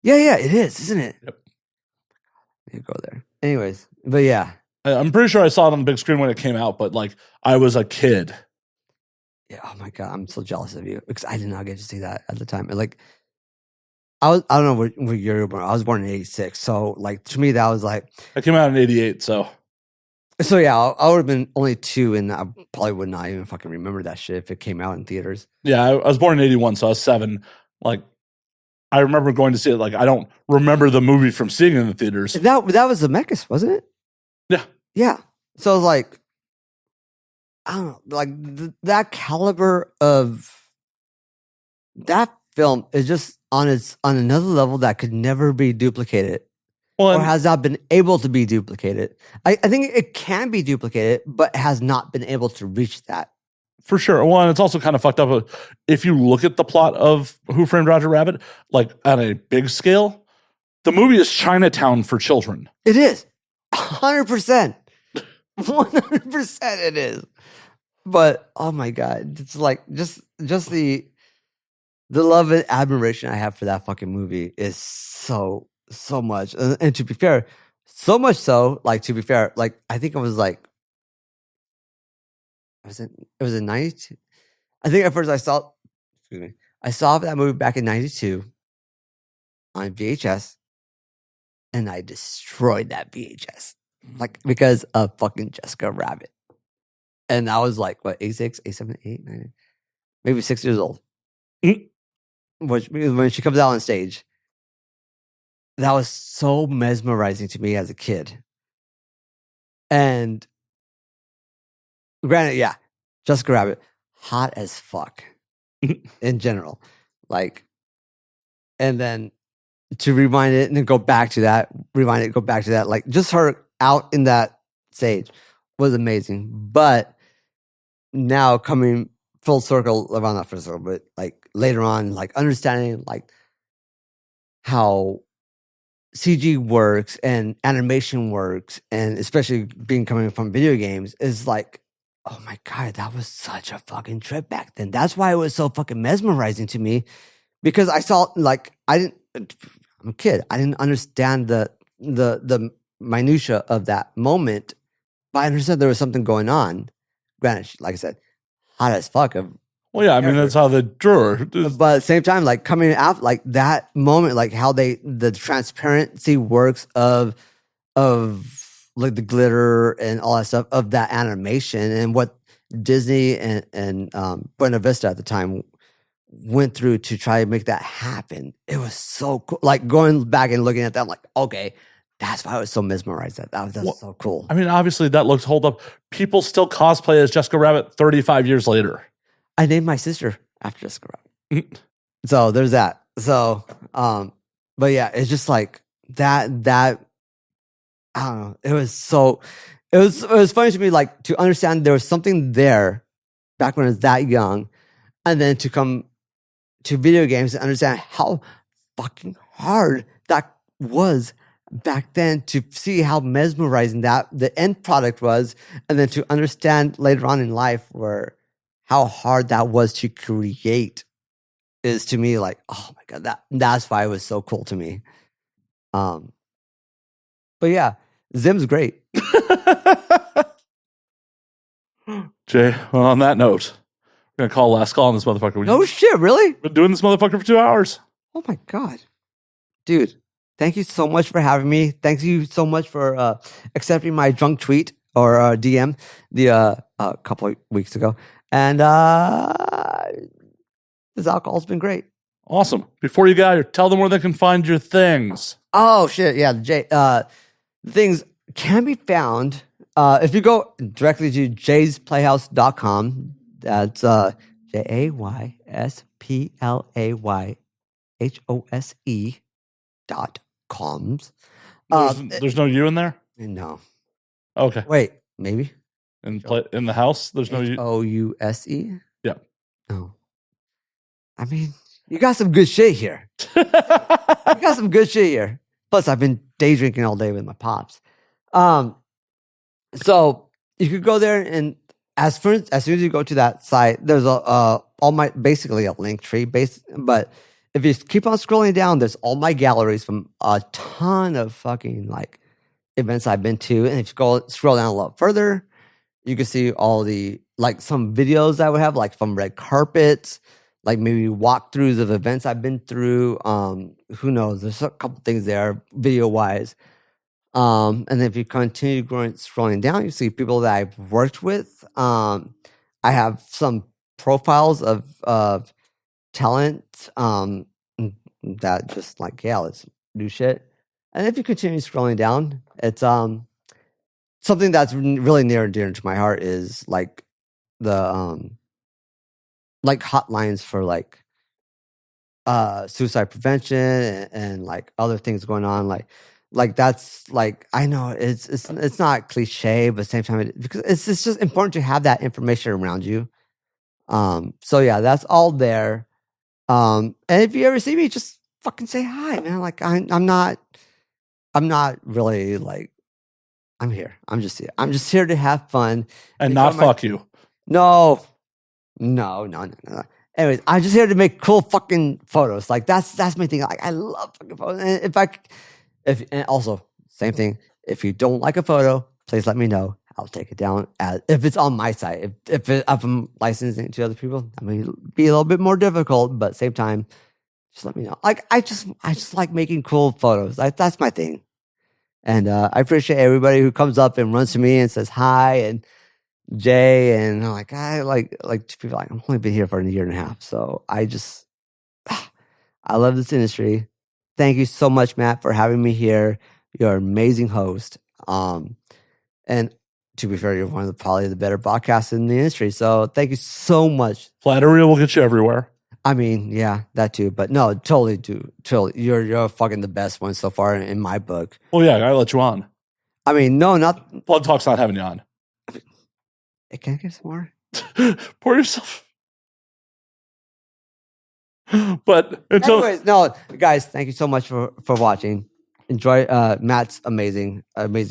Yeah, it is, isn't it? Yep. You go there. Anyways, but yeah. I'm pretty sure I saw it on the big screen when it came out, but like I was a kid. Yeah. Oh my God. I'm so jealous of you because I did not get to see that at the time. And like, I don't know what year you were born. I was born in 86. So like to me, that was like. I came out in 88, so. So yeah, I would have been only 2 and I probably would not even fucking remember that shit if it came out in theaters. Yeah, I was born in 81, so I was 7. Like, I remember going to see it. Like, I don't remember the movie from seeing it in the theaters. That was Zemeckis, wasn't it? Yeah. Yeah. So I was like, I don't know, like that caliber of that film is just on another level that could never be duplicated. Or has not been able to be duplicated. I think it can be duplicated, but has not been able to reach that. For sure. Well, and it's also kind of fucked up. If you look at the plot of Who Framed Roger Rabbit, like at a big scale, the movie is Chinatown for children. It is. 100%. 100% it is. But, oh my God. It's like, just the love and admiration I have for that fucking movie is so much. And to be fair, so much so, like, to be fair, like, I think it was like, it was in 92. I think at first I saw that movie back in 92 on VHS and I destroyed that VHS. Like, because of fucking Jessica Rabbit. And I was like, what, 86, 87, 8, 9, maybe 6 years old. Which, when she comes out on stage, that was so mesmerizing to me as a kid. And granted, yeah, Jessica Rabbit, hot as fuck in general. Like, and then to rewind it and then go back to that, like just her out in that stage was amazing. But now coming full circle, around not full circle, but like later on, like understanding like how CG works and animation works, and especially coming from video games, is like, oh my God, that was such a fucking trip back then. That's why it was so fucking mesmerizing to me, because I saw, like, I'm a kid. I didn't understand the minutia of that moment, but I understood there was something going on. Granted, like I said, hot as fuck. Well, yeah, I mean, that's how the drawer. But at the same time, like coming out, like that moment, like how the transparency works of like the glitter and all that stuff of that animation, and what Disney and Buena Vista at the time went through to try to make that happen. It was so cool. Like going back and looking at that, I'm like, okay, that's why I was so mesmerized. That's so cool. I mean, obviously that looks hold up. People still cosplay as Jessica Rabbit 35 years later. I named my sister after Jessica Rabbit. So there's that. So, but yeah, it's just like that, I don't know. It was funny to me, like, to understand there was something there back when I was that young, and then to come to video games and understand how fucking hard that was back then, to see how mesmerizing that the end product was, and then to understand later on in life how hard that was to create, is to me like, oh my God, that's why it was so cool to me. But yeah, Zim's great. Jay, well, on that note, we're going to call last call on this motherfucker. No shit, really? Been doing this motherfucker for 2 hours. Oh my God. Dude, thank you so much for having me. Thank you so much for accepting my drunk tweet or DM a couple of weeks ago. And this alcohol's been great. Awesome. Before you get out of here, tell them where they can find your things. Oh, shit. Yeah. Things can be found if you go directly to jaysplayhouse.com. That's JAYSPLAYHOSE.coms. There's no you in there? No. Okay. Wait, maybe? In the house, there's no you. HOUSE? Yeah. Oh. I mean, you got some good shit here. You got some good shit here. Plus, I've been day drinking all day with my pops. So you could go there, and as soon as you go to that site, there's basically a link tree but if you keep on scrolling down, there's all my galleries from a ton of fucking like events I've been to. And if you scroll down a lot further, you can see all the like some videos I would have, like from red carpets, like maybe walkthroughs of events I've been through. Who knows? There's a couple things there video wise. And then if you continue scrolling down, you see people that I've worked with. I have some profiles of talent that just like, yeah, let's do shit. And if you continue scrolling down, it's something that's really near and dear to my heart is like the like hotlines for like suicide prevention and like other things going on, like that's like, I know it's not cliche, but at the same time because it's just important to have that information around you. So yeah, that's all there. And if you ever see me, just fucking say hi, man. Like I'm not really like, I'm here. I'm just here. I'm just here to have fun and not fuck you. No. Anyways, I'm just here to make cool fucking photos. Like that's my thing. Like I love fucking photos. And and also same thing. If you don't like a photo, please let me know. I'll take it down if it's on my site. If I'm licensing it to other people, that may be a little bit more difficult. But same time, just let me know. Like I just like making cool photos. That's my thing. And I appreciate everybody who comes up and runs to me and says hi and Jay, and I'm like, I like people like, I've only been here for a year and a half. So I love this industry. Thank you so much, Matt, for having me here. You're an amazing host. And to be fair, you're one of probably the better podcasts in the industry. So thank you so much. Flattery will get you everywhere. I mean, yeah, that too. But no, totally, dude. Totally. You're fucking the best one so far in my book. Well, yeah, I gotta let you on. I mean, no, not Plug Talk's not having you on. Can I get some more? Pour yourself. But until anyways, no, guys, thank you so much for watching. Enjoy Matt's amazing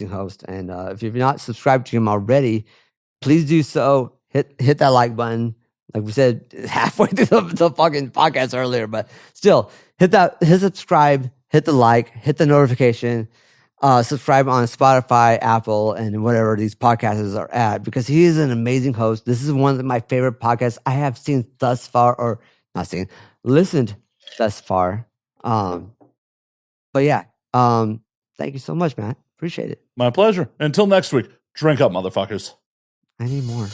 host. And if you've not subscribed to him already, please do so. Hit that like button. Like we said halfway through the fucking podcast earlier, but still hit subscribe, hit the like, hit the notification, subscribe on Spotify, Apple, and whatever these podcasts are at, because he is an amazing host. This is one of my favorite podcasts I have seen thus far, or not seen, listened thus far. But yeah, thank you so much, Matt. Appreciate it. My pleasure. Until next week, drink up, motherfuckers. I need more.